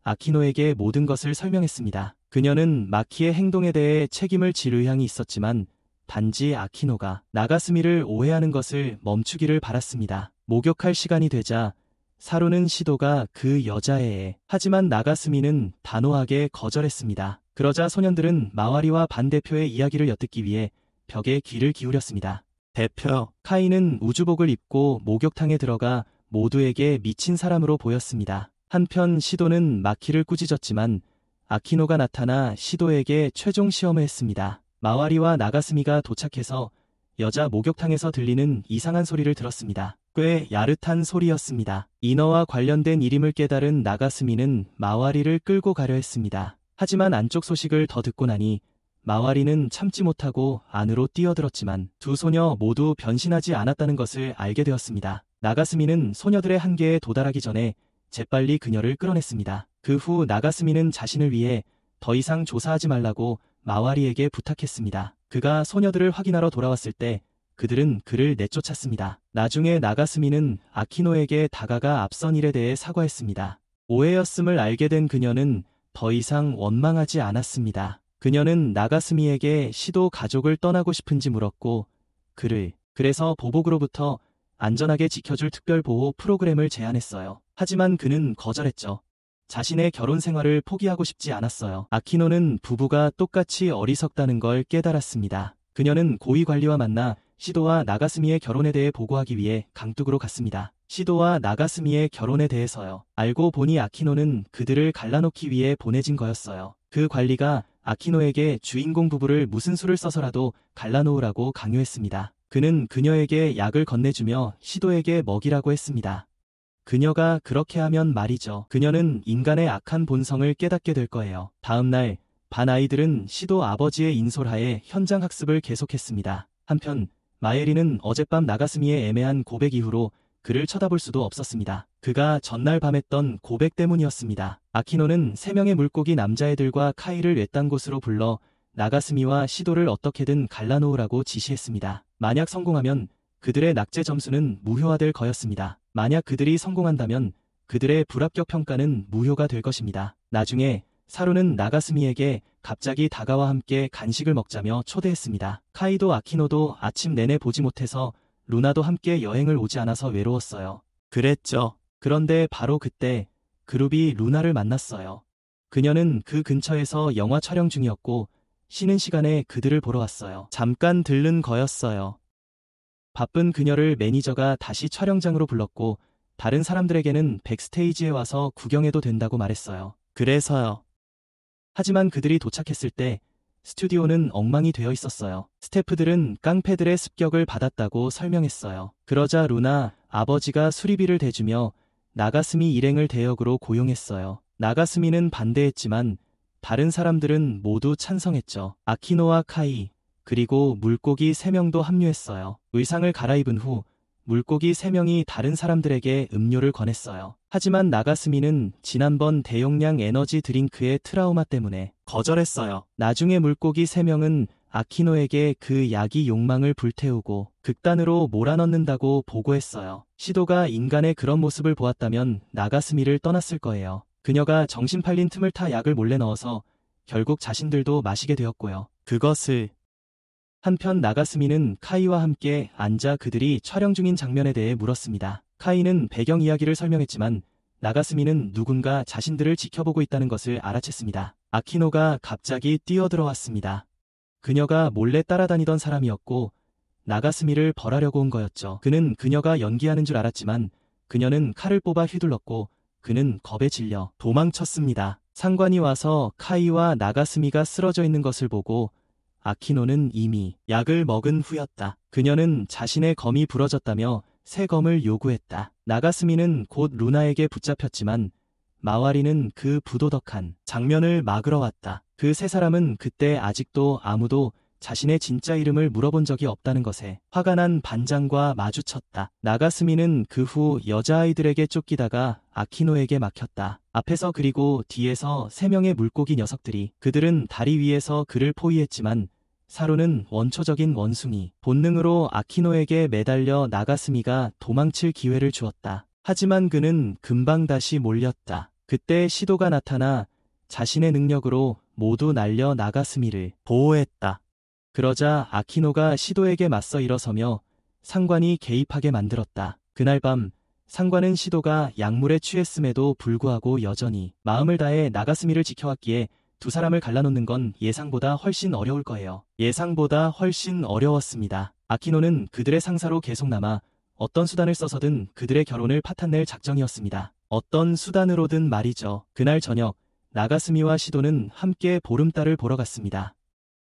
아키노에게 모든 것을 설명했습니다. 그녀는 마키의 행동에 대해 책임을 질 의향이 있었지만 단지 아키노가 나가스미를 오해하는 것을 멈추기를 바랐습니다. 목욕할 시간이 되자 사루는 시도가 그 여자애에 하지만 나가스미는 단호하게 거절했습니다. 그러자 소년들은 마와리와 반 대표의 이야기를 엿듣기 위해 벽에 귀를 기울였습니다. 대표, 카이는 우주복을 입고 목욕탕에 들어가 모두에게 미친 사람으로 보였습니다. 한편 시도는 마키를 꾸짖었지만 아키노가 나타나 시도에게 최종 시험을 했습니다. 마와리와 나가스미가 도착해서 여자 목욕탕에서 들리는 이상한 소리를 들었습니다. 꽤 야릇한 소리였습니다. 인어와 관련된 일임을 깨달은 나가스미는 마와리를 끌고 가려 했습니다. 하지만 안쪽 소식을 더 듣고 나니 마와리는 참지 못하고 안으로 뛰어들었지만 두 소녀 모두 변신하지 않았다는 것을 알게 되었습니다. 나가스미는 소녀들의 한계에 도달하기 전에 재빨리 그녀를 끌어냈습니다. 그 후 나가스미는 자신을 위해 더 이상 조사하지 말라고 마와리에게 부탁했습니다. 그가 소녀들을 확인하러 돌아왔을 때 그들은 그를 내쫓았습니다. 나중에 나가스미는 아키노에게 다가가 앞선 일에 대해 사과했습니다. 오해였음을 알게 된 그녀는 더 이상 원망하지 않았습니다. 그녀는 나가스미에게 시도 가족을 떠나고 싶은지 물었고 그래서 보복으로부터 안전하게 지켜줄 특별보호 프로그램을 제안했어요. 하지만 그는 거절했죠. 자신의 결혼 생활을 포기하고 싶지 않았어요. 아키노는 부부가 똑같이 어리석다는 걸 깨달았습니다. 그녀는 고위 관리와 만나 시도와 나가스미의 결혼에 대해 보고하기 위해 강둑으로 갔습니다. 시도와 나가스미의 결혼에 대해서요. 알고 보니 아키노는 그들을 갈라놓기 위해 보내진 거였어요. 그 관리가 아키노에게 주인공 부부를 무슨 수를 써서라도 갈라놓으라고 강요했습니다. 그는 그녀에게 약을 건네주며 시도에게 먹이라고 했습니다. 그녀가 그렇게 하면 말이죠. 그녀는 인간의 악한 본성을 깨닫게 될 거예요. 다음 날 반 아이들은 시도 아버지의 인솔하에 현장 학습을 계속했습니다. 한편 마에리는 어젯밤 나가스미의 애매한 고백 이후로 그를 쳐다볼 수도 없었습니다. 그가 전날 밤 했던 고백 때문이었습니다. 아키노는 3명의 물고기 남자애들과 카이를 외딴 곳으로 불러 나가스미와 시도를 어떻게든 갈라놓으라고 지시했습니다. 만약 성공하면 그들의 낙제 점수는 무효화될 거였습니다. 만약 그들이 성공한다면 그들의 불합격 평가는 무효가 될 것입니다. 나중에 사루는 나가스미에게 갑자기 다가와 함께 간식을 먹자며 초대했습니다. 카이도 아키노도 아침 내내 보지 못해서 루나도 함께 여행을 오지 않아서 외로웠어요. 그랬죠. 그런데 바로 그때 그룹이 루나를 만났어요. 그녀는 그 근처에서 영화 촬영 중이었고 쉬는 시간에 그들을 보러 왔어요. 잠깐 들른 거였어요. 바쁜 그녀를 매니저가 다시 촬영장으로 불렀고 다른 사람들에게는 백스테이지에 와서 구경해도 된다고 말했어요. 그래서요. 하지만 그들이 도착했을 때 스튜디오는 엉망이 되어 있었어요. 스태프들은 깡패들의 습격을 받았다고 설명했어요. 그러자 루나 아버지가 수리비를 대주며 나가스미 일행을 대역으로 고용했어요. 나가스미는 반대했지만 다른 사람들은 모두 찬성했죠. 아키노와 카이 그리고 물고기 3명도 합류했어요. 의상을 갈아입은 후 물고기 3명이 다른 사람들에게 음료를 권했어요. 하지만 나가스미는 지난번 대용량 에너지 드링크의 트라우마 때문에 거절했어요. 나중에 물고기 3명은 아키노에게 그 약이 욕망을 불태우고 극단으로 몰아넣는다고 보고했어요. 시도가 인간의 그런 모습을 보았다면 나가스미를 떠났을 거예요. 그녀가 정신 팔린 틈을 타 약을 몰래 넣어서 결국 자신들도 마시게 되었고요. 한편 나가스미는 카이와 함께 앉아 그들이 촬영 중인 장면에 대해 물었습니다. 카이는 배경 이야기를 설명했지만 나가스미는 누군가 자신들을 지켜보고 있다는 것을 알아챘습니다. 아키노가 갑자기 뛰어들어왔습니다. 그녀가 몰래 따라다니던 사람이었고 나가스미를 벌하려고 온 거였죠. 그는 그녀가 연기하는 줄 알았지만 그녀는 칼을 뽑아 휘둘렀고 그는 겁에 질려 도망쳤습니다. 상관이 와서 카이와 나가스미가 쓰러져 있는 것을 보고 아키노는 이미 약을 먹은 후였다. 그녀는 자신의 검이 부러졌다며 새 검을 요구했다. 나가스미는 곧 루나에게 붙잡혔지만 마와리는 그 부도덕한 장면을 막으러 왔다. 그 세 사람은 그때 아직도 아무도 자신의 진짜 이름을 물어본 적이 없다는 것에 화가 난 반장과 마주쳤다. 나가스미는 그 후 여자아이들에게 쫓기다가 아키노에게 막혔다. 앞에서 그리고 뒤에서 3명의 물고기 녀석들이 그들은 다리 위에서 그를 포위했지만 사루는 원초적인 원숭이 본능으로 아키노에게 매달려 나가스미가 도망칠 기회를 주었다. 하지만 그는 금방 다시 몰렸다. 그때 시도가 나타나 자신의 능력으로 모두 날려 나가스미를 보호했다. 그러자 아키노가 시도에게 맞서 일어서며 상관이 개입하게 만들었다. 그날 밤 상관은 시도가 약물에 취했음에도 불구하고 여전히 마음을 다해 나가스미를 지켜왔기에 두 사람을 갈라놓는 건 예상보다 훨씬 어려울 거예요. 예상보다 훨씬 어려웠습니다. 아키노는 그들의 상사로 계속 남아 어떤 수단을 써서든 그들의 결혼을 파탄낼 작정이었습니다. 어떤 수단으로든 말이죠. 그날 저녁 나가스미와 시도는 함께 보름달을 보러 갔습니다.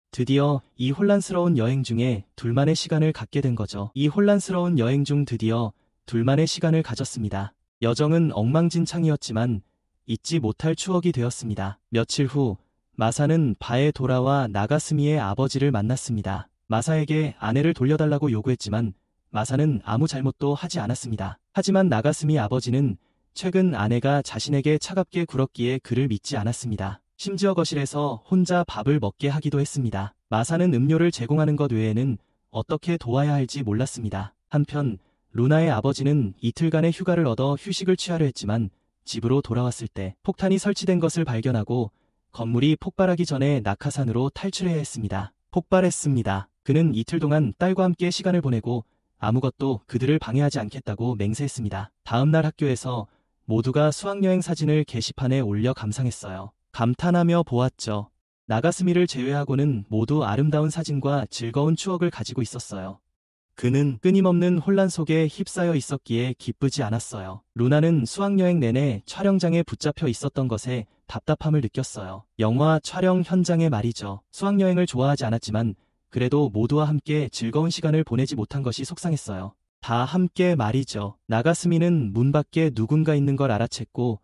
드디어 이 혼란스러운 여행 중에 둘만의 시간을 갖게 된 거죠. 이 혼란스러운 여행 중 드디어 둘만의 시간을 가졌습니다. 여정은 엉망진창이었지만 잊지 못할 추억이 되었습니다. 며칠 후 마사는 바에 돌아와 나가스미의 아버지를 만났습니다. 마사에게 아내를 돌려달라고 요구했지만 마사는 아무 잘못도 하지 않았습니다. 하지만 나가스미 아버지는 최근 아내가 자신에게 차갑게 굴었기에 그를 믿지 않았습니다. 심지어 거실에서 혼자 밥을 먹게 하기도 했습니다. 마사는 음료를 제공하는 것 외에는 어떻게 도와야 할지 몰랐습니다. 한편 루나의 아버지는 이틀간의 휴가를 얻어 휴식을 취하려 했지만 집으로 돌아왔을 때 폭탄이 설치된 것을 발견하고 건물이 폭발하기 전에 낙하산으로 탈출해야 했습니다. 폭발했습니다. 그는 이틀 동안 딸과 함께 시간을 보내고 아무것도 그들을 방해하지 않겠다고 맹세했습니다. 다음 날 학교에서 모두가 수학여행 사진을 게시판에 올려 감상했어요. 감탄하며 보았죠. 나가스미를 제외하고는 모두 아름다운 사진과 즐거운 추억을 가지고 있었어요. 그는 끊임없는 혼란 속에 휩싸여 있었기에 기쁘지 않았어요. 루나는 수학여행 내내 촬영장에 붙잡혀 있었던 것에 답답함을 느꼈어요. 영화 촬영 현장에 말이죠. 수학여행을 좋아하지 않았지만 그래도 모두와 함께 즐거운 시간을 보내지 못한 것이 속상했어요. 다 함께 말이죠. 나가스미는 문 밖에 누군가 있는 걸 알아챘고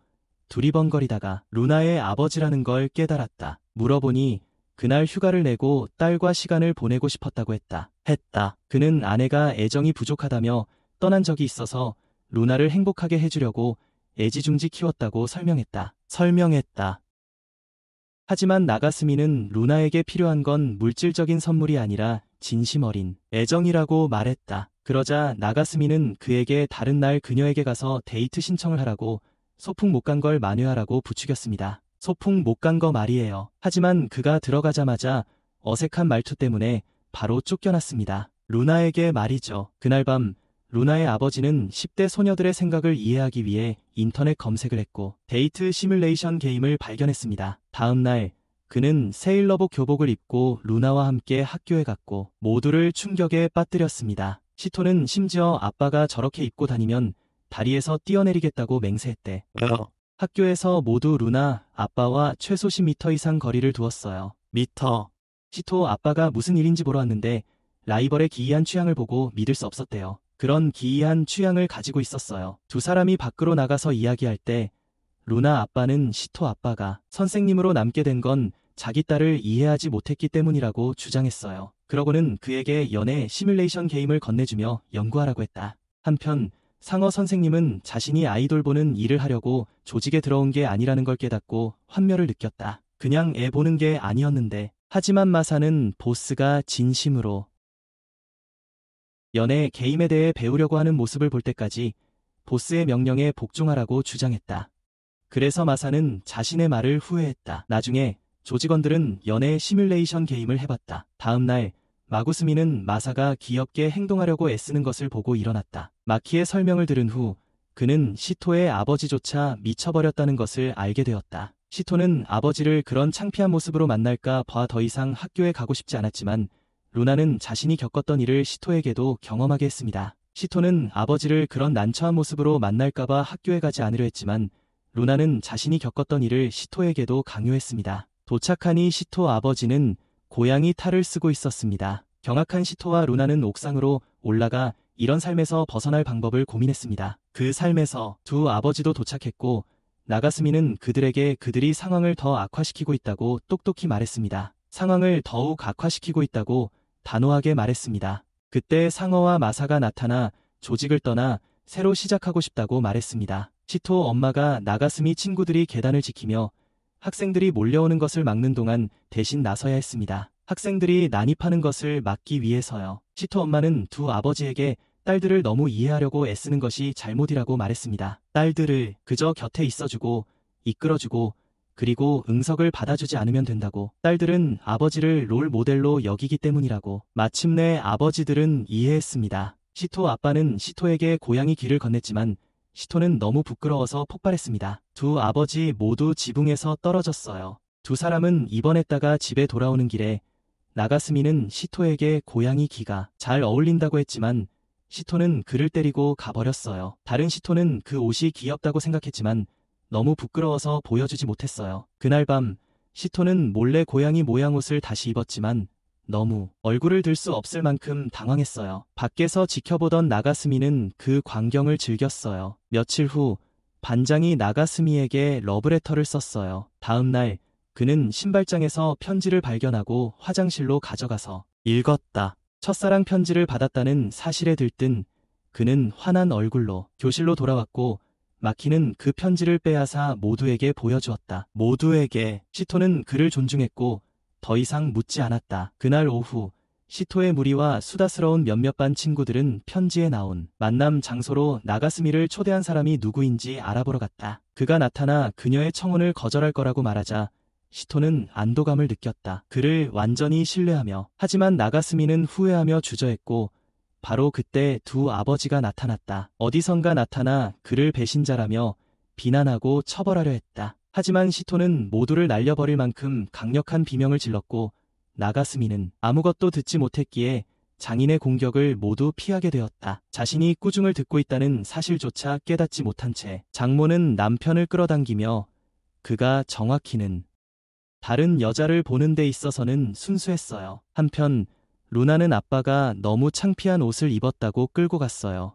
두리번거리다가 루나의 아버지라는 걸 깨달았다. 물어보니 그날 휴가를 내고 딸과 시간을 보내고 싶었다고 했다. 그는 아내가 애정이 부족하다며 떠난 적이 있어서 루나를 행복하게 해주려고 애지중지 키웠다고 설명했다. 하지만 나가스미는 루나에게 필요한 건 물질적인 선물이 아니라 진심 어린 애정이라고 말했다. 그러자 나가스미는 그에게 다른 날 그녀에게 가서 데이트 신청을 하라고 소풍 못 간 걸 만회하라고 부추겼습니다. 소풍 못 간 거 말이에요. 하지만 그가 들어가자마자 어색한 말투 때문에 바로 쫓겨났습니다. 루나에게 말이죠. 그날 밤 루나의 아버지는 10대 소녀들의 생각을 이해하기 위해 인터넷 검색을 했고 데이트 시뮬레이션 게임을 발견했습니다. 다음 날 그는 세일러복 교복을 입고 루나와 함께 학교에 갔고 모두를 충격에 빠뜨렸습니다. 시토는 심지어 아빠가 저렇게 입고 다니면 다리에서 뛰어내리겠다고 맹세했대. 학교에서 모두 루나 아빠와 최소 10m 이상 거리를 두었어요. 시토 아빠가 무슨 일인지 보러 왔는데 라이벌의 기이한 취향을 보고 믿을 수 없었대요. 그런 기이한 취향을 가지고 있었어요. 두 사람이 밖으로 나가서 이야기할 때 루나 아빠는 시토 아빠가 선생님으로 남게 된 건 자기 딸을 이해하지 못했기 때문이라고 주장했어요. 그러고는 그에게 연애 시뮬레이션 게임을 건네주며 연구하라고 했다. 한편 상어 선생님은 자신이 아이돌 보는 일을 하려고 조직에 들어온 게 아니라는 걸 깨닫고 환멸을 느꼈다. 그냥 애 보는 게 아니었는데. 하지만 마사는 보스가 진심으로 연애 게임에 대해 배우려고 하는 모습을 볼 때까지 보스의 명령에 복종하라고 주장했다. 그래서 마사는 자신의 말을 후회했다. 나중에 조직원들은 연애 시뮬레이션 게임을 해봤다. 다음 날 마구스미는 마사가 귀엽게 행동하려고 애쓰는 것을 보고 일어났다. 마키의 설명을 들은 후 그는 시토의 아버지조차 미쳐버렸다는 것을 알게 되었다. 시토는 아버지를 그런 창피한 모습으로 만날까 봐 더 이상 학교에 가고 싶지 않았지만 루나는 자신이 겪었던 일을 시토에게도 경험하게 했습니다. 시토는 아버지를 그런 난처한 모습으로 만날까봐 학교에 가지 않으려 했지만 루나는 자신이 겪었던 일을 시토에게도 강요했습니다. 도착하니 시토 아버지는 고양이 탈을 쓰고 있었습니다. 경악한 시토와 루나는 옥상으로 올라가 이런 삶에서 벗어날 방법을 고민했습니다. 그 삶에서 두 아버지도 도착했고 나가스미는 그들에게 그들이 상황을 더 악화시키고 있다고 똑똑히 말했습니다. 상황을 더욱 악화시키고 있다고 단호하게 말했습니다. 그때 상어와 마사가 나타나 조직을 떠나 새로 시작하고 싶다고 말했습니다. 시토 엄마가 나가스미 친구들이 계단을 지키며 학생들이 몰려오는 것을 막는 동안 대신 나서야 했습니다. 학생들이 난입하는 것을 막기 위해서요. 시토 엄마는 두 아버지에게 딸들을 너무 이해하려고 애쓰는 것이 잘못이라고 말했습니다. 딸들을 그저 곁에 있어주고 이끌어주고 그리고 응석을 받아주지 않으면 된다고. 딸들은 아버지를 롤 모델로 여기기 때문이라고. 마침내 아버지들은 이해했습니다. 시토 아빠는 시토에게 고양이 길을 건넸지만 시토는 너무 부끄러워서 폭발했습니다. 두 아버지 모두 지붕에서 떨어졌어요. 두 사람은 입원했다가 집에 돌아오는 길에 나가스미는 시토에게 고양이 귀가 잘 어울린다고 했지만 시토는 그를 때리고 가버렸어요. 다른 시토는 그 옷이 귀엽다고 생각했지만 너무 부끄러워서 보여주지 못했어요. 그날 밤 시토는 몰래 고양이 모양 옷을 다시 입었지만 너무 얼굴을 들 수 없을 만큼 당황했어요. 밖에서 지켜보던 나가스미는 그 광경을 즐겼어요. 며칠 후 반장이 나가스미에게 러브레터를 썼어요. 다음 날 그는 신발장에서 편지를 발견하고 화장실로 가져가서 읽었다. 첫사랑 편지를 받았다는 사실에 들뜬 그는 화난 얼굴로 교실로 돌아왔고 마키는 그 편지를 빼앗아 모두에게 보여주었다. 모두에게. 시토는 그를 존중했고 더 이상 묻지 않았다. 그날 오후 시토의 무리와 수다스러운 몇몇 반 친구들은 편지에 나온 만남 장소로 나가스미를 초대한 사람이 누구인지 알아보러 갔다. 그가 나타나 그녀의 청혼을 거절할 거라고 말하자 시토는 안도감을 느꼈다. 그를 완전히 신뢰하며. 하지만 나가스미는 후회하며 주저했고 바로 그때 두 아버지가 나타났다. 어디선가 나타나 그를 배신자라며 비난하고 처벌하려 했다. 하지만 시토는 모두를 날려버릴 만큼 강력한 비명을 질렀고 나가스미는 아무것도 듣지 못했기에 장인의 공격을 모두 피하게 되었다. 자신이 꾸중을 듣고 있다는 사실조차 깨닫지 못한 채 장모는 남편을 끌어당기며 그가 정확히는 다른 여자를 보는 데 있어서는 순수했어요. 한편 루나는 아빠가 너무 창피한 옷을 입었다고 끌고 갔어요.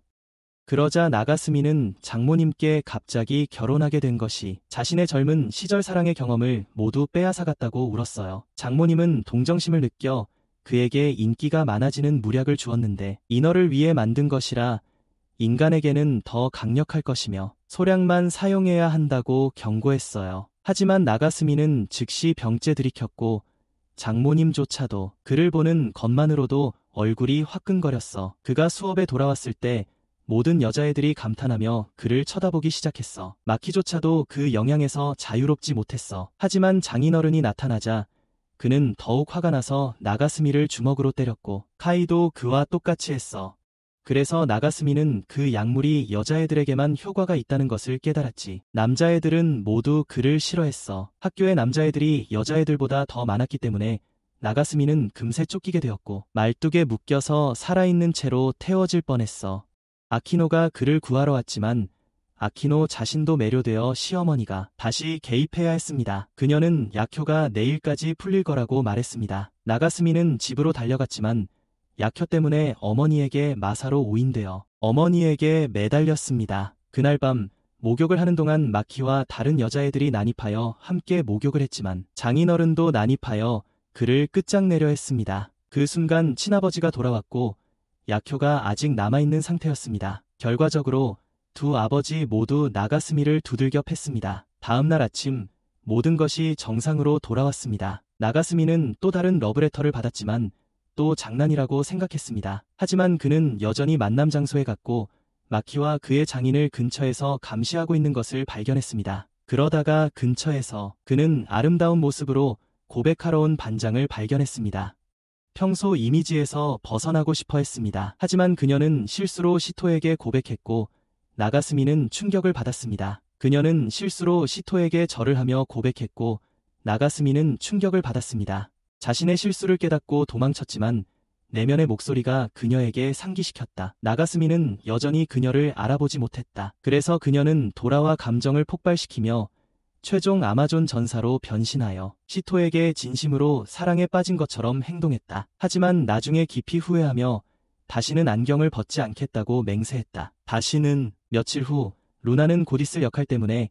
그러자 나가스미는 장모님께 갑자기 결혼하게 된 것이 자신의 젊은 시절 사랑의 경험을 모두 빼앗아갔다고 울었어요. 장모님은 동정심을 느껴 그에게 인기가 많아지는 무략을 주었는데 인어를 위해 만든 것이라 인간에게는 더 강력할 것이며 소량만 사용해야 한다고 경고했어요. 하지만 나가스미는 즉시 병째 들이켰고 장모님조차도 그를 보는 것만으로도 얼굴이 화끈거렸어. 그가 수업에 돌아왔을 때 모든 여자애들이 감탄하며 그를 쳐다보기 시작했어. 마키조차도 그 영향에서 자유롭지 못했어. 하지만 장인어른이 나타나자 그는 더욱 화가 나서 나가스미를 주먹으로 때렸고 카이도 그와 똑같이 했어. 그래서 나가스미는 그 약물이 여자애들에게만 효과가 있다는 것을 깨달았지. 남자애들은 모두 그를 싫어했어. 학교에 남자애들이 여자애들보다 더 많았기 때문에 나가스미는 금세 쫓기게 되었고 말뚝에 묶여서 살아있는 채로 태워질 뻔했어. 아키노가 그를 구하러 왔지만 아키노 자신도 매료되어 시어머니가 다시 개입해야 했습니다. 그녀는 약효가 내일까지 풀릴 거라고 말했습니다. 나가스미는 집으로 달려갔지만 약효 때문에 어머니에게 마사로 오인되어 어머니에게 매달렸습니다. 그날 밤 목욕을 하는 동안 마키와 다른 여자애들이 난입하여 함께 목욕을 했지만 장인어른도 난입하여 그를 끝장내려 했습니다. 그 순간 친아버지가 돌아왔고 약효가 아직 남아있는 상태였습니다. 결과적으로 두 아버지 모두 나가스미를 두들겨 팼습니다. 다음날 아침 모든 것이 정상으로 돌아왔습니다. 나가스미는 또 다른 러브레터를 받았지만 또 장난이라고 생각했습니다. 하지만 그는 여전히 만남 장소에 갔고 마키와 그의 장인을 근처에서 감시하고 있는 것을 발견했습니다. 그러다가 근처에서 그는 아름다운 모습으로 고백하러 온 반장을 발견했습니다. 평소 이미지에서 벗어나고 싶어 했습니다. 하지만 그녀는 실수로 시토에게 고백했고 나가스미는 충격을 받았습니다. 그녀는 실수로 시토에게 절을 하며 고백했고 나가스미는 충격을 받았습니다. 자신의 실수를 깨닫고 도망쳤지만 내면의 목소리가 그녀에게 상기시켰다. 나가스미는 여전히 그녀를 알아보지 못했다. 그래서 그녀는 돌아와 감정을 폭발시키며 최종 아마존 전사로 변신하여 시토에게 진심으로 사랑에 빠진 것처럼 행동했다. 하지만 나중에 깊이 후회하며 다시는 안경을 벗지 않겠다고 맹세했다. 다시는. 며칠 후 루나는 곧 있을 역할 때문에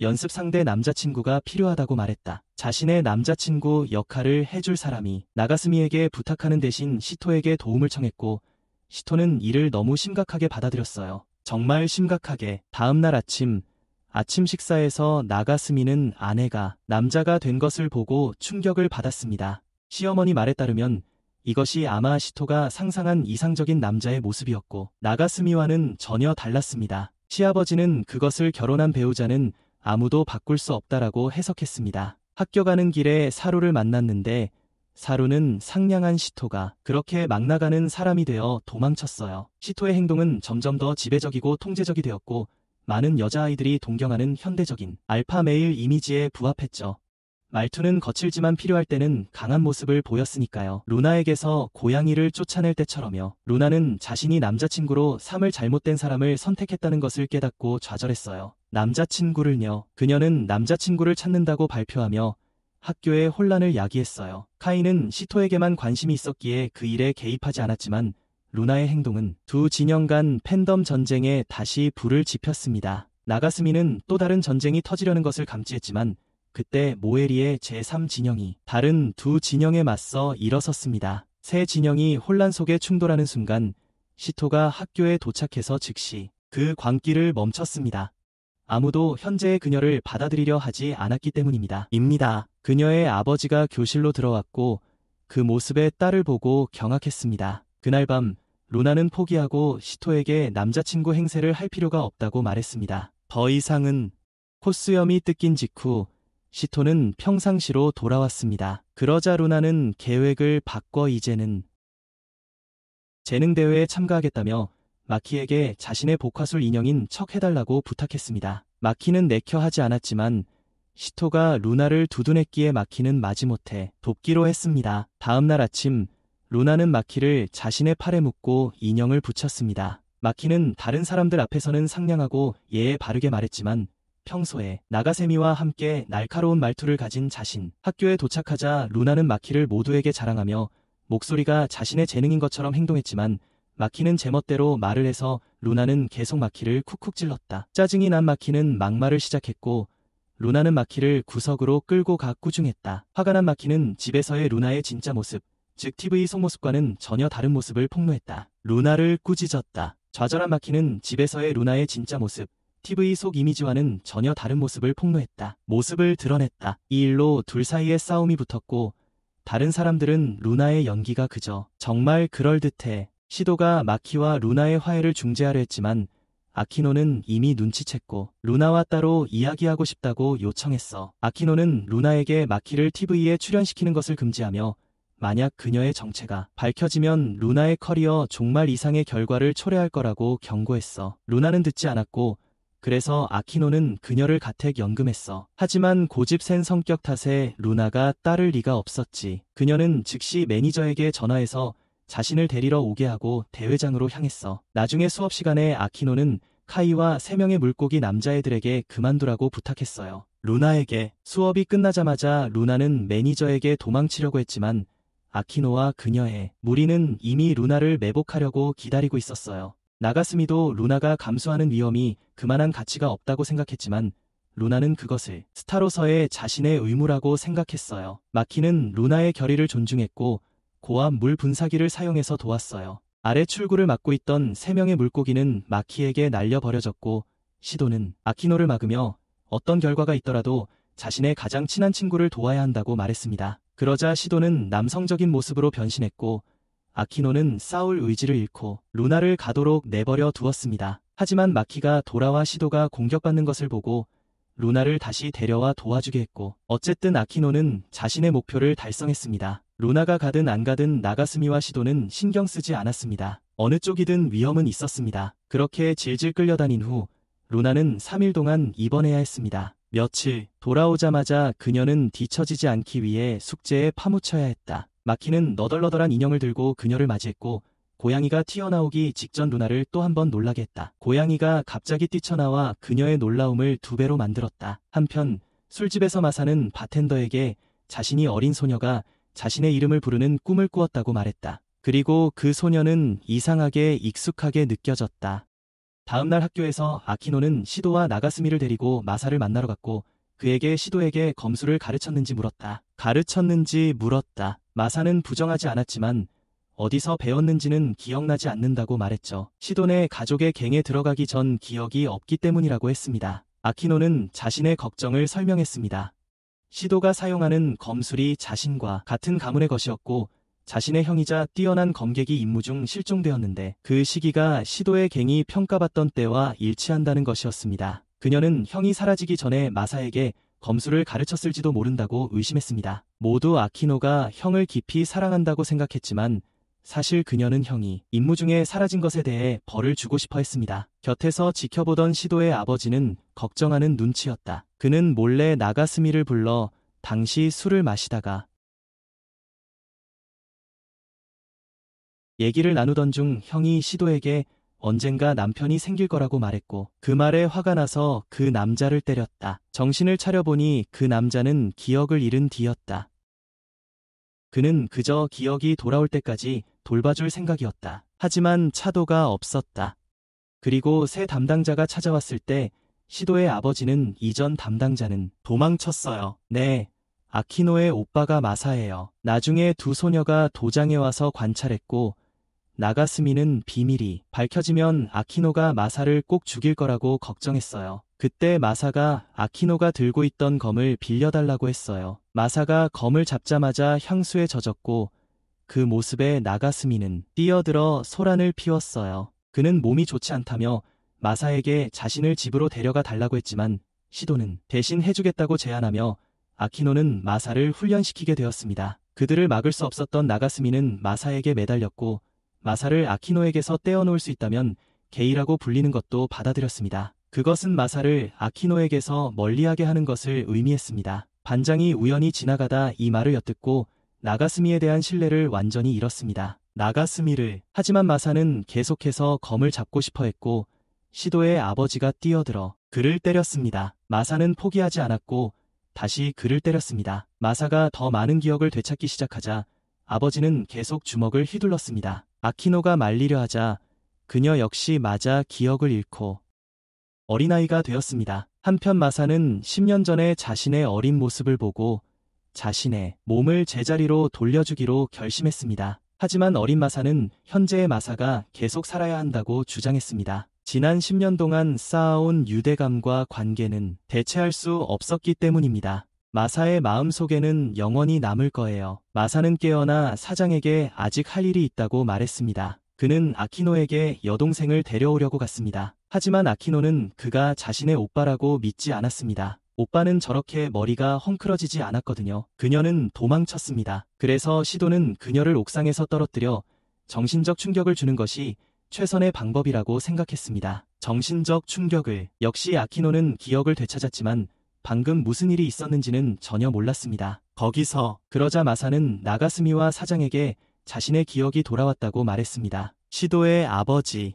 연습 상대 남자친구가 필요하다고 말했다. 자신의 남자친구 역할을 해줄 사람이 나가스미에게 부탁하는 대신 시토에게 도움을 청했고 시토는 이를 너무 심각하게 받아들였어요. 정말 심각하게. 다음날 아침 식사에서 나가스미는 아내가 남자가 된 것을 보고 충격을 받았습니다. 시어머니 말에 따르면 이것이 아마 시토가 상상한 이상적인 남자의 모습이었고 나가스미와는 전혀 달랐습니다. 시아버지는 그것을 결혼한 배우자는 아무도 바꿀 수 없다라고 해석했습니다. 학교 가는 길에 사루를 만났는데 사루는 상냥한 시토가 그렇게 막 나가는 사람이 되어 도망쳤어요. 시토의 행동은 점점 더 지배적이고 통제적이 되었고 많은 여자아이들이 동경하는 현대적인 알파 메일 이미지에 부합했죠. 말투는 거칠지만 필요할 때는 강한 모습을 보였으니까요. 루나에게서 고양이를 쫓아낼 때처럼요. 루나는 자신이 남자친구로 삼을 잘못된 사람을 선택했다는 것을 깨닫고 좌절했어요. 남자친구를요. 그녀는 남자친구를 찾는다고 발표하며 학교에 혼란을 야기했어요. 카이는 시토에게만 관심이 있었기에 그 일에 개입하지 않았지만 루나의 행동은 두 진영 간 팬덤 전쟁에 다시 불을 지폈습니다. 나가스미는 또 다른 전쟁이 터지려는 것을 감지했지만 그때 모에리의 제3진영이 다른 두 진영에 맞서 일어섰습니다. 세 진영이 혼란 속에 충돌하는 순간 시토가 학교에 도착해서 즉시 그 광기를 멈췄습니다. 아무도 현재의 그녀를 받아들이려 하지 않았기 때문입니다. 그녀의 아버지가 교실로 들어왔고 그 모습에 딸을 보고 경악했습니다. 그날 밤 루나는 포기하고 시토에게 남자친구 행세를 할 필요가 없다고 말했습니다. 더 이상은 코수염이 뜯긴 직후 시토는 평상시로 돌아왔습니다. 그러자 루나는 계획을 바꿔 이제는 재능대회에 참가하겠다며 마키에게 자신의 복화술 인형인 척 해달라고 부탁했습니다. 마키는 내켜 하지 않았지만 시토가 루나를 두둔했기에 마키는 마지못해 돕기로 했습니다. 다음날 아침 루나는 마키를 자신의 팔에 묶고 인형을 붙였습니다. 마키는 다른 사람들 앞에서는 상냥하고 예의 바르게 말했지만 평소에 나가세미와 함께 날카로운 말투를 가진 자신. 학교에 도착하자 루나는 마키를 모두에게 자랑하며 목소리가 자신의 재능인 것처럼 행동했지만 마키는 제멋대로 말을 해서 루나는 계속 마키를 쿡쿡 찔렀다. 짜증이 난 마키는 막말을 시작했고 루나는 마키를 구석으로 끌고 가 꾸중했다. 화가 난 마키는 집에서의 루나의 진짜 모습, 즉 TV 속모습과는 전혀 다른 모습을 폭로했다. 루나를 꾸짖었다. 좌절한 마키는 집에서의 루나의 진짜 모습, TV 속 이미지와는 전혀 다른 모습을 폭로했다. 모습을 드러냈다. 이 일로 둘 사이에 싸움이 붙었고 다른 사람들은 루나의 연기가 그저 정말 그럴듯해. 시도가 마키와 루나의 화해를 중재하려 했지만 아키노는 이미 눈치챘고 루나와 따로 이야기하고 싶다고 요청했어. 아키노는 루나에게 마키를 TV에 출연시키는 것을 금지하며 만약 그녀의 정체가 밝혀지면 루나의 커리어 종말 이상의 결과를 초래할 거라고 경고했어. 루나는 듣지 않았고 그래서 아키노는 그녀를 가택 연금했어. 하지만 고집센 성격 탓에 루나가 따를 리가 없었지. 그녀는 즉시 매니저에게 전화해서 자신을 데리러 오게 하고 대회장으로 향했어. 나중에 수업 시간에 아키노는 카이와 3명의 물고기 남자애들에게 그만두라고 부탁했어요. 루나에게. 수업이 끝나자마자 루나는 매니저에게 도망치려고 했지만 아키노와 그녀의 무리는 이미 루나를 매복하려고 기다리고 있었어요. 나가스미도 루나가 감수하는 위험이 그만한 가치가 없다고 생각했지만 루나는 그것을 스타로서의 자신의 의무라고 생각했어요. 마키는 루나의 결의를 존중했고 고압 물 분사기를 사용해서 도왔어요. 아래 출구를 막고 있던 3명의 물고기는 마키에게 날려버려졌고 시도는 아키노를 막으며 어떤 결과가 있더라도 자신의 가장 친한 친구를 도와야 한다고 말했습니다. 그러자 시도는 남성적인 모습으로 변신했고 아키노는 싸울 의지를 잃고 루나를 가도록 내버려 두었습니다. 하지만 마키가 돌아와 시도가 공격받는 것을 보고 루나를 다시 데려와 도와주게 했고 어쨌든 아키노는 자신의 목표를 달성했습니다. 루나가 가든 안 가든 나가스미와 시도는 신경 쓰지 않았습니다. 어느 쪽이든 위험은 있었습니다. 그렇게 질질 끌려다닌 후 루나는 3일 동안 입원해야 했습니다. 며칠 돌아오자마자 그녀는 뒤처지지 않기 위해 숙제에 파묻혀야 했다. 마키는 너덜너덜한 인형을 들고 그녀를 맞이했고 고양이가 튀어나오기 직전 루나를 또 한 번 놀라게 했다. 고양이가 갑자기 뛰쳐나와 그녀의 놀라움을 2배로 만들었다. 한편 술집에서 마사는 바텐더에게 자신이 어린 소녀가 자신의 이름을 부르는 꿈을 꾸었다고 말했다. 그리고 그 소녀는 이상하게 익숙하게 느껴졌다. 다음날 학교에서 아키노는 시도와 나가스미를 데리고 마사를 만나러 갔고 그에게 시도에게 검술을 가르쳤는지 물었다. 마사는 부정하지 않았지만 어디서 배웠는지는 기억나지 않는다고 말했죠. 시도네 가족의 갱에 들어가기 전 기억이 없기 때문이라고 했습니다. 아키노는 자신의 걱정을 설명했습니다. 시도가 사용하는 검술이 자신과 같은 가문의 것이었고 자신의 형이자 뛰어난 검객이 임무 중 실종되었는데 그 시기가 시도의 갱이 평가받던 때와 일치한다는 것이었습니다. 그녀는 형이 사라지기 전에 마사에게 검술을 가르쳤을지도 모른다고 의심했습니다. 모두 아키노가 형을 깊이 사랑한다고 생각했지만 사실 그녀는 형이 임무 중에 사라진 것에 대해 벌을 주고 싶어 했습니다. 곁에서 지켜보던 시도의 아버지는 걱정하는 눈치였다. 그는 몰래 나가스미를 불러 당시 술을 마시다가 얘기를 나누던 중 형이 시도에게 언젠가 남편이 생길 거라고 말했고 그 말에 화가 나서 그 남자를 때렸다. 정신을 차려보니 그 남자는 기억을 잃은 뒤였다. 그는 그저 기억이 돌아올 때까지 돌봐줄 생각이었다. 하지만 차도가 없었다. 그리고 새 담당자가 찾아왔을 때 시도의 아버지는 이전 담당자는 도망쳤어요. 네, 아키노의 오빠가 마사예요. 나중에 두 소녀가 도장에 와서 관찰했고 나가스미는 비밀이 밝혀지면 아키노가 마사를 꼭 죽일 거라고 걱정했어요. 그때 마사가 아키노가 들고 있던 검을 빌려달라고 했어요. 마사가 검을 잡자마자 향수에 젖었고 그 모습에 나가스미는 뛰어들어 소란을 피웠어요. 그는 몸이 좋지 않다며 마사에게 자신을 집으로 데려가 달라고 했지만 시도는 대신 해주겠다고 제안하며 아키노는 마사를 훈련시키게 되었습니다. 그들을 막을 수 없었던 나가스미는 마사에게 매달렸고 마사를 아키노에게서 떼어놓을 수 있다면 게이라고 불리는 것도 받아들였습니다. 그것은 마사를 아키노에게서 멀리하게 하는 것을 의미했습니다. 반장이 우연히 지나가다 이 말을 엿듣고 나가스미에 대한 신뢰를 완전히 잃었습니다. 하지만 마사는 계속해서 검을 잡고 싶어 했고 시도의 아버지가 뛰어들어 그를 때렸습니다. 마사는 포기하지 않았고 다시 그를 때렸습니다. 마사가 더 많은 기억을 되찾기 시작하자 아버지는 계속 주먹을 휘둘렀습니다. 아키노가 말리려 하자 그녀 역시 맞아 기억을 잃고 어린아이가 되었습니다. 한편 마사는 10년 전에 자신의 어린 모습을 보고 자신의 몸을 제자리로 돌려주기로 결심했습니다. 하지만 어린 마사는 현재의 마사가 계속 살아야 한다고 주장했습니다. 지난 10년 동안 쌓아온 유대감과 관계는 대체할 수 없었기 때문입니다. 마사의 마음속에는 영원히 남을 거예요. 마사는 깨어나 사장에게 아직 할 일이 있다고 말했습니다. 그는 아키노에게 여동생을 데려오려고 갔습니다. 하지만 아키노는 그가 자신의 오빠라고 믿지 않았습니다. 오빠는 저렇게 머리가 헝클어지지 않았거든요. 그녀는 도망쳤습니다. 그래서 시도는 그녀를 옥상에서 떨어뜨려 정신적 충격을 주는 것이 최선의 방법이라고 생각했습니다. 정신적 충격을. 역시 아키노는 기억을 되찾았지만 방금 무슨 일이 있었는지는 전혀 몰랐습니다. 그러자 마사는 나가스미와 사장에게 자신의 기억이 돌아왔다고 말했습니다. 시도의 아버지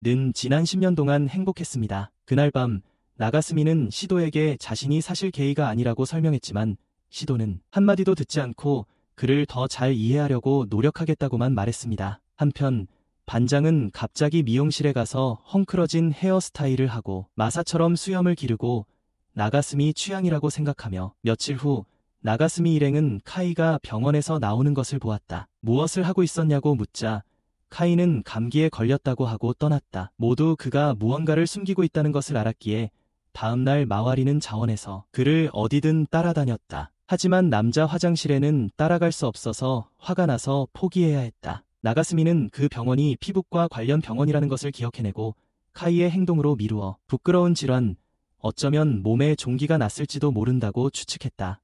는 지난 10년 동안 행복했습니다. 그날 밤 나가스미는 시도에게 자신이 사실 게이가 아니라고 설명했지만 시도는 한마디도 듣지 않고 그를 더 잘 이해하려고 노력하겠다고만 말했습니다. 한편 반장은 갑자기 미용실에 가서 헝클어진 헤어스타일을 하고 마사처럼 수염을 기르고 나가스미 취향이라고 생각하며 며칠 후 나가스미 일행은 카이가 병원에서 나오는 것을 보았다. 무엇을 하고 있었냐고 묻자 카이는 감기에 걸렸다고 하고 떠났다. 모두 그가 무언가를 숨기고 있다는 것을 알았기에 다음날 마와리는 자원해서 그를 어디든 따라다녔다. 하지만 남자 화장실에는 따라갈 수 없어서 화가 나서 포기해야 했다. 나가스미는 그 병원이 피부과 관련 병원이라는 것을 기억해내고 카이의 행동으로 미루어 부끄러운 질환, 어쩌면 몸에 종기가 났을지도 모른다고 추측했다.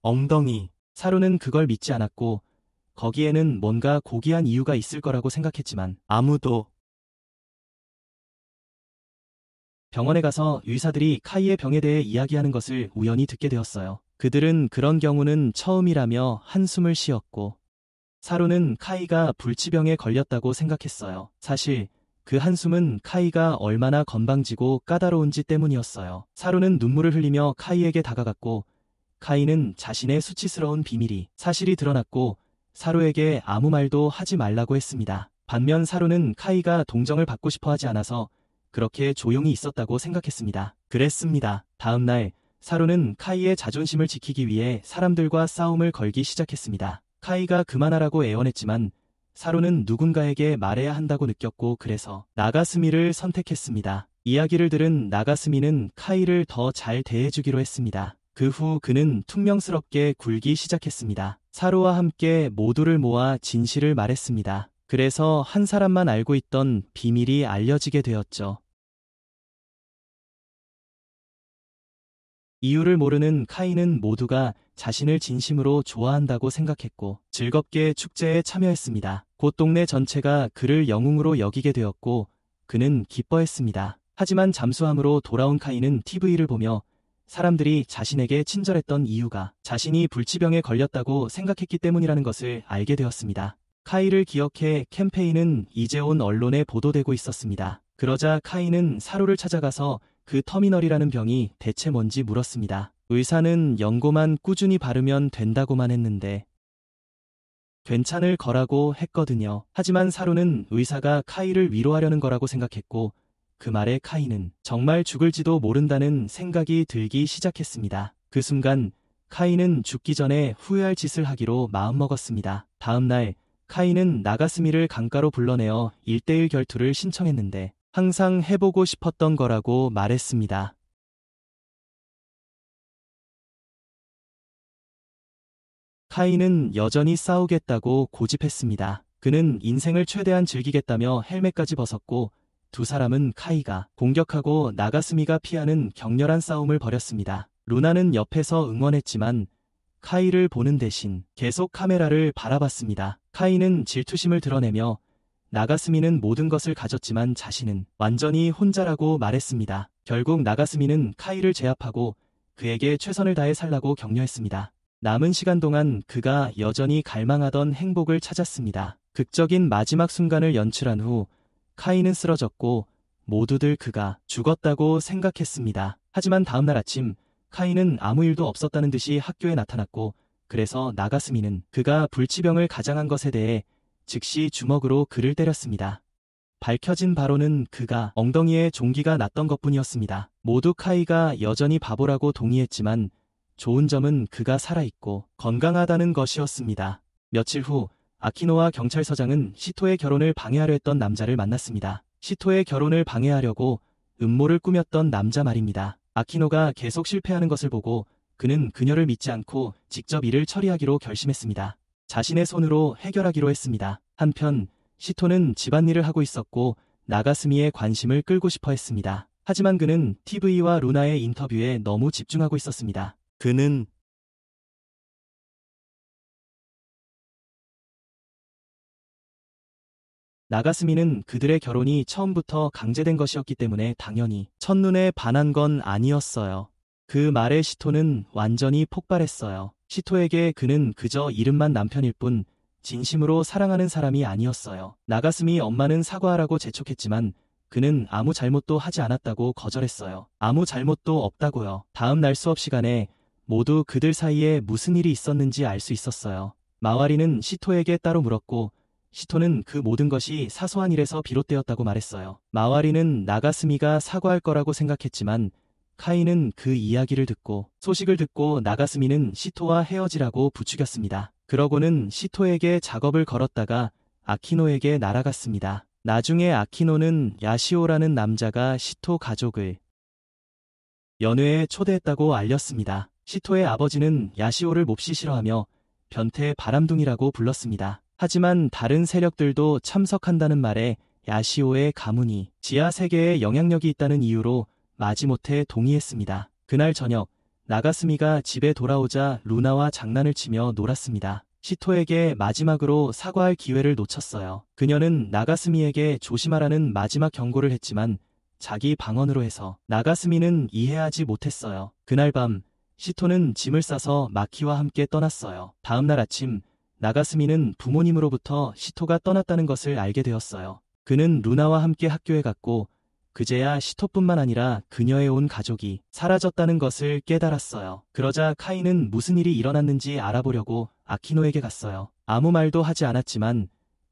사루는 그걸 믿지 않았고 거기에는 뭔가 고귀한 이유가 있을 거라고 생각했지만 아무도 병원에 가서 의사들이 카이의 병에 대해 이야기하는 것을 우연히 듣게 되었어요. 그들은 그런 경우는 처음이라며 한숨을 쉬었고 사루는 카이가 불치병에 걸렸다고 생각했어요. 사실 그 한숨은 카이가 얼마나 건방지고 까다로운지 때문이었어요. 사루는 눈물을 흘리며 카이에게 다가갔고 카이는 자신의 수치스러운 사실이 드러났고 사루에게 아무 말도 하지 말라고 했습니다. 반면 사루는 카이가 동정을 받고 싶어 하지 않아서 그렇게 조용히 있었다고 생각했습니다. 다음 날 사루는 카이의 자존심을 지키기 위해 사람들과 싸움을 걸기 시작했습니다. 카이가 그만하라고 애원했지만 사루는 누군가에게 말해야 한다고 느꼈고 그래서 나가스미를 선택했습니다. 이야기를 들은 나가스미는 카이를 더 잘 대해주기로 했습니다. 그 후 그는 퉁명스럽게 굴기 시작했습니다. 사루와 함께 모두를 모아 진실을 말했습니다. 그래서 한 사람만 알고 있던 비밀이 알려지게 되었죠. 이유를 모르는 카이는 모두가 자신을 진심으로 좋아한다고 생각했고 즐겁게 축제에 참여했습니다. 곧 동네 전체가 그를 영웅으로 여기게 되었고 그는 기뻐했습니다. 하지만 잠수함으로 돌아온 카이는 TV를 보며 사람들이 자신에게 친절했던 이유가 자신이 불치병에 걸렸다고 생각했기 때문이라는 것을 알게 되었습니다. 카이를 기억해 캠페인은 이제 온 언론에 보도되고 있었습니다. 그러자 카이는 사루를 찾아가서 그 터미널이라는 병이 대체 뭔지 물었습니다. 의사는 연고만 꾸준히 바르면 된다고만 했는데 괜찮을 거라고 했거든요. 하지만 사루는 의사가 카이를 위로하려는 거라고 생각했고 그 말에 카이는 정말 죽을지도 모른다는 생각이 들기 시작했습니다. 그 순간 카이는 죽기 전에 후회할 짓을 하기로 마음먹었습니다. 다음 날 카이는 나가스미를 강가로 불러내어 1:1 결투를 신청했는데 항상 해보고 싶었던 거라고 말했습니다. 카이는 여전히 싸우겠다고 고집했습니다. 그는 인생을 최대한 즐기겠다며 헬멧까지 벗었고 두 사람은 카이가 공격하고 나가스미가 피하는 격렬한 싸움을 벌였습니다. 루나는 옆에서 응원했지만 카이를 보는 대신 계속 카메라를 바라봤습니다. 카이는 질투심을 드러내며 나가스미는 모든 것을 가졌지만 자신은 완전히 혼자라고 말했습니다. 결국 나가스미는 카이를 제압하고 그에게 최선을 다해 살라고 격려했습니다. 남은 시간 동안 그가 여전히 갈망하던 행복을 찾았습니다. 극적인 마지막 순간을 연출한 후 카이는 쓰러졌고 모두들 그가 죽었다고 생각했습니다. 하지만 다음날 아침 카이는 아무 일도 없었다는 듯이 학교에 나타났고 그래서 나가스미는 그가 불치병을 가장한 것에 대해 즉시 주먹으로 그를 때렸습니다. 밝혀진 바로는 그가 엉덩이에 종기가 났던 것뿐이었습니다. 모두 카이가 여전히 바보라고 동의했지만 좋은 점은 그가 살아있고 건강하다는 것이었습니다. 며칠 후 아키노와 경찰서장은 시토의 결혼을 방해하려 했던 남자를 만났습니다. 시토의 결혼을 방해하려고 음모를 꾸몄던 남자 말입니다. 아키노가 계속 실패하는 것을 보고 그는 그녀를 믿지 않고 직접 일을 처리하기로 결심했습니다. 자신의 손으로 해결하기로 했습니다. 한편 시토는 집안일을 하고 있었고 나가스미의 관심을 끌고 싶어 했습니다. 하지만 그는 TV와 루나의 인터뷰에 너무 집중하고 있었습니다. 그는 나가스미는 그들의 결혼이 처음부터 강제된 것이었기 때문에 당연히 첫눈에 반한 건 아니었어요. 그 말에 시토는 완전히 폭발했어요. 시토에게 그는 그저 이름만 남편일 뿐 진심으로 사랑하는 사람이 아니었어요. 나가스미 엄마는 사과하라고 재촉했지만 그는 아무 잘못도 하지 않았다고 거절했어요. 아무 잘못도 없다고요. 다음 날 수업 시간에 모두 그들 사이에 무슨 일이 있었는지 알 수 있었어요. 마와리는 시토에게 따로 물었고 시토는 그 모든 것이 사소한 일에서 비롯되었다고 말했어요. 마와리는 나가스미가 사과할 거라고 생각했지만 카이는 그 소식을 듣고 나가스미는 시토와 헤어지라고 부추겼습니다. 그러고는 시토에게 작업을 걸었다가 아키노에게 날아갔습니다. 나중에 아키노는 야시오라는 남자가 시토 가족을 연회에 초대했다고 알렸습니다. 시토의 아버지는 야시오를 몹시 싫어하며 변태 바람둥이라고 불렀습니다. 하지만 다른 세력들도 참석한다는 말에 야시오의 가문이 지하 세계에 영향력이 있다는 이유로 마지못해 동의했습니다. 그날 저녁 나가스미가 집에 돌아오자 루나와 장난을 치며 놀았습니다. 시토에게 마지막으로 사과할 기회를 놓쳤어요. 그녀는 나가스미에게 조심하라는 마지막 경고를 했지만 자기 방언으로 해서 나가스미는 이해하지 못했어요. 그날 밤 시토는 짐을 싸서 마키와 함께 떠났어요. 다음날 아침 나가스미는 부모님으로부터 시토가 떠났다는 것을 알게 되었어요. 그는 루나와 함께 학교에 갔고 그제야 시토뿐만 아니라 그녀의 온 가족이 사라졌다는 것을 깨달았어요. 그러자 카이는 무슨 일이 일어났는지 알아보려고 아키노에게 갔어요. 아무 말도 하지 않았지만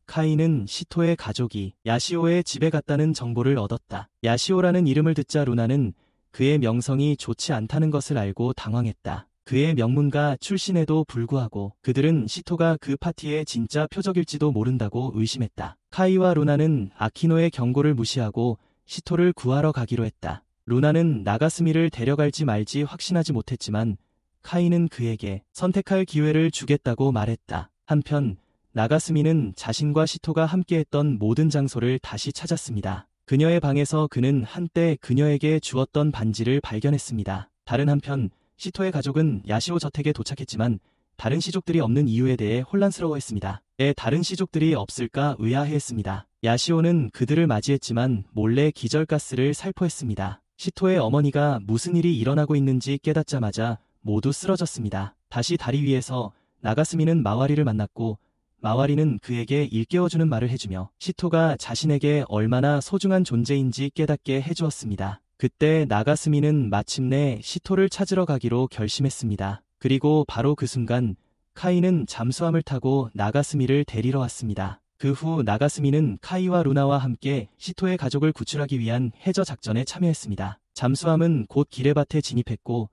카이는 시토의 가족이 야시오의 집에 갔다는 정보를 얻었다. 야시오라는 이름을 듣자 루나는 그의 명성이 좋지 않다는 것을 알고 당황했다. 그의 명문가 출신에도 불구하고 그들은 시토가 그 파티의 진짜 표적일지도 모른다고 의심했다. 카이와 루나는 아키노의 경고를 무시하고 시토를 구하러 가기로 했다. 루나는 나가스미를 데려갈지 말지 확신하지 못했지만 카이는 그에게 선택할 기회를 주겠다고 말했다. 한편 나가스미는 자신과 시토가 함께했던 모든 장소를 다시 찾았습니다. 그녀의 방에서 그는 한때 그녀에게 주었던 반지를 발견했습니다. 다른 한편 시토의 가족은 야시오 저택에 도착했지만 다른 시족들이 없는 이유에 대해 혼란스러워했습니다. 왜 다른 시족들이 없을까 의아해했습니다. 야시오는 그들을 맞이했지만 몰래 기절가스를 살포했습니다. 시토의 어머니가 무슨 일이 일어나고 있는지 깨닫자마자 모두 쓰러졌습니다. 다시 다리 위에서 나가스미는 마와리를 만났고 마와리는 그에게 일깨워주는 말을 해주며 시토가 자신에게 얼마나 소중한 존재인지 깨닫게 해주었습니다. 그때 나가스미는 마침내 시토를 찾으러 가기로 결심했습니다. 그리고 바로 그 순간 카이는 잠수함을 타고 나가스미를 데리러 왔습니다. 그 후 나가스미는 카이와 루나와 함께 시토의 가족을 구출하기 위한 해저 작전에 참여했습니다. 잠수함은 곧 기레밭에 진입했고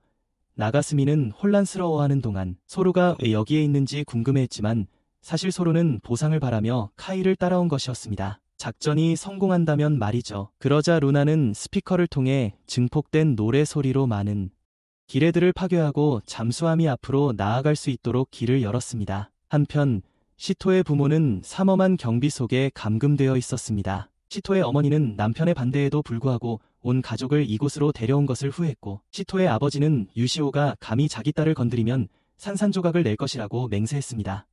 나가스미는 혼란스러워하는 동안 소루가 왜 여기에 있는지 궁금해했지만 사실 소루는 보상을 바라며 카이를 따라온 것이었습니다. 작전이 성공한다면 말이죠. 그러자 루나는 스피커를 통해 증폭된 노래 소리로 많은 기레들을 파괴하고 잠수함이 앞으로 나아갈 수 있도록 길을 열었습니다. 한편 시토의 부모는 삼엄한 경비 속에 감금되어 있었습니다. 시토의 어머니는 남편의 반대에도 불구하고 온 가족을 이곳으로 데려온 것을 후회했고, 시토의 아버지는 유시오가 감히 자기 딸을 건드리면 산산조각을 낼 것이라고 맹세했습니다.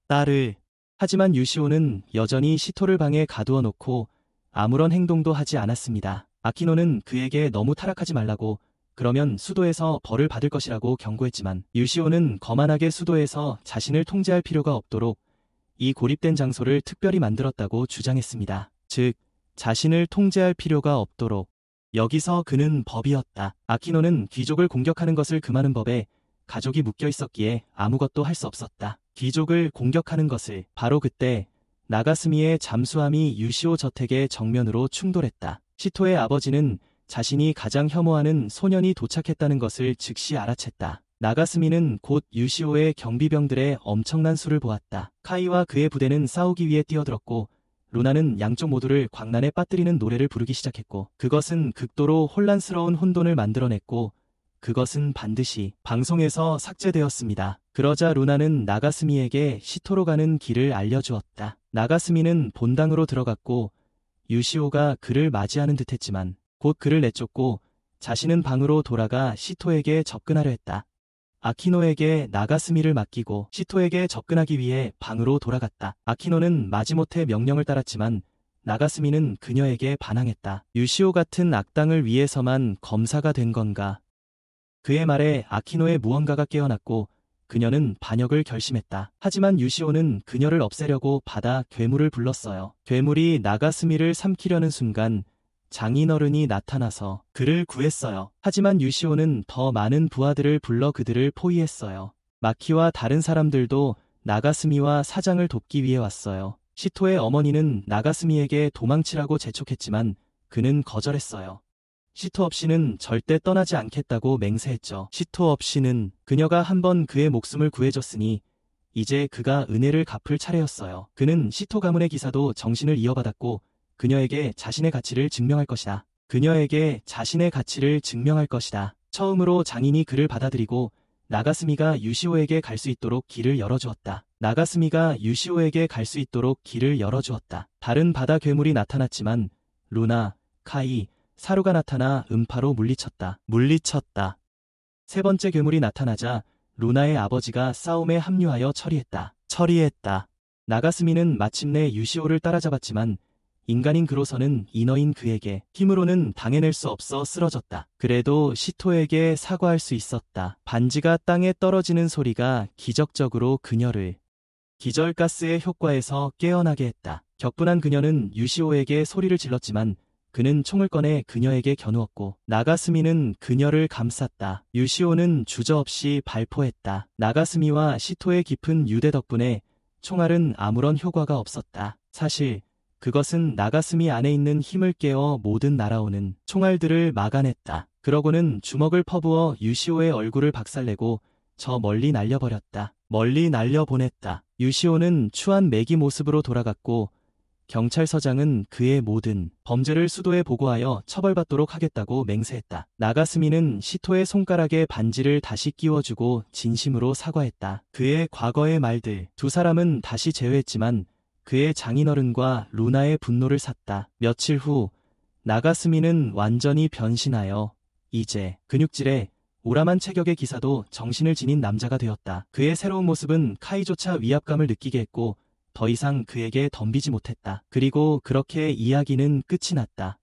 하지만 유시오는 여전히 시토를 방에 가두어 놓고 아무런 행동도 하지 않았습니다. 아키노는 그에게 너무 타락하지 말라고, 그러면 수도에서 벌을 받을 것이라고 경고했지만, 유시오는 거만하게 수도에서 자신을 통제할 필요가 없도록 이 고립된 장소를 특별히 만들었다고 주장했습니다. 즉, 자신을 통제할 필요가 없도록. 여기서 그는 법이었다. 아키노는 귀족을 공격하는 것을 금하는 법에 가족이 묶여 있었기에 아무것도 할 수 없었다. 귀족을 공격하는 것을. 바로 그때 나가스미의 잠수함이 유시오 저택의 정면으로 충돌했다. 시토의 아버지는 자신이 가장 혐오하는 소년이 도착했다는 것을 즉시 알아챘다. 나가스미는 곧 유시오의 경비병들의 엄청난 수를 보았다. 카이와 그의 부대는 싸우기 위해 뛰어들었고, 루나는 양쪽 모두를 광란에 빠뜨리는 노래를 부르기 시작했고, 그것은 극도로 혼란스러운 혼돈을 만들어냈고, 그것은 반드시 방송에서 삭제되었습니다. 그러자 루나는 나가스미에게 시토로 가는 길을 알려주었다. 나가스미는 본당으로 들어갔고, 유시오가 그를 맞이하는 듯했지만 곧 그를 내쫓고 자신은 방으로 돌아가 시토에게 접근하려 했다. 아키노에게 나가스미를 맡기고 시토에게 접근하기 위해 방으로 돌아갔다. 아키노는 마지못해 명령을 따랐지만 나가스미는 그녀에게 반항했다. 유시오 같은 악당을 위해서만 검사가 된 건가? 그의 말에 아키노의 무언가가 깨어났고 그녀는 반역을 결심했다. 하지만 유시오는 그녀를 없애려고 바다 괴물을 불렀어요. 괴물이 나가스미를 삼키려는 순간 장인어른이 나타나서 그를 구했어요. 하지만 유시오는 더 많은 부하들을 불러 그들을 포위했어요. 마키와 다른 사람들도 나가스미와 사장을 돕기 위해 왔어요. 시토의 어머니는 나가스미에게 도망치라고 재촉했지만 그는 거절했어요. 시토 없이는 절대 떠나지 않겠다고 맹세했죠. 시토 없이는. 그녀가 한번 그의 목숨을 구해줬으니 이제 그가 은혜를 갚을 차례였어요. 그는 시토 가문의 기사도 정신을 이어받았고 그녀에게 자신의 가치를 증명할 것이다. 그녀에게 자신의 가치를 증명할 것이다. 처음으로 장인이 그를 받아들이고 나가스미가 유시오에게 갈 수 있도록 길을 열어주었다. 나가스미가 유시오에게 갈 수 있도록 길을 열어주었다. 다른 바다 괴물이 나타났지만 루나, 카이, 사루가 나타나 음파로 물리쳤다. 세 번째 괴물이 나타나자 루나의 아버지가 싸움에 합류하여 처리했다. 나가스미는 마침내 유시오를 따라잡았지만 인간인 그로서는 인어인 그에게 힘으로는 당해낼 수 없어 쓰러졌다. 그래도 시토에게 사과할 수 있었다. 반지가 땅에 떨어지는 소리가 기적적으로 그녀를 기절가스의 효과에서 깨어나게 했다. 격분한 그녀는 유시오에게 소리를 질렀지만 그는 총을 꺼내 그녀에게 겨누었고 나가스미는 그녀를 감쌌다. 유시오는 주저없이 발포했다. 나가스미와 시토의 깊은 유대 덕분에 총알은 아무런 효과가 없었다. 사실 그것은 나가스미 안에 있는 힘을 깨어 모든 날아오는 총알들을 막아냈다. 그러고는 주먹을 퍼부어 유시오의 얼굴을 박살내고 저 멀리 날려보냈다. 유시오는 추한 매기 모습으로 돌아갔고 경찰서장은 그의 모든 범죄를 수도에 보고하여 처벌받도록 하겠다고 맹세했다. 나가스미는 시토의 손가락에 반지를 다시 끼워주고 진심으로 사과했다. 그의 과거의 말들. 두 사람은 다시 재회했지만 그의 장인어른과 루나의 분노를 샀다. 며칠 후 나가스미는 완전히 변신하여 이제 근육질에 오람한 체격의 기사도 정신을 지닌 남자가 되었다. 그의 새로운 모습은 카이조차 위압감을 느끼게 했고 더 이상 그에게 덤비지 못했다. 그리고 그렇게 이야기는 끝이 났다.